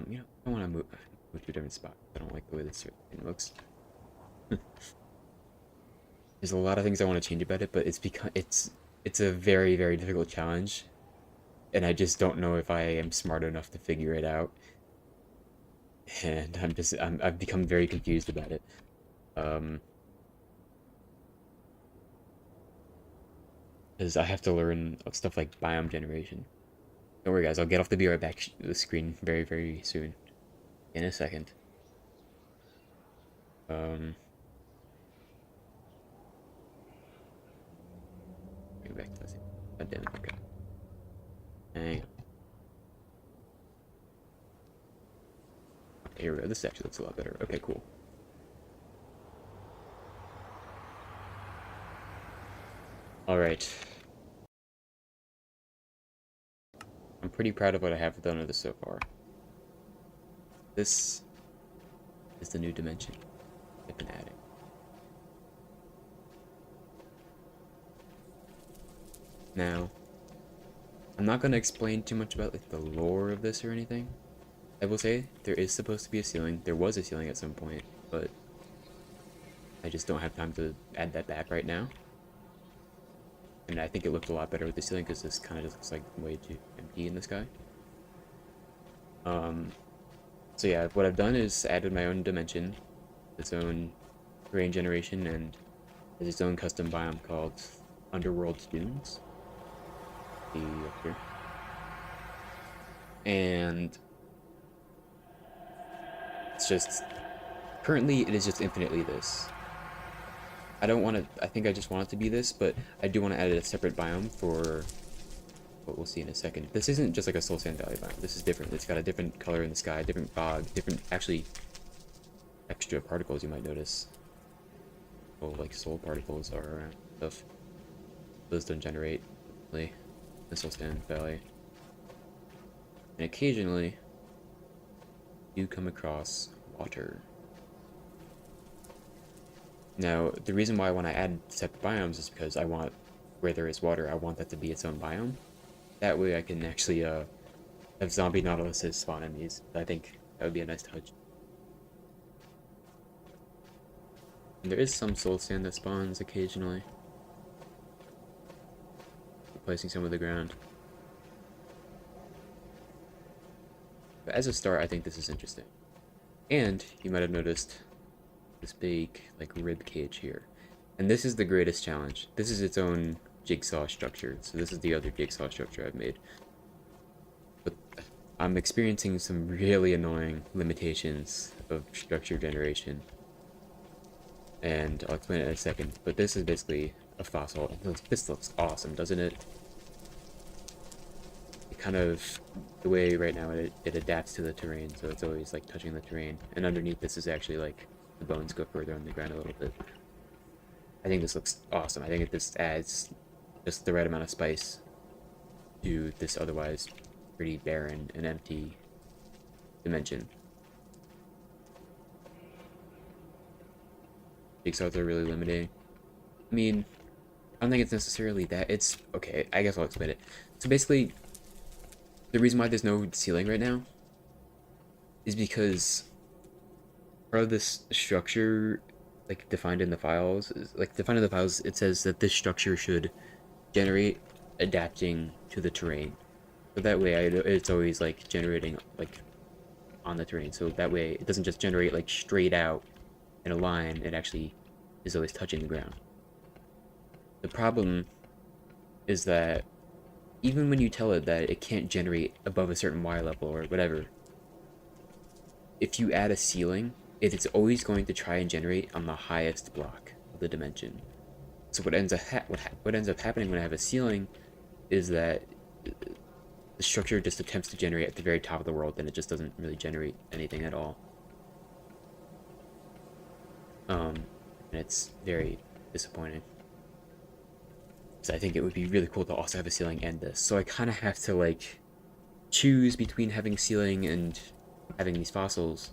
Speaker 1: You know, I want to move to a different spot. I don't like the way this thing looks. There's a lot of things I want to change about it, but it's because it's a very, very difficult challenge, and I just don't know if I am smart enough to figure it out. And I've become very confused about it. Because I have to learn stuff like biome generation. Don't worry guys, I'll get off the BR back the screen very, very soon. In a second. Bring back to this. God damn it, okay. Hang on. Here we go. This actually looks a lot better. Okay, cool. Alright. I'm pretty proud of what I have done with this so far. This is the new dimension I've been adding. Now, I'm not going to explain too much about like the lore of this or anything. I will say there is supposed to be a ceiling. There was a ceiling at some point, but I just don't have time to add that back right now. And I think it looked a lot better with the ceiling because this kind of just looks like way too empty in the sky. So yeah, what I've done is added my own dimension, its own terrain generation, and its own custom biome called Underworld Dunes. See up here. And it's just, currently it is just infinitely this. I don't want to, I think I just want it to be this, but I do want to add a separate biome for what we'll see in a second. This isn't just like a Soul Sand Valley biome. This is different. It's got a different color in the sky, different fog, different, actually, extra particles you might notice. Oh, like soul particles are around stuff. Those don't generate really in the Soul Sand Valley. And occasionally, you come across water. Now, the reason why I want to add separate biomes is because I want, where there is water, I want that to be its own biome. That way I can actually have zombie nautiluses spawn enemies. I think that would be a nice touch. And there is some soul sand that spawns occasionally. Replacing some of the ground. But as a start, I think this is interesting. And you might have noticed this big like rib cage here. And this is the greatest challenge. This is its own jigsaw structure. So this is the other jigsaw structure I've made. But I'm experiencing some really annoying limitations of structure generation. And I'll explain it in a second. But this is basically a fossil. This looks awesome, doesn't it? It kind of, the way right now it adapts to the terrain, so it's always like touching the terrain. And underneath this is actually like the bones go further on the ground a little bit. I think this looks awesome. I think this adds just the right amount of spice to this otherwise pretty barren and empty dimension. Jigsaws are really limiting. I mean, I don't think it's necessarily that. It's okay, I guess I'll explain it. So basically, the reason why there's no ceiling right now is because part of this structure, like defined in the files, it says that this structure should generate adapting to the terrain. So that way it's always like generating like on the terrain. So that way it doesn't just generate like straight out in a line, it actually is always touching the ground. The problem is that even when you tell it that it can't generate above a certain Y level or whatever, if you add a ceiling, it is always going to try and generate on the highest block of the dimension. So what ends up happening when I have a ceiling is that the structure just attempts to generate at the very top of the world, and it just doesn't really generate anything at all. And it's very disappointing. So I think it would be really cool to also have a ceiling and this. So I kind of have to like choose between having ceiling and having these fossils.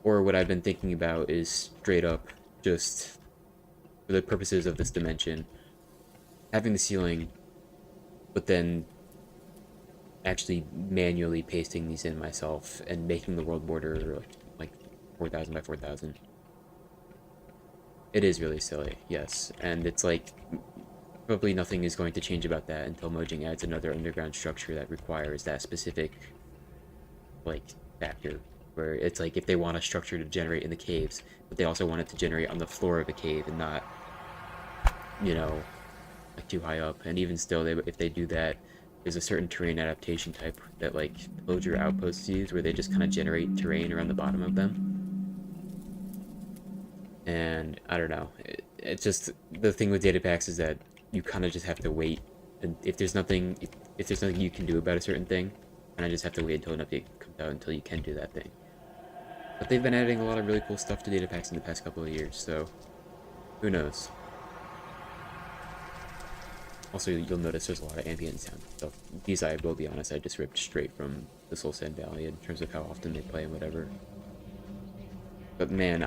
Speaker 1: Or what I've been thinking about is straight up just for the purposes of this dimension, having the ceiling, but then actually manually pasting these in myself and making the world border like 4,000 by 4,000. It is really silly, yes, and it's like probably nothing is going to change about that until Mojang adds another underground structure that requires that specific like factor, where it's like if they want a structure to generate in the caves, but they also want it to generate on the floor of a cave and not, you know, like too high up. And even still, if they do that, there's a certain terrain adaptation type that like Villager Outposts use, where they just kind of generate terrain around the bottom of them. And I don't know, it's just the thing with data packs is that you kind of just have to wait, and if there's nothing you can do about a certain thing, and I just have to wait until an update comes out until you can do that thing. But they've been adding a lot of really cool stuff to data packs in the past couple of years, so who knows. Also, you'll notice there's a lot of ambient sound stuff. These, I will be honest, I just ripped straight from the Soul Sand Valley in terms of how often they play and whatever. But man,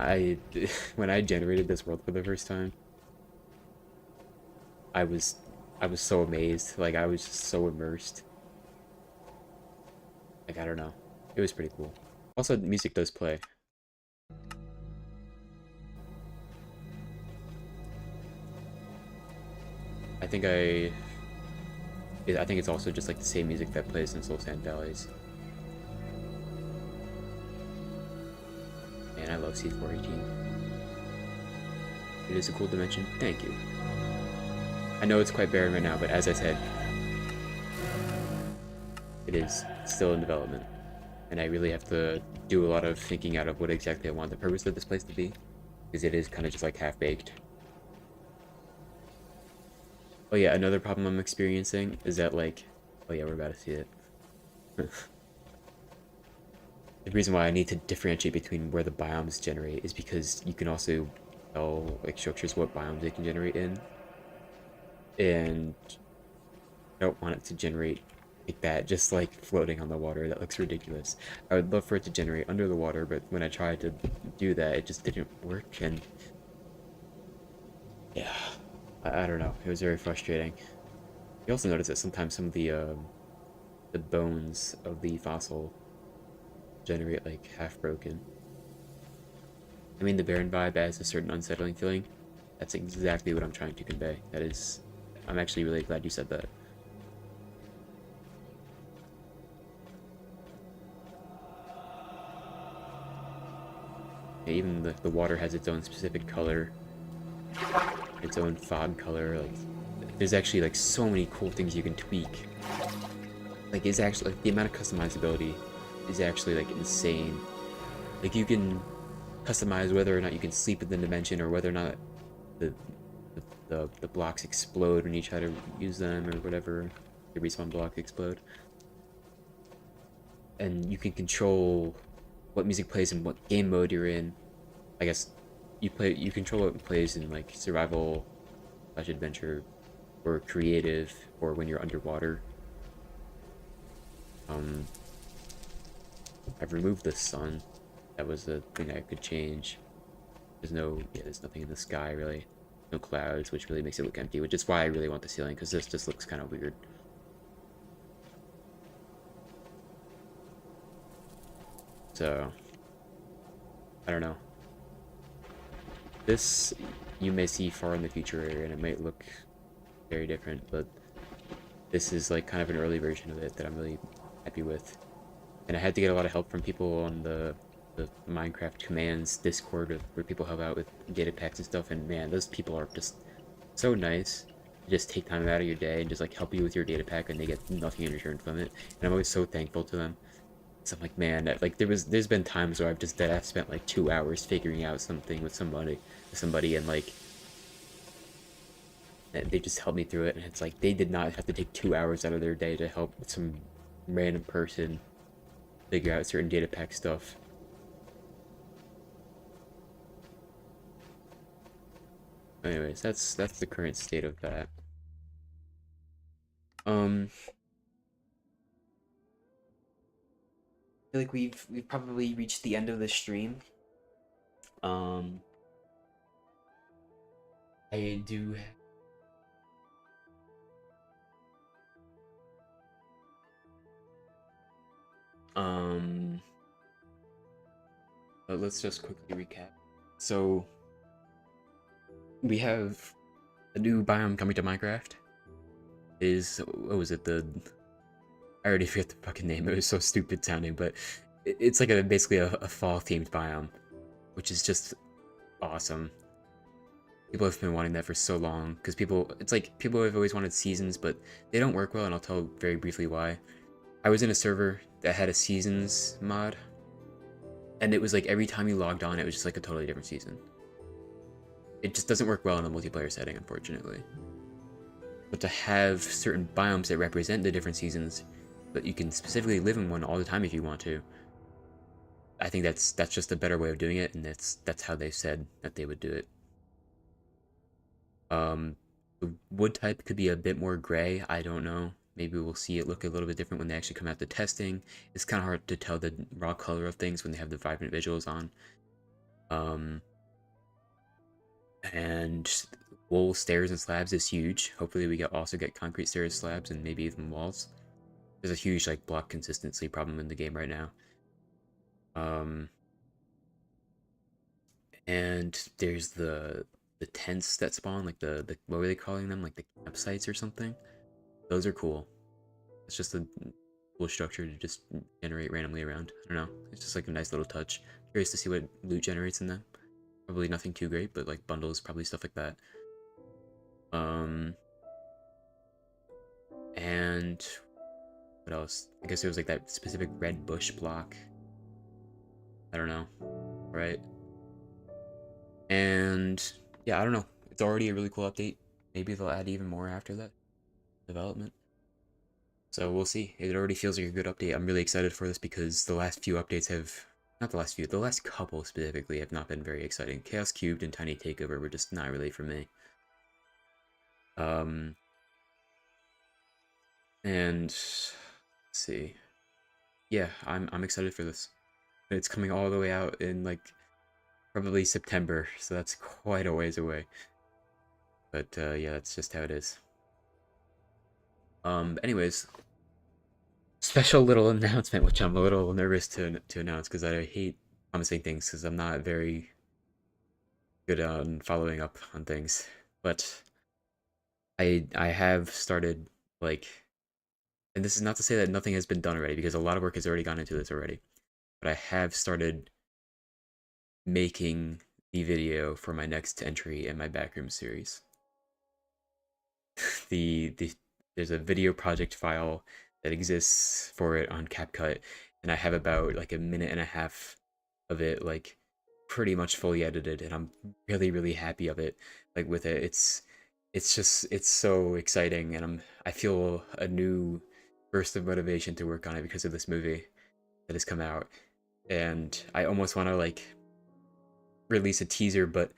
Speaker 1: when I generated this world for the first time, I was so amazed. Like, I was just so immersed. Like, I don't know. It was pretty cool. Also, music does play. I think it's also just like the same music that plays in Soul Sand Valleys. Man, I love C418. It is a cool dimension. Thank you. I know it's quite barren right now, but as I said, it is still in development. And I really have to do a lot of thinking out of what exactly I want the purpose of this place to be. Because it is kind of just like half-baked. Oh yeah, another problem I'm experiencing is that, like, oh yeah, we're about to see it. The reason why I need to differentiate between where the biomes generate is because you can also tell, like, structures what biomes they can generate in. And I don't want it to generate like that, just like floating on the water. That looks ridiculous. I would love for it to generate under the water, but when I tried to do that, it just didn't work, and yeah. I don't know. It was very frustrating. You also notice that sometimes some of the bones of the fossil generate like half broken. I mean, the barren vibe adds a certain unsettling feeling. That's exactly what I'm trying to convey. That is, I'm actually really glad you said that. Yeah, even the water has its own specific color. Its own fog color. Like, there's actually like so many cool things you can tweak. Like, it's actually like the amount of customizability is actually like insane. Like, you can customize whether or not you can sleep in the dimension, or whether or not the blocks explode when you try to use them, or whatever. The respawn blocks explode. And you can control what music plays and what game mode you're in. I guess you control what plays in like survival / adventure, or creative, or when you're underwater. I've removed the sun. That was the thing I could change. There's nothing in the sky really. No clouds, which really makes it look empty, which is why I really want the ceiling, because this just looks kind of weird. So, I don't know. This you may see far in the future, and it might look very different, but this is like kind of an early version of it that I'm really happy with. And I had to get a lot of help from people on the Minecraft Commands Discord, where people help out with data packs and stuff, and man, those people are just so nice. They just take time out of your day and just like help you with your data pack, and they get nothing in return from it, and I'm always so thankful to them. So I'm like, man, like there's been times where I've spent like 2 hours figuring out something with somebody, and like they just helped me through it, and it's like they did not have to take 2 hours out of their day to help some random person figure out certain data pack stuff. Anyways, that's the current state of that. I feel like we've probably reached the end of the stream. I do. But let's just quickly recap. So we have a new biome coming to Minecraft. What was it? I already forget the fucking name. It was so stupid sounding, but it's like basically a fall themed biome, which is just awesome. People have been wanting that for so long, because people have always wanted seasons, but they don't work well, and I'll tell very briefly why. I was in a server that had a seasons mod, and it was like every time you logged on, it was just like a totally different season. It just doesn't work well in a multiplayer setting, unfortunately. But to have certain biomes that represent the different seasons, but you can specifically live in one all the time if you want to, I think that's just a better way of doing it, and that's how they said that they would do it. The wood type could be a bit more gray. I don't know. Maybe we'll see it look a little bit different when they actually come out to testing. It's kind of hard to tell the raw color of things when they have the vibrant visuals on. And wool stairs and slabs is huge. Hopefully we also get concrete stairs, slabs, and maybe even walls. There's a huge like block consistency problem in the game right now. And there's the tents that spawn, like the what were they calling them? Like the campsites or something? Those are cool. It's just a cool structure to just generate randomly around. I don't know. It's just like a nice little touch. Curious to see what loot generates in them. Probably nothing too great, but like bundles, probably stuff like that. And what else? I guess there was like that specific red bush block. I don't know. Right? And yeah, I don't know. It's already a really cool update. Maybe they'll add even more after that development. So we'll see. It already feels like a good update. I'm really excited for this because the last few updates have... Not the last few, the last couple specifically have not been very exciting. Chaos Cubed and Tiny Takeover were just not really for me. And let's see. Yeah, I'm excited for this. It's coming all the way out in like probably September, so that's quite a ways away. But yeah, that's just how it is. Anyways, special little announcement, which I'm a little nervous to announce because I hate promising things because I'm not very good on following up on things. But I have started, like, and this is not to say that nothing has been done already because a lot of work has already gone into this already, but I have started making the video for my next entry in my Backrooms series. There's a video project file that exists for it on CapCut, and I have about like a minute and a half of it like pretty much fully edited, and I'm really happy of it. Like with it, it's so exciting, and I feel a new burst of motivation to work on it because of this movie that has come out, and I almost want to like release a teaser, but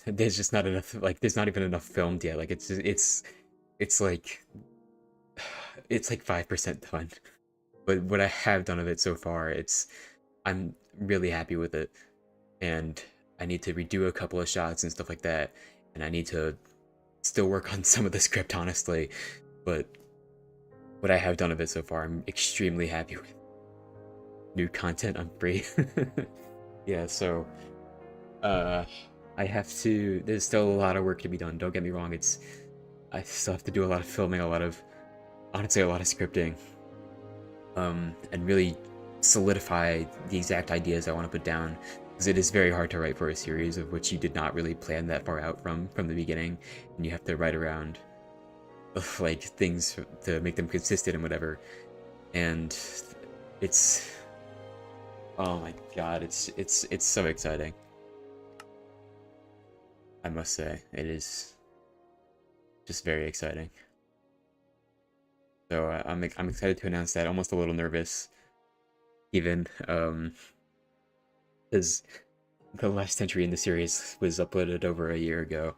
Speaker 1: there's just not enough, like there's not even enough filmed yet. Like it's like 5% done, but what I have done of it so far, I'm really happy with it, and I need to redo a couple of shots and stuff like that, and I need to still work on some of the script, honestly, but what I have done of it so far, I'm extremely happy with. New content, I'm free. Yeah, so I have to, there's still a lot of work to be done, don't get me wrong. I still have to do a lot of filming, honestly a lot of scripting, and really solidify the exact ideas I want to put down, because it is very hard to write for a series of which you did not really plan that far out from the beginning, and you have to write around like things to make them consistent and whatever, and oh my god, it's so exciting. I must say, it is just very exciting. So I'm excited to announce that. Almost a little nervous, even, because the last entry in the series was uploaded over a year ago,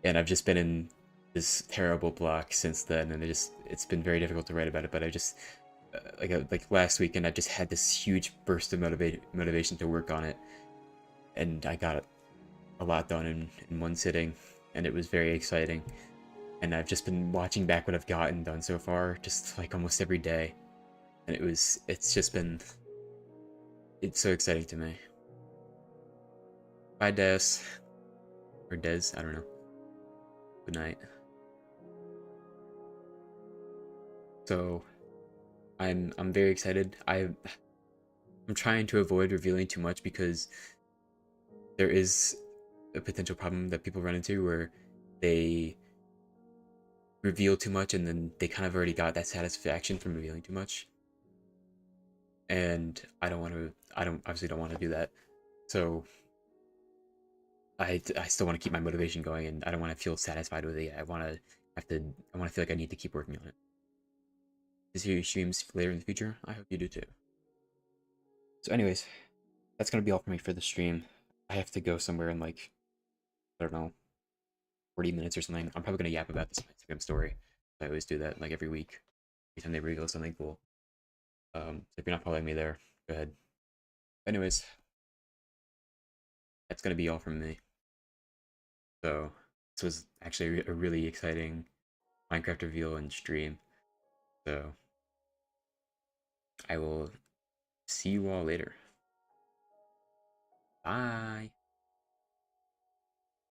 Speaker 1: and I've just been in this terrible block since then, and it's been very difficult to write about it. But I just like last weekend, I just had this huge burst of motivation to work on it, and I got a lot done in one sitting, and it was very exciting. And I've just been watching back what I've gotten done so far, just like almost every day, and it's so exciting to me. Bye, Des, or Des, I don't know. Good night. So I'm very excited. I'm trying to avoid revealing too much because there is a potential problem that people run into where they reveal too much and then they kind of already got that satisfaction from revealing too much. And I obviously don't want to do that. So I still want to keep my motivation going, and I don't want to feel satisfied with it. I want to feel like I need to keep working on it. To see your streams later in the future, I hope you do too. So anyways, that's gonna be all for me for the stream. I have to go somewhere in like, I don't know, 40 minutes or something. I'm probably gonna yap about this Instagram story. I always do that, like every week, every time they reveal something cool. So if you're not following me there, go ahead. Anyways, that's gonna be all from me. So this was actually a really exciting Minecraft reveal and stream. So I will see you all later. Bye.